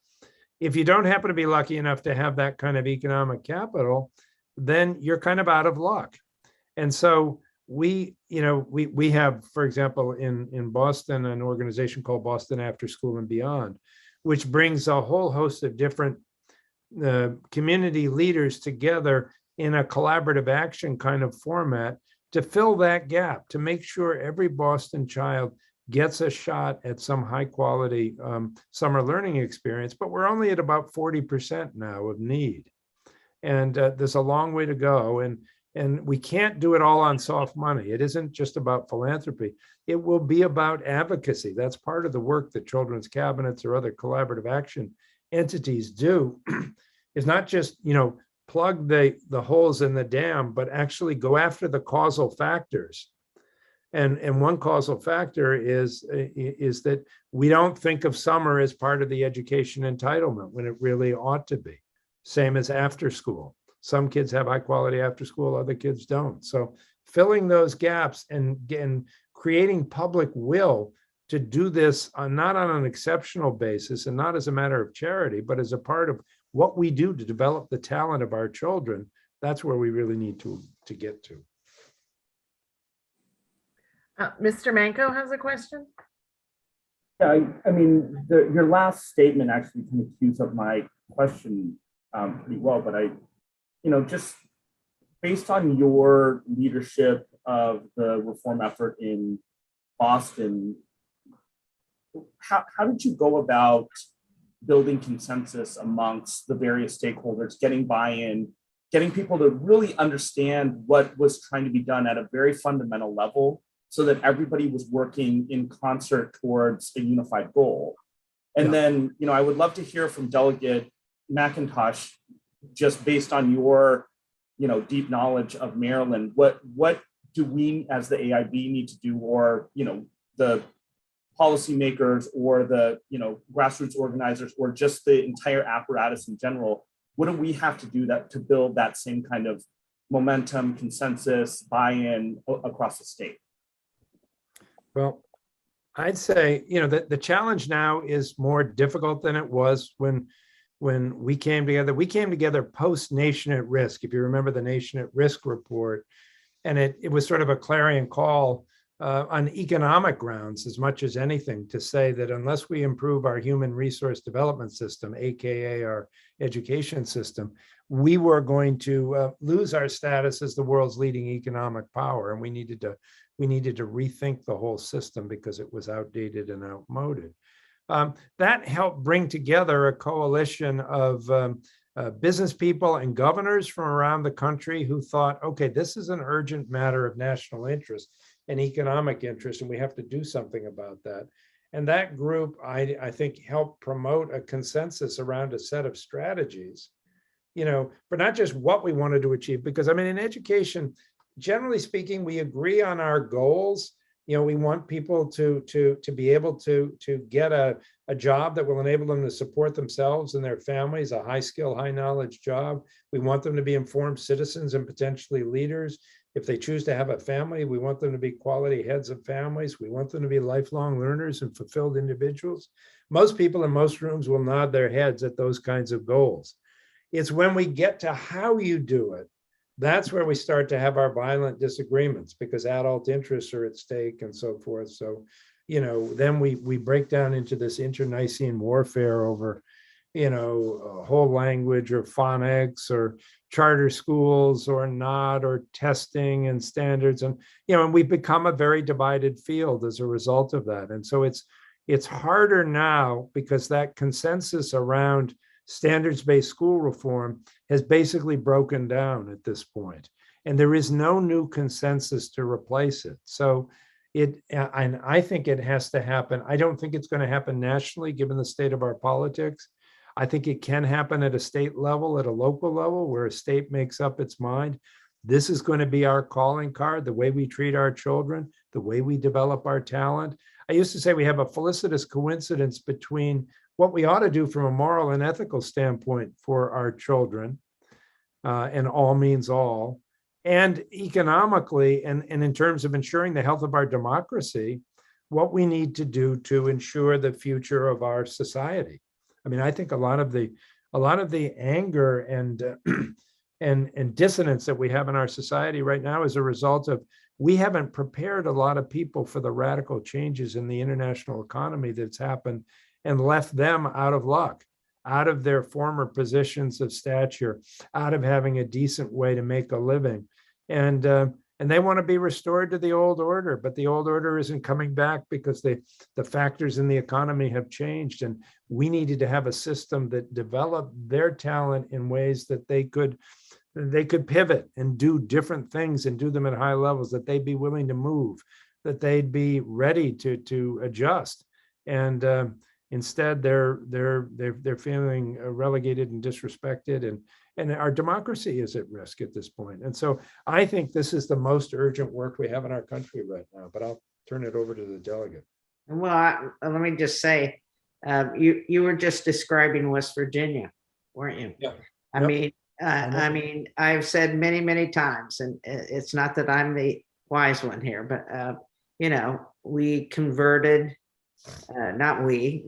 If you don't happen to be lucky enough to have that kind of economic capital, then you're kind of out of luck. And so we have, for example, in Boston, an organization called Boston After School and Beyond, which brings a whole host of different community leaders together in a collaborative action kind of format to fill that gap, to make sure every Boston child gets a shot at some high quality summer learning experience. But we're only at about 40% now of need. And there's a long way to go. And we can't do it all on soft money. It isn't just about philanthropy. It will be about advocacy. That's part of the work that children's cabinets or other collaborative action entities do, is not just, plug the holes in the dam, but actually go after the causal factors. And one causal factor is that we don't think of summer as part of the education entitlement when it really ought to be. Same as after school. Some kids have high quality after school, other kids don't. So filling those gaps and creating public will to do this not on an exceptional basis and not as a matter of charity, but as a part of what we do to develop the talent of our children, that's where we really need to get to. Mr. Manco has a question. Yeah, I mean, your last statement actually kind of cues up my question pretty well, but just based on your leadership of the reform effort in Boston, how did you go about building consensus amongst the various stakeholders, getting buy-in, getting people to really understand what was trying to be done at a very fundamental level so that everybody was working in concert towards a unified goal? And then, I would love to hear from Delegate McIntosh, just based on your, deep knowledge of Maryland, what do we as the AIB need to do, or, the policymakers or the, grassroots organizers, or just the entire apparatus in general? What do we have to do to build that same kind of momentum, consensus, buy-in across the state? Well, I'd say, the challenge now is more difficult than it was when we came together. We came together post Nation at Risk, if you remember the Nation at Risk report. And it was sort of a clarion call on economic grounds as much as anything, to say that unless we improve our human resource development system, AKA our education system, we were going to lose our status as the world's leading economic power. And we needed to rethink the whole system because it was outdated and outmoded. That helped bring together a coalition of business people and governors from around the country who thought, okay, this is an urgent matter of national interest and economic interest, and we have to do something about that. And that group, I think, helped promote a consensus around a set of strategies, for not just what we wanted to achieve, because in education, generally speaking, we agree on our goals. We want people to be able to get a job that will enable them to support themselves and their families, a high skill, high knowledge job. We want them to be informed citizens and potentially leaders. If they choose to have a family, we want them to be quality heads of families. We want them to be lifelong learners and fulfilled individuals. Most people in most rooms will nod their heads at those kinds of goals. It's when we get to how you do it, that's where we start to have our violent disagreements, because adult interests are at stake and so forth. So, then we break down into this internecine warfare over, a whole language or phonics or charter schools or not, or testing and standards. And, and we become a very divided field as a result of that. And so it's harder now because that consensus around standards-based school reform has basically broken down at this point, and there is no new consensus to replace it. So and I think it has to happen. I don't think it's going to happen nationally, given the state of our politics. I think it can happen at a state level, at a local level, where a state makes up its mind. This is going to be our calling card, the way we treat our children, the way we develop our talent. I used to say we have a felicitous coincidence between what we ought to do from a moral and ethical standpoint for our children, and all means all, and economically, and in terms of ensuring the health of our democracy, what we need to do to ensure the future of our society. I think a lot of the anger and dissonance that we have in our society right now is a result of we haven't prepared a lot of people for the radical changes in the international economy that's happened, and left them out of luck, out of their former positions of stature, out of having a decent way to make a living. And they want to be restored to the old order, but the old order isn't coming back because the factors in the economy have changed. And we needed to have a system that developed their talent in ways that they could pivot and do different things and do them at high levels, that they'd be willing to move, that they'd be ready to adjust. And instead, they're feeling relegated and disrespected, and our democracy is at risk at this point. And so I think this is the most urgent work we have in our country right now. But I'll turn it over to the delegate. Well, let me just say, you were just describing West Virginia, weren't you? Yeah. I mean, I've said many, many times, and it's not that I'm the wise one here, but we converted. Not we,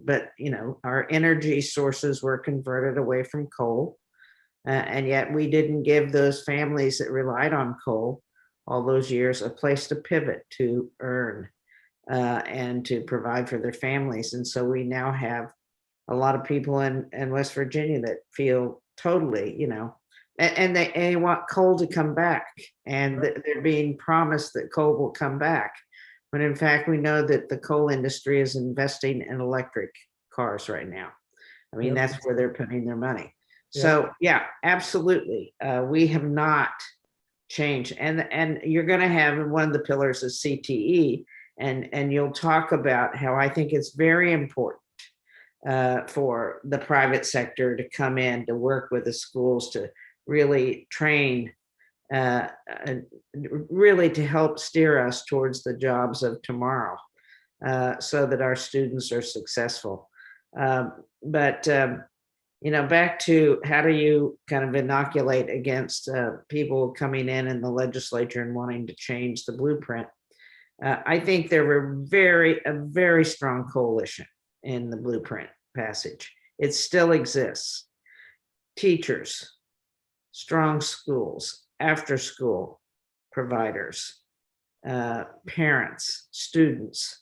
but our energy sources were converted away from coal, and yet we didn't give those families that relied on coal all those years a place to pivot, to earn, and to provide for their families. And so we now have a lot of people in West Virginia that feel totally, And they want coal to come back, and they're being promised that coal will come back. When in fact, we know that the coal industry is investing in electric cars right now. I mean, Yep. that's where they're putting their money. So yeah, absolutely. We have not changed. And you're going to have one of the pillars is CTE, and you'll talk about how I think it's very important for the private sector to come in to work with the schools to really train, really to help steer us towards the jobs of tomorrow, so that our students are successful. But back to how do you kind of inoculate against people coming in the legislature and wanting to change the blueprint? I think there were a very strong coalition in the blueprint passage. It still exists. Teachers, strong schools, after school providers, parents, students.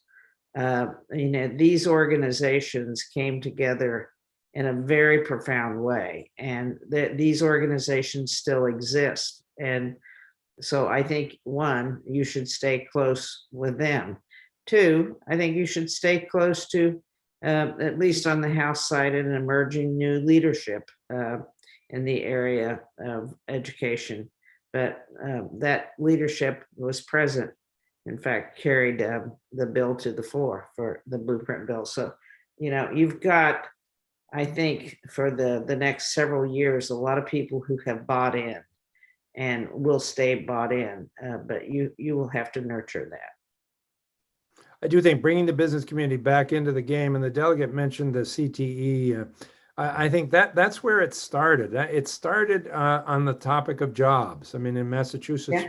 These organizations came together in a very profound way, and these organizations still exist. And so I think, one, you should stay close with them. Two, I think you should stay close to, at least on the House side, an emerging new leadership in the area of education. But that leadership was present, in fact, carried the bill to the floor for the blueprint bill. So, you've got, I think, for the next several years, a lot of people who have bought in and will stay bought in, but you will have to nurture that. I do think bringing the business community back into the game, and the delegate mentioned the CTE. I think that's where it started. It started on the topic of jobs. I mean, in Massachusetts,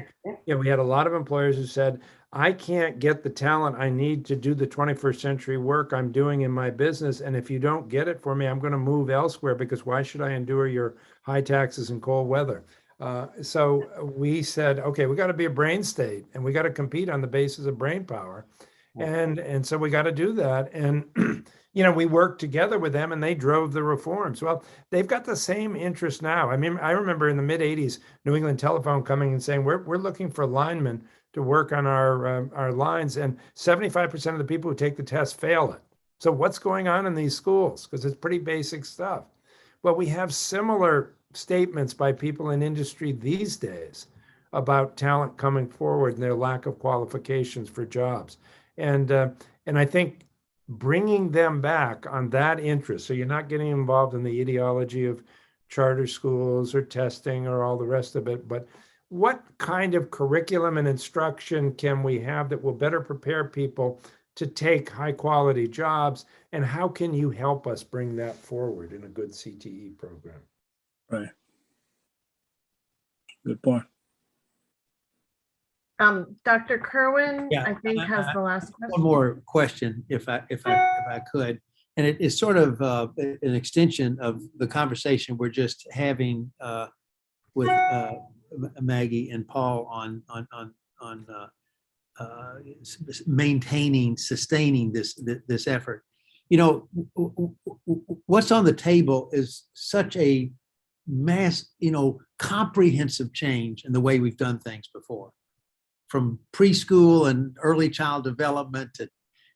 we had a lot of employers who said, I can't get the talent I need to do the 21st century work I'm doing in my business. And if you don't get it for me, I'm going to move elsewhere, because why should I endure your high taxes and cold weather? So we said, okay, we got to be a brain state, and we got to compete on the basis of brain power. And so we got to do that. And, we worked together with them, and they drove the reforms. Well, they've got the same interest now. I mean, I remember in the mid 80s, New England Telephone coming and saying, we're looking for linemen to work on our lines. And 75% of the people who take the test fail it. So what's going on in these schools? Because it's pretty basic stuff. Well, we have similar statements by people in industry these days about talent coming forward and their lack of qualifications for jobs. And I think bringing them back on that interest, so you're not getting involved in the ideology of charter schools or testing or all the rest of it, but what kind of curriculum and instruction can we have that will better prepare people to take high quality jobs, and how can you help us bring that forward in a good CTE program? Right. Good point. Dr. Kerwin, Yeah, I think has the last question. One more question, if I could, and it is sort of an extension of the conversation we're just having with Maggie and Paul on sustaining this effort. What's on the table is such a mass, comprehensive change in the way we've done things before, from preschool and early child development to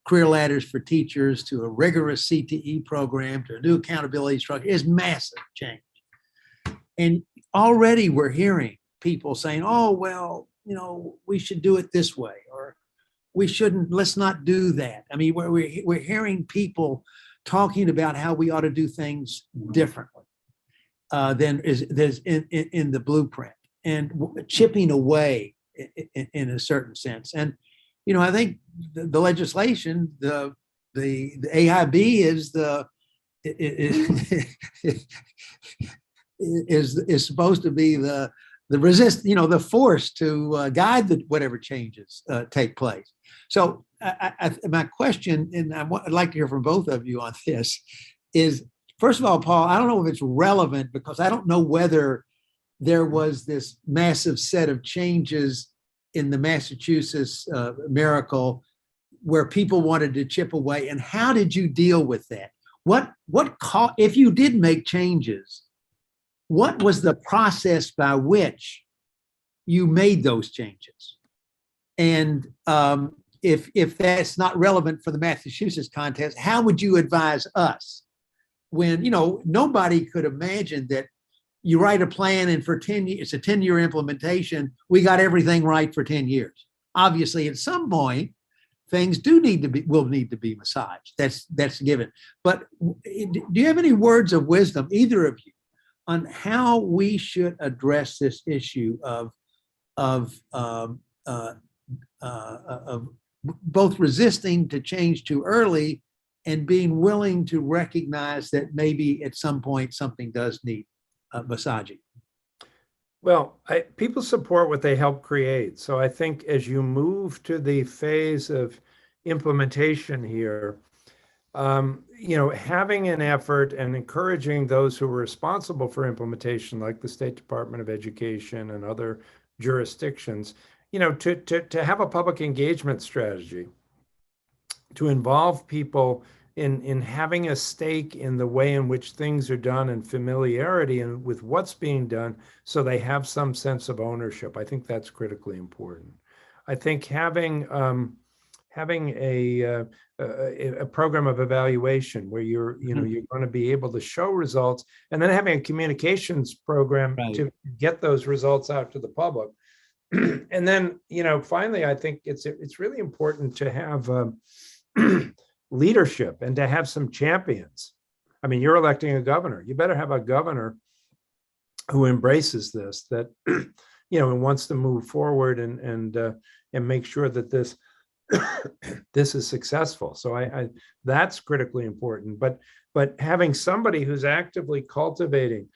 career ladders for teachers to a rigorous CTE program to a new accountability structure. Is massive change. And already we're hearing people saying, oh, well, we should do it this way, or we shouldn't, let's not do that. I mean, we're hearing people talking about how we ought to do things differently than is in the blueprint, and chipping away in a certain sense. And, I think the legislation, the AIB is supposed to be the the force to guide whatever changes take place. So my question, and I'd like to hear from both of you on this, is, first of all, Paul, I don't know if it's relevant, because I don't know whether there was this massive set of changes in the Massachusetts miracle where people wanted to chip away, and how did you deal with that? If you did make changes, what was the process by which you made those changes? And if that's not relevant for the Massachusetts context, how would you advise us when, nobody could imagine that you write a plan and for 10 years, it's a 10-year implementation, we got everything right for 10 years. Obviously, at some point, things will need to be massaged. That's given. But do you have any words of wisdom, either of you, on how we should address this issue of both resisting to change too early and being willing to recognize that maybe at some point something does need massaging? Well, people support what they help create. So I think as you move to the phase of implementation here, having an effort and encouraging those who are responsible for implementation, like the State Department of Education and other jurisdictions, to have a public engagement strategy, to involve people in having a stake in the way in which things are done and familiarity and with what's being done, so they have some sense of ownership. I think that's critically important. I think having a program of evaluation where you're going to be able to show results, and then having a communications program to get those results out to the public. And then, finally, I think it's really important to have leadership and to have some champions. I mean, you're electing a governor. You better have a governor who embraces this, that and wants to move forward and make sure that this is successful. So that's critically important. But having somebody who's actively cultivating,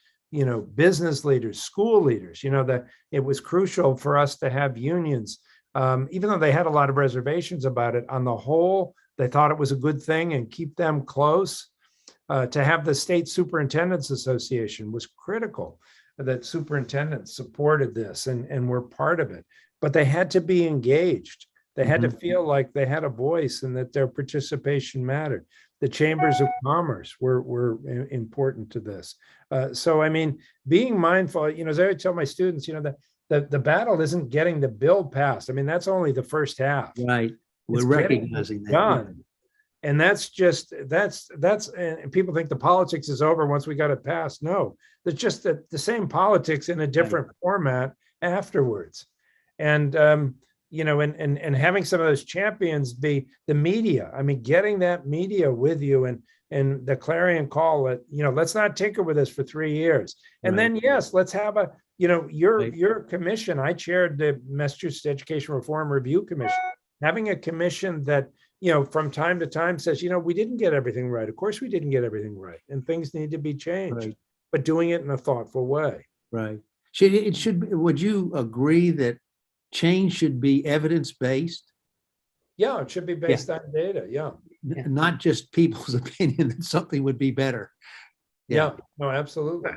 business leaders, school leaders, that it was crucial for us to have unions, even though they had a lot of reservations about it. On the whole, they thought it was a good thing, and keep them close. To have the State Superintendents Association was critical, that superintendents supported this and were part of it. But they had to be engaged. They had to feel like they had a voice and that their participation mattered. The chambers of commerce were important to this. So, I mean, being mindful, as I tell my students, that the battle isn't getting the bill passed. I mean, that's only the first half. Right. We're recognizing that. Done. And that's and people think the politics is over once we got it passed. No, it's just the same politics in a different format afterwards. And, and having some of those champions be the media. I mean, getting that media with you and the clarion call that, let's not tinker with this for 3 years. And then, yes, let's have your commission. I chaired the Massachusetts Education Reform Review Commission. Having a commission that, from time to time says, we didn't get everything right. Of course, we didn't get everything right, and things need to be changed, but doing it in a thoughtful way. Right. Would you agree that change should be evidence-based? Yeah, it should be based on data. Yeah. Not just people's opinion that something would be better. Yeah. No, absolutely.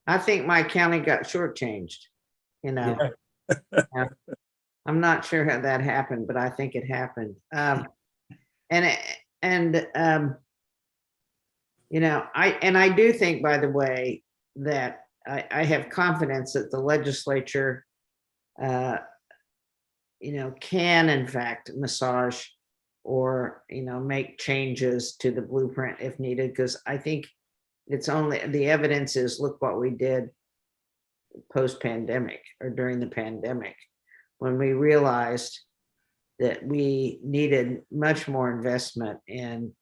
I think my county got shortchanged, I'm not sure how that happened, but I think it happened. I do think, by the way, that I have confidence that the legislature, can in fact massage or, make changes to the blueprint if needed, because I think the evidence is, look what we did post-pandemic or during the pandemic, when we realized that we needed much more investment in,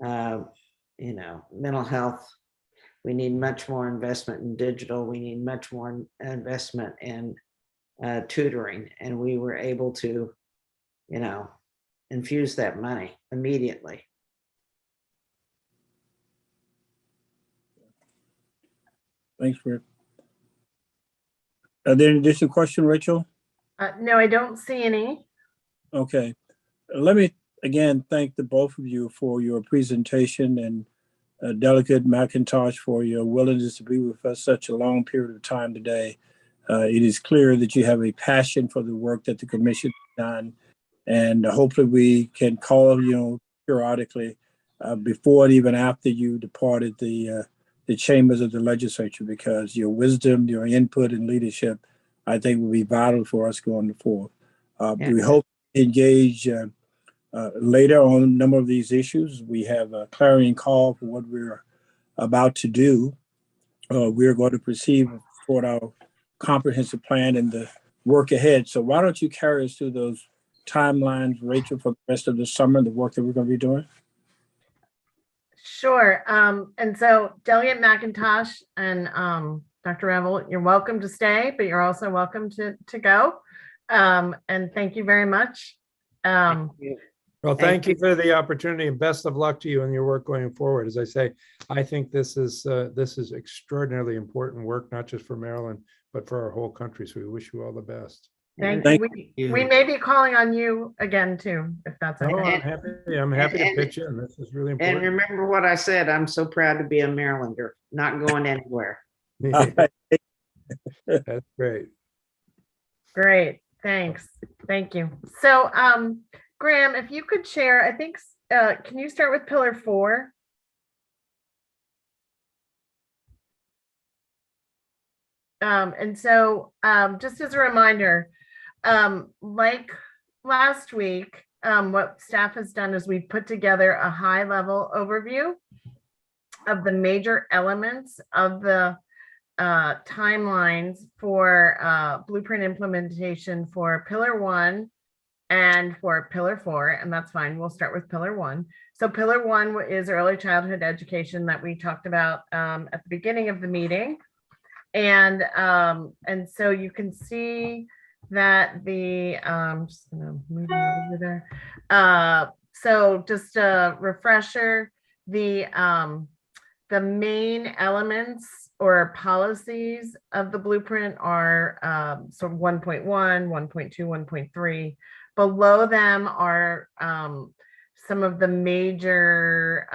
mental health. We need much more investment in digital. We need much more investment in tutoring. And we were able to, infuse that money immediately. Thanks, Rick. Are there any additional questions, Rachel? No, I don't see any. Okay. Let me again thank the both of you for your presentation, and Delegate McIntosh for your willingness to be with us such a long period of time today. It is clear that you have a passion for the work that the commission has done, and hopefully we can call you periodically before and even after you departed the the chambers of the legislature, because your wisdom, your input and leadership, I think will be vital for us going forward. We hope to engage later on a number of these issues. We have a clarion call for what we're about to do. We're going to proceed toward our comprehensive plan and the work ahead. So why don't you carry us through those timelines, Rachel, for the rest of the summer, the work that we're going to be doing? Sure. And so Delegate McIntosh and Dr. Revel, you're welcome to stay, but you're also welcome to go. And thank you very much. Well, thank you for the opportunity, and best of luck to you in your work going forward. As I say, I think this is extraordinarily important work, not just for Maryland, but for our whole country. So we wish you all the best. Thank Thank you. We may be calling on you again too, if that's okay. Oh, I'm happy to pitch in. This is really And important. remember what I said, I'm so proud to be a Marylander, not going anywhere. That's great. Great, thanks. Thank you. So, Graham, if you could share, I think, can you start with pillar 4? And so just as a reminder, like last week, what staff has done is we've put together a high-level overview of the major elements of the timelines for blueprint implementation for pillar 1 and for pillar 4, and that's fine. We'll start with pillar 1. So pillar 1 is early childhood education that we talked about at the beginning of the meeting. And so you can see that the, I'm just gonna move it over there. So just a refresher, the main elements or policies of the blueprint are sort of 1.1, 1.2, 1.3. Below them are some of the major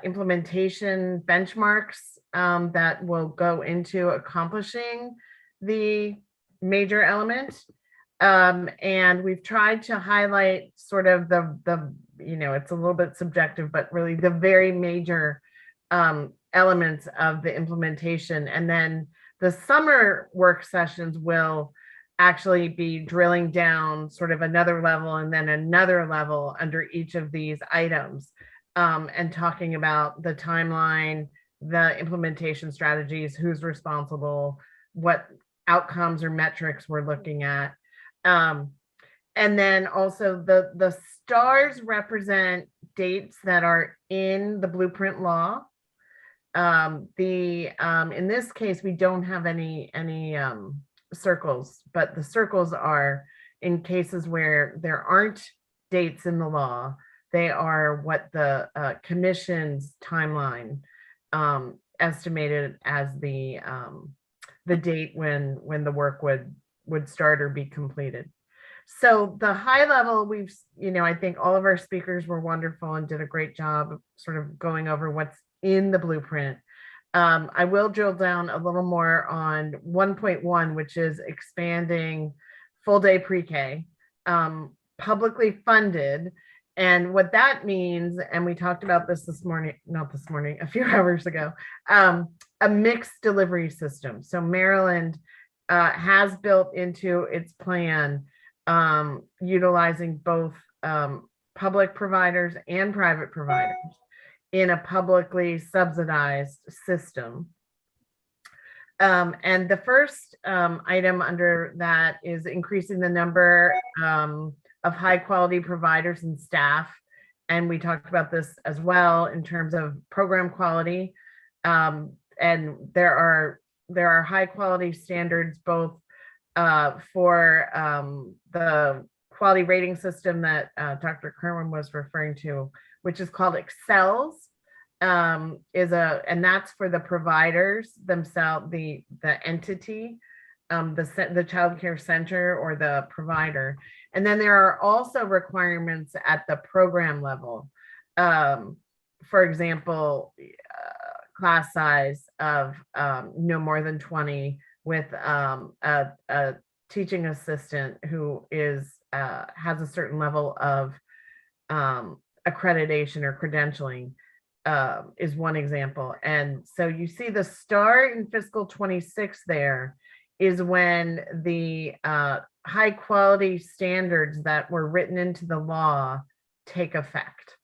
implementation benchmarks that will go into accomplishing the major element. And we've tried to highlight sort of the it's a little bit subjective, but really the very major elements of the implementation. And then the summer work sessions will actually be drilling down sort of another level and then another level under each of these items, and talking about the timeline, the implementation strategies, who's responsible, what outcomes or metrics we're looking at. And then also the stars represent dates that are in the blueprint law. In this case, we don't have any circles, but the circles are in cases where there aren't dates in the law. They are what the commission's timeline estimated as the date when the work would start or be completed. So the high level, I think all of our speakers were wonderful and did a great job of sort of going over what's in the blueprint. I will drill down a little more on 1.1, which is expanding full day pre-K, publicly funded. And what that means, and we talked about this a few hours ago, a mixed delivery system. So Maryland has built into its plan utilizing both public providers and private providers in a publicly subsidized system. And the first item under that is increasing the number of high quality providers and staff. And we talked about this as well in terms of program quality. And there are high quality standards both for the quality rating system that Dr. Kerwin was referring to, which is called Excels, and that's for the providers themselves, the entity, the child care center or the provider. And then there are also requirements at the program level. For example, class size of no more than 20 with a teaching assistant who has a certain level of accreditation or credentialing. is one example. And so you see the start in fiscal 26 there is when the high quality standards that were written into the law take effect.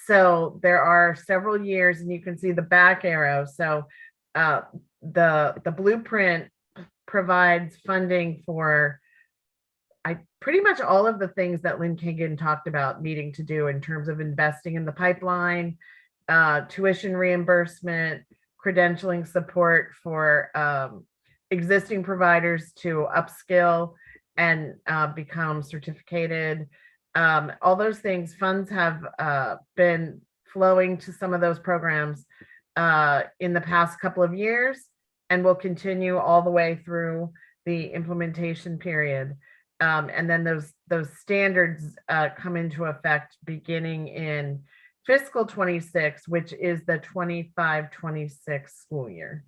So there are several years, and you can see the back arrow. So the blueprint provides funding for pretty much all of the things that Lynn Kagan talked about needing to do in terms of investing in the pipeline, tuition reimbursement, credentialing support for existing providers to upskill and become certificated. All those things, funds have been flowing to some of those programs in the past couple of years and will continue all the way through the implementation period. And then those standards come into effect beginning in fiscal 26, which is the 25-26 school year.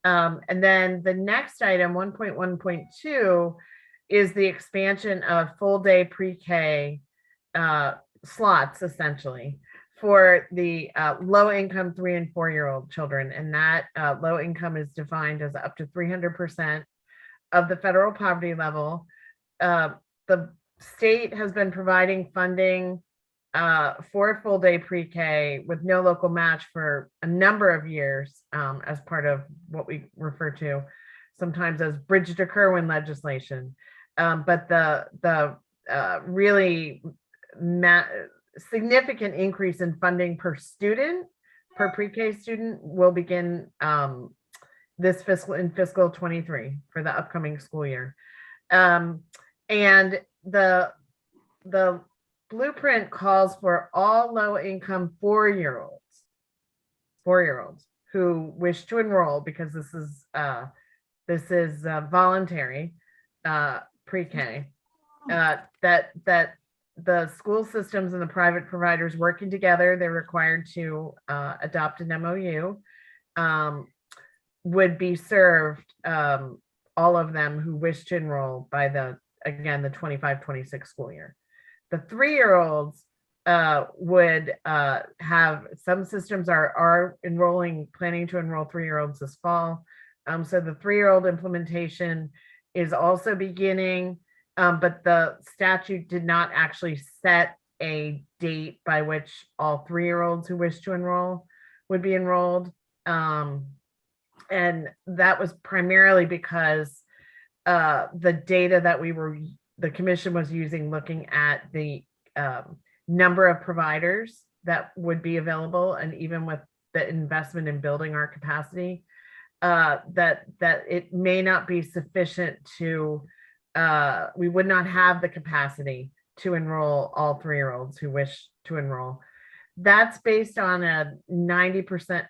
And then the next item, 1.1.2, is the expansion of full day pre-K slots, essentially, for the low income 3 and 4 year old children. And that low income is defined as up to 300% of the federal poverty level. The state has been providing funding for full day pre-K with no local match for a number of years as part of what we refer to sometimes as bridge to Kerwin legislation. But the really significant increase in funding per student, per pre-K student, will begin this fiscal 23 for the upcoming school year. And the blueprint calls for all low-income 4-year-olds who wish to enroll, because this is voluntary pre-K, that the school systems and the private providers working together, they're required to adopt an MOU, would be served, all of them who wish to enroll by the 25-26 school year. The 3-year-olds would have, some systems are planning to enroll 3-year-olds this fall. So the 3-year-old implementation is also beginning, but the statute did not actually set a date by which all 3-year-olds who wish to enroll would be enrolled. And that was primarily because the data that the commission was using, looking at the number of providers that would be available, and even with the investment in building our capacity, that it may not be sufficient to, we would not have the capacity to enroll all 3-year-olds who wish to enroll. That's based on a 90%,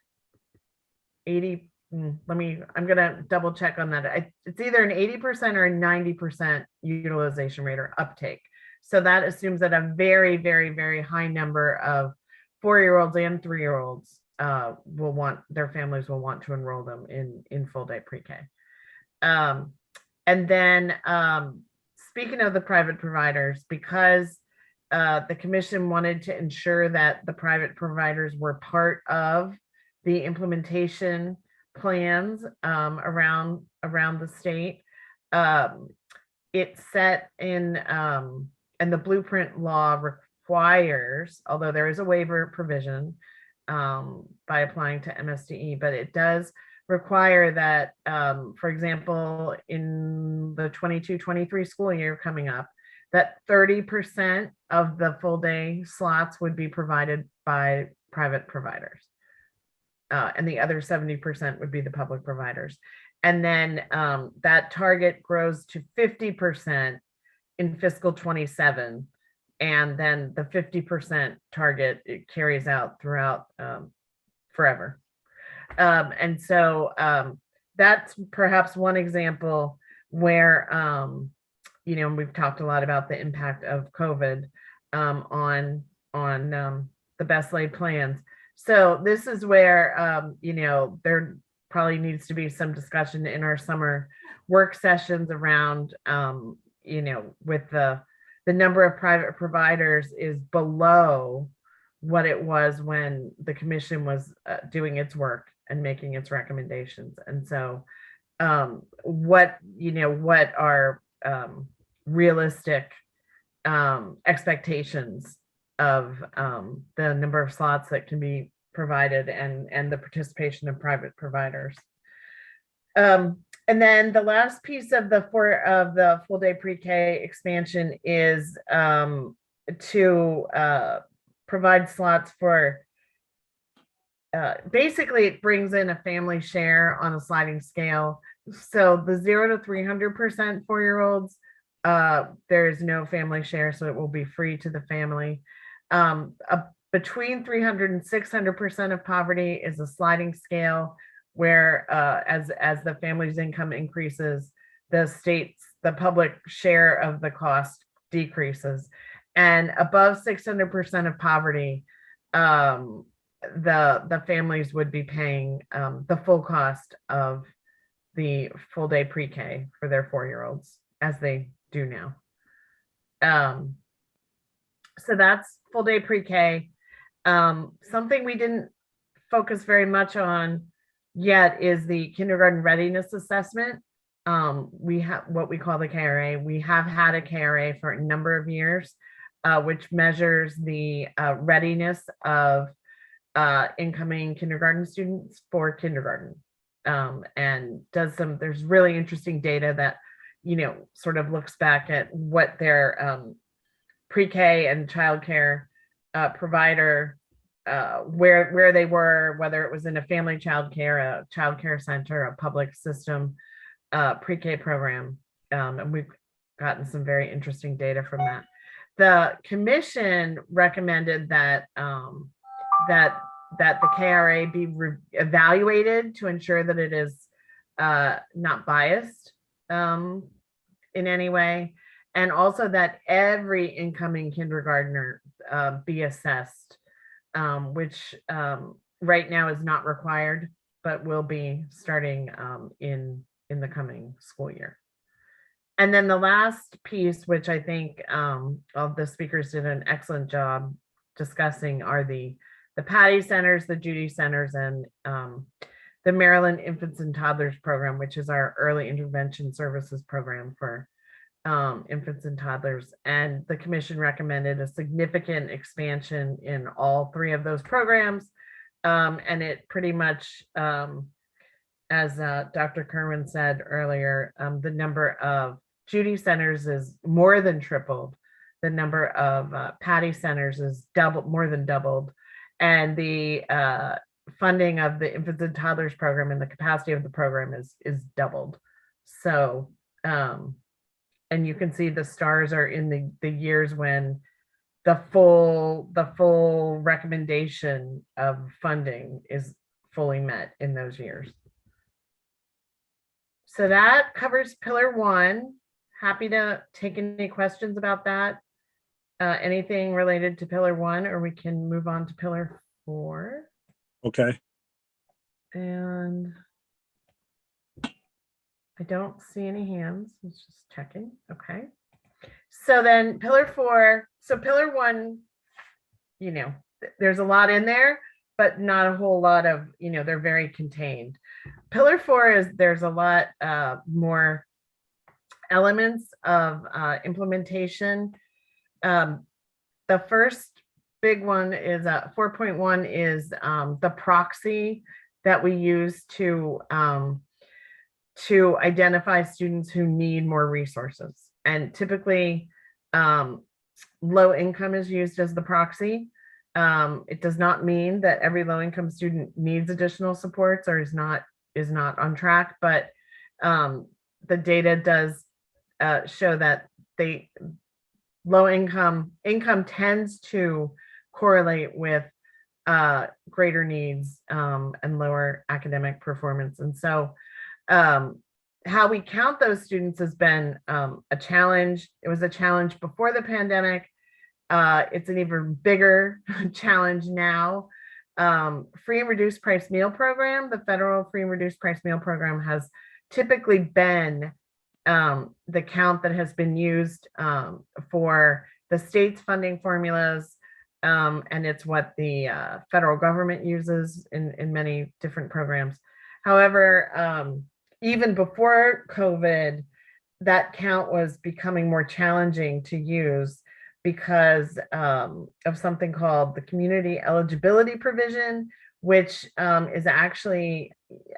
80, I'm gonna double check on that. It's either an 80% or a 90% utilization rate or uptake. So that assumes that a very, very, very high number of 4-year-olds and 3-year-olds their families will want to enroll them in full day pre-K. And then speaking of the private providers, because the commission wanted to ensure that the private providers were part of the implementation plans around the state, it's set in, and the blueprint law requires, although there is a waiver provision by applying to MSDE, but it does require that, for example, in the 22-23 school year coming up, that 30% of the full day slots would be provided by private providers. And the other 70% would be the public providers. And then that target grows to 50% in fiscal 27. And then the 50% target, it carries out throughout forever. And so that's perhaps one example where, we've talked a lot about the impact of COVID on the best laid plans. So this is where, there probably needs to be some discussion in our summer work sessions around, with the number of private providers is below what it was when the commission was doing its work and making its recommendations. And so what are realistic expectations of the number of slots that can be provided and the participation of private providers. And then the last piece of the full day pre-K expansion is to provide slots for basically it brings in a family share on a sliding scale. So the 0 to 300% 4-year-olds, there is no family share, so it will be free to the family. Between 300 and 600% of poverty is a sliding scale where as the family's income increases, the public share of the cost decreases. And above 600% of poverty, the families would be paying the full cost of the full day pre-K for their 4-year-olds, as they do now. So that's full day pre-K. Something we didn't focus very much on yet is the kindergarten readiness assessment. We have what we call the KRA. We have had a KRA for a number of years, which measures the readiness of incoming kindergarten students for kindergarten, and there's really interesting data that, sort of looks back at what their pre-K and childcare provider, where they were, whether it was in a family childcare, a childcare center, a public system pre-K program, and we've gotten some very interesting data from that. The commission recommended that that the KRA be evaluated to ensure that it is not biased in any way, and also that every incoming kindergartner be assessed, which right now is not required, but will be starting in the coming school year. And then the last piece, which I think all the speakers did an excellent job discussing, are the Patty Centers, the Judy Centers, and the Maryland Infants and Toddlers Program, which is our early intervention services program for infants and toddlers. And the commission recommended a significant expansion in all 3 of those programs. And it pretty much, as Dr. Kerwin said earlier, the number of Judy Centers is more than tripled. The number of Patty Centers is more than doubled. And the funding of the infants and toddlers program and the capacity of the program is doubled. So, and you can see the stars are in the years when the full recommendation of funding is fully met in those years. So that covers pillar 1. Happy to take any questions about that. Anything related to pillar 1, or we can move on to pillar 4. Okay. And I don't see any hands. It's just checking. Okay. So then pillar 4. So pillar 1, there's a lot in there, but not a whole lot of, they're very contained. Pillar 4 is there's a lot more elements of implementation. The first big one is 4.1 is the proxy that we use to identify students who need more resources. And typically low income is used as the proxy. It does not mean that every low income student needs additional supports or is not on track, but the data does show that low income tends to correlate with greater needs and lower academic performance. And so how we count those students has been a challenge. It was a challenge before the pandemic. It's an even bigger challenge now. Free and reduced price meal program, the federal free and reduced price meal program, has typically been the count that has been used for the state's funding formulas and it's what the federal government uses in many different programs. However, even before COVID, that count was becoming more challenging to use because of something called the community eligibility provision, which is actually,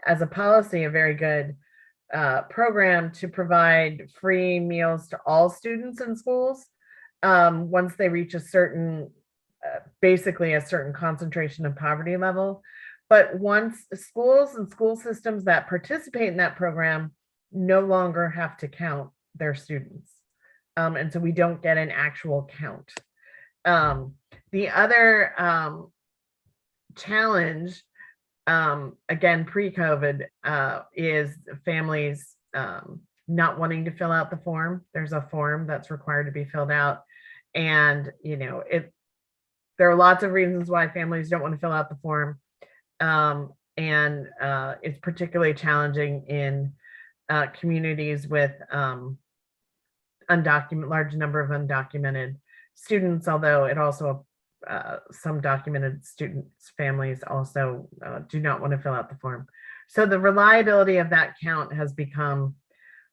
as a policy, a very good program to provide free meals to all students in schools once they reach a certain, basically a certain concentration of poverty level. But once schools and school systems that participate in that program no longer have to count their students. And so we don't get an actual count. The other challenge, again, pre-COVID, is families not wanting to fill out the form. There's a form that's required to be filled out. And, you know, there are lots of reasons why families don't want to fill out the form. And it's particularly challenging in communities with large number of undocumented students, although it also some documented students' families also do not want to fill out the form. So the reliability of that count has become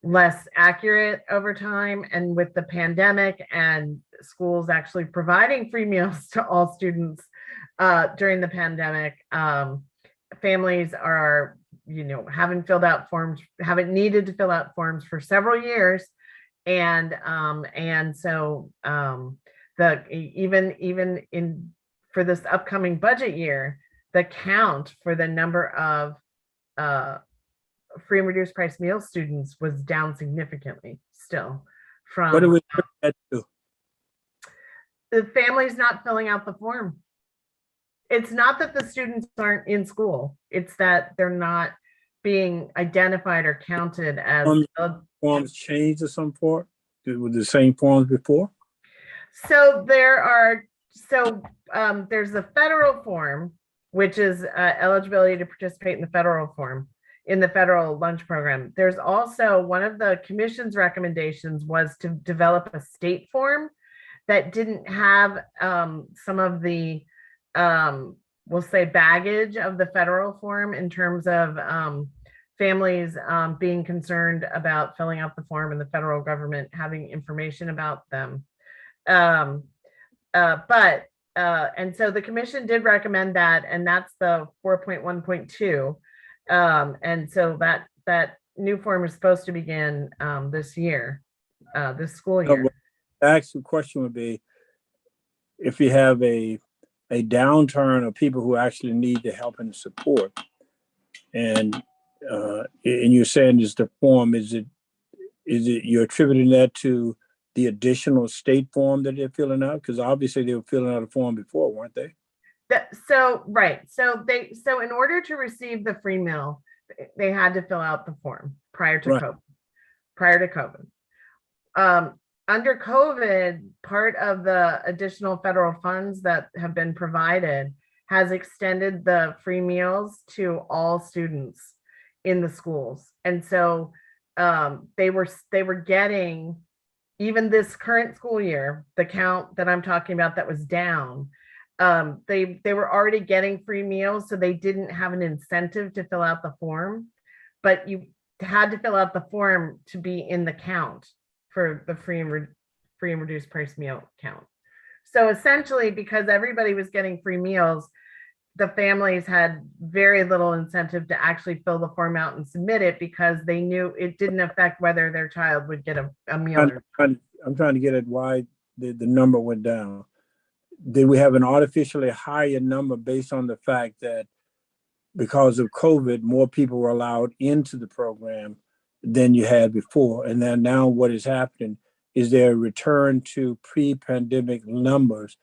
less accurate over time. And with the pandemic and schools actually providing free meals to all students during the pandemic, families are, you know, haven't needed to fill out forms for several years. And so even for this upcoming budget year, the count for the number of free and reduced price meal students was down significantly still from What do we put that to? the families not filling out the form. It's not that the students aren't in school, it's that they're not being identified or counted as Forms changed at some point? With the same forms before? So there's the federal form, which is eligibility to participate in the federal form, in the federal lunch program. There's also one of the commission's recommendations was to develop a state form that didn't have some of the, we'll say, baggage of the federal form in terms of families being concerned about filling out the form and the federal government having information about them. And so the commission did recommend that, and that's the 4.1.2. And so that new form is supposed to begin this year, this school year. The actual question would be, if you have a downturn of people who actually need the help and support, and you're saying is the form, is it you're attributing that to the additional state form that they're filling out? Because obviously they were filling out a form before, weren't they? Right. So in order to receive the free meal, they had to fill out the form prior to COVID. Under COVID, part of the additional federal funds that have been provided has extended the free meals to all students in the schools. And so they were getting, even this current school year, the count that I'm talking about that was down, they were already getting free meals, so they didn't have an incentive to fill out the form, but you had to fill out the form to be in the count for the free and reduced price meal count. So essentially, because everybody was getting free meals, the families had very little incentive to actually fill the form out and submit it, because they knew it didn't affect whether their child would get a meal. I'm trying to get at why the number went down. Did we have an artificially higher number based on the fact that because of COVID, more people were allowed into the program than you had before? And then now what is happening is there a return to pre-pandemic numbers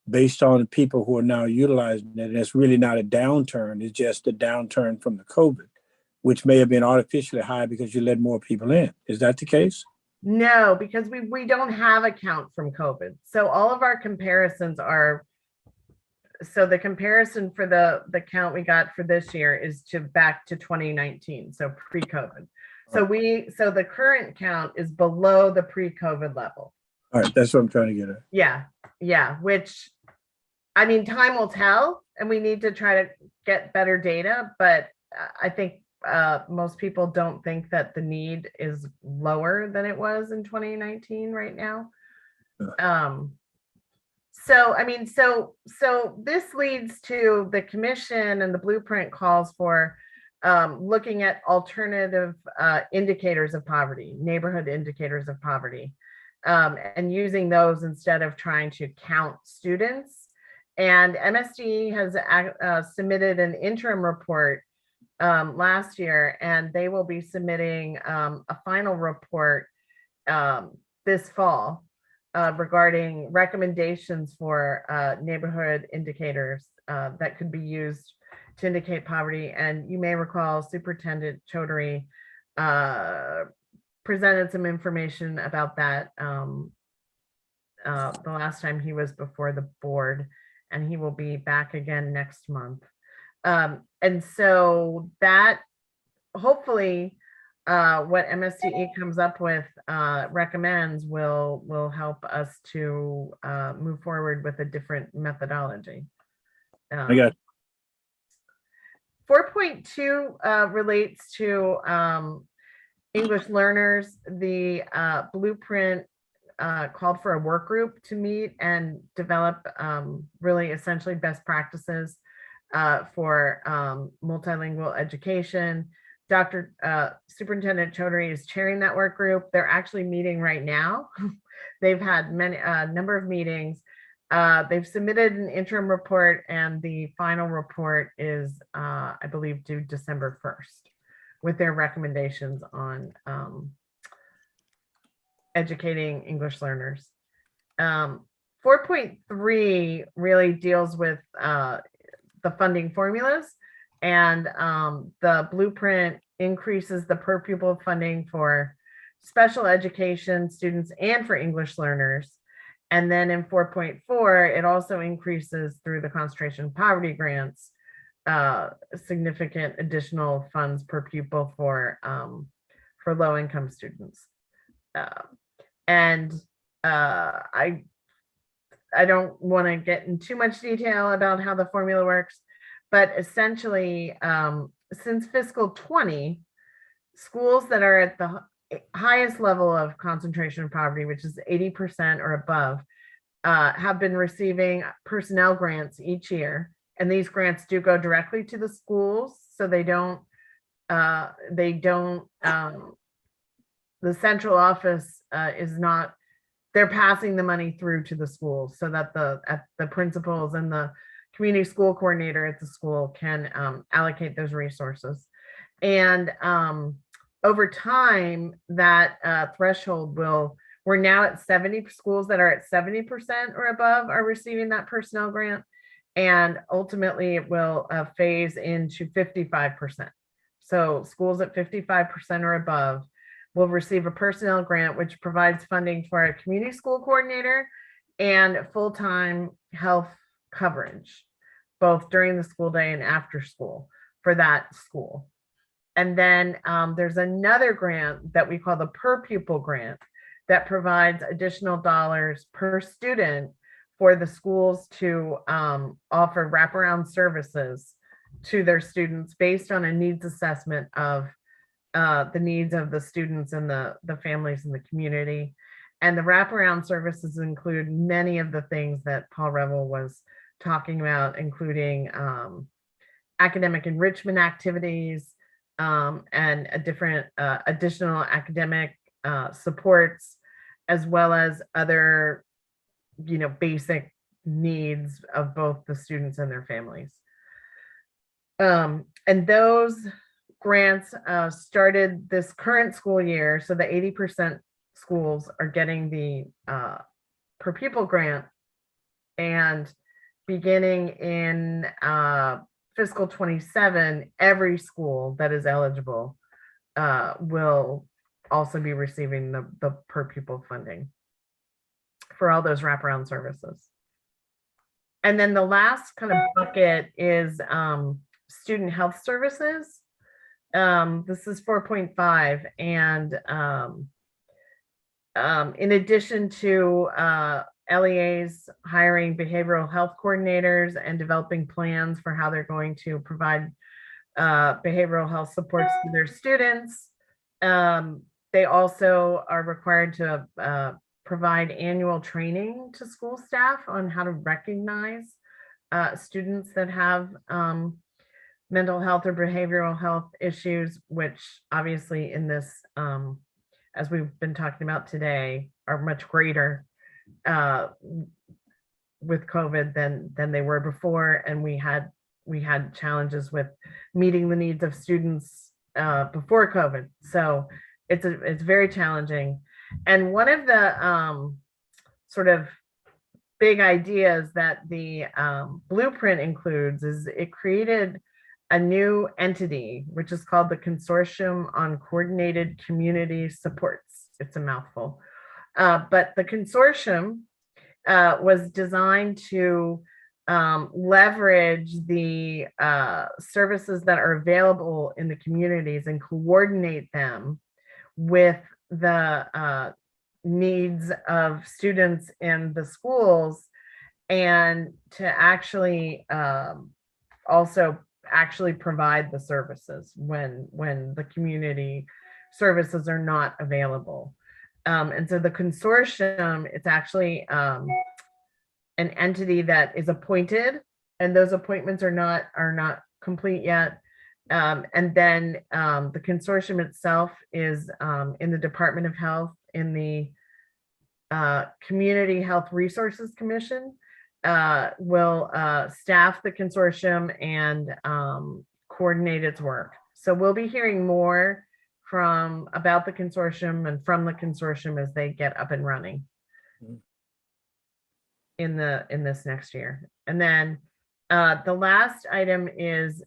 based on people who are now utilizing it. And it's really not a downturn, it's just a downturn from the COVID, which may have been artificially high because you let more people in. Is that the case? No, because we don't have a count from COVID. So all of our comparisons are, so the comparison for the count we got for this year is back to 2019, so pre-COVID. So the current count is below the pre-COVID level. All right, that's what I'm trying to get at. Yeah, which I mean, time will tell, and we need to try to get better data, but I think most people don't think that the need is lower than it was in 2019 right now. So, I mean, so this leads to the commission, and the blueprint calls for looking at alternative indicators of poverty, neighborhood indicators of poverty, and using those instead of trying to count students. And MSD has submitted an interim report last year, and they will be submitting a final report this fall regarding recommendations for neighborhood indicators that could be used to indicate poverty. And you may recall Superintendent Chaudhary presented some information about that the last time he was before the board, and he will be back again next month. And so that hopefully what MSDE comes up with recommends will help us to move forward with a different methodology. I got 4.2 relates to English learners. The blueprint called for a work group to meet and develop really essentially best practices for multilingual education. Superintendent Chaudhary is chairing that work group. They're actually meeting right now. They've had a number of meetings. They've submitted an interim report, and the final report is, I believe, due December 1st with their recommendations on educating English learners. 4.3 really deals with the funding formulas, and the blueprint increases the per pupil funding for special education students and for English learners. And then in 4.4, it also increases through the concentration poverty grants, significant additional funds per pupil for low income students. And I don't want to get in too much detail about how the formula works, but essentially, since fiscal 20, schools that are at the highest level of concentration of poverty, which is 80% or above, have been receiving personnel grants each year. And these grants do go directly to the schools, so the central office is not, they're passing the money through to the schools so that the principals and the community school coordinator at the school can allocate those resources. And over time, that threshold we're now at 70 schools that are at 70% or above are receiving that personnel grant. And ultimately it will phase into 55%. So schools at 55% or above will receive a personnel grant, which provides funding for a community school coordinator and full-time health coverage, both during the school day and after school for that school. And then there's another grant that we call the per pupil grant that provides additional dollars per student for the schools to offer wraparound services to their students based on a needs assessment of the needs of the students and the families in the community. And the wraparound services include many of the things that Paul Revel was talking about, including academic enrichment activities and different additional academic supports, as well as other, basic needs of both the students and their families. And those grants started this current school year, so the 80% schools are getting the per pupil grant, and beginning in fiscal 27, every school that is eligible will also be receiving the per pupil funding for all those wraparound services. And then the last kind of bucket is student health services. This is 4.5, and in addition to LEAs hiring behavioral health coordinators and developing plans for how they're going to provide behavioral health supports to their students. They also are required to provide annual training to school staff on how to recognize students that have mental health or behavioral health issues, which obviously in this, as we've been talking about today, are much greater with COVID than they were before. And we had challenges with meeting the needs of students before COVID. So it's very challenging. And one of the sort of big ideas that the blueprint includes is it created a new entity, which is called the Consortium on Coordinated Community Supports. It's a mouthful. But the consortium was designed to leverage the services that are available in the communities and coordinate them with the needs of students in the schools, and to actually also actually provide the services when the community services are not available. And so the consortium, it's actually an entity that is appointed, and those appointments are not complete yet. And then the consortium itself is in the Department of Health, in the Community Health Resources Commission, will staff the consortium and coordinate its work. So we'll be hearing more about the consortium and from the consortium as they get up and running in this next year. And then the last item is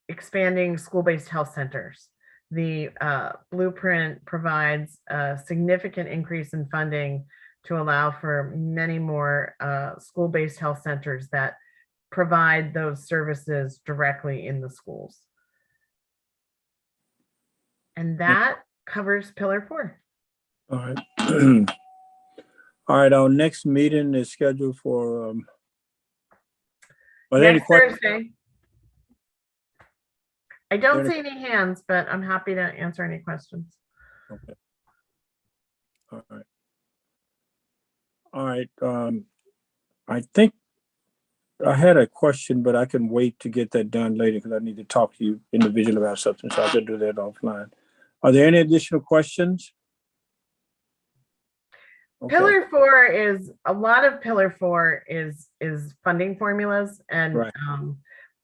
expanding school-based health centers. The blueprint provides a significant increase in funding to allow for many more school-based health centers that provide those services directly in the schools. And that covers Pillar 4. All right. All right, our next meeting is scheduled for, are there any Next questions? Thursday. I don't see any hands, but I'm happy to answer any questions. Okay. All right. All right. I think I had a question, but I can wait to get that done later because I need to talk to you individually about something, so I could do that offline. Are there any additional questions? Okay. Pillar 4 is a lot of Pillar 4 is funding formulas, and Right.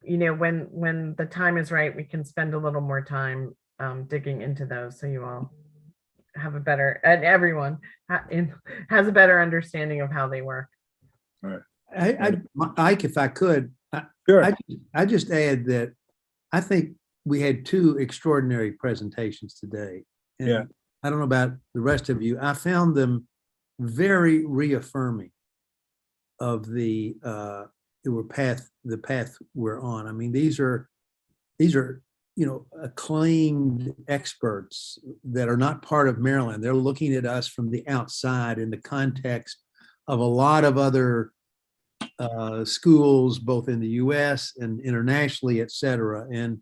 you know, when the time is right, we can spend a little more time digging into those, so you all have a better, and everyone has a better understanding of how they work. All right. Ike, if I could, Sure. I just add that I think we had two extraordinary presentations today. And Yeah. I don't know about the rest of you. I found them very reaffirming of the path we're on. I mean, these are acclaimed experts that are not part of Maryland. They're looking at us from the outside in the context of a lot of other schools, both in the U.S. and internationally, et cetera. And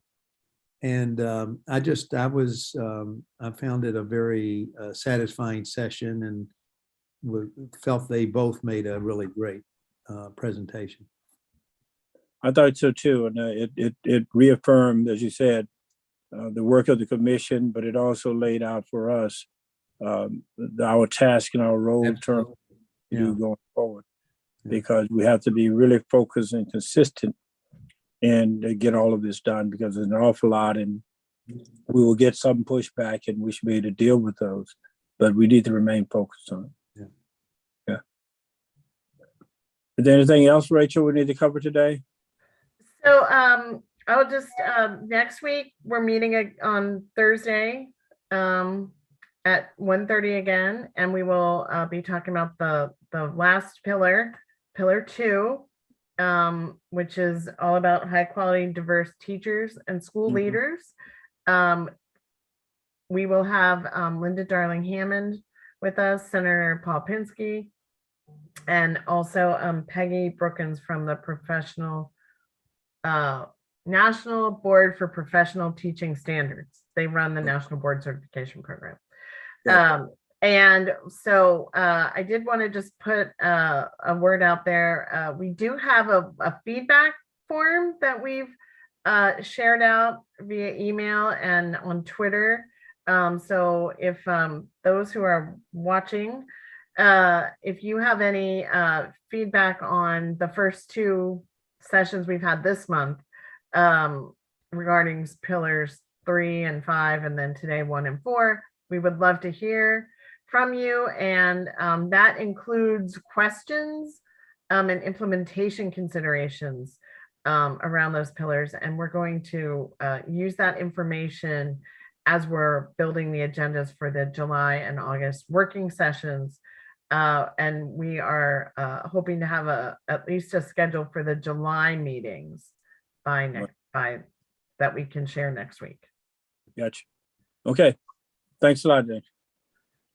I found it a very satisfying session, and felt they both made a really great presentation. I thought so too, and it reaffirmed, as you said, the work of the commission, but it also laid out for us our task and our role term going forward, because we have to be really focused and consistent and get all of this done, because there's an awful lot, and we will get some pushback, and we should be able to deal with those, but we need to remain focused on it. Yeah. Is there anything else, Rachel, we need to cover today? So I'll just next week we're meeting on Thursday at 1:30 again, and we will be talking about the last pillar 2, which is all about high quality diverse teachers and school leaders. We will have Linda Darling Hammond with us, Senator Paul Pinsky, And also Peggy Brookins from the National Board for Professional Teaching Standards. They run the National Board Certification Program. And so I did want to just put a word out there. We do have a feedback form that we've shared out via email and on Twitter. So if those who are watching, if you have any feedback on the first 2 sessions we've had this month regarding pillars 3 and 5, and then today 1 and 4, we would love to hear from you. And that includes questions and implementation considerations around those pillars. And we're going to use that information as we're building the agendas for the July and August working sessions. And we are hoping to have at least a schedule for the July meetings by that we can share next week. Gotcha. Okay. Thanks a lot, Jane.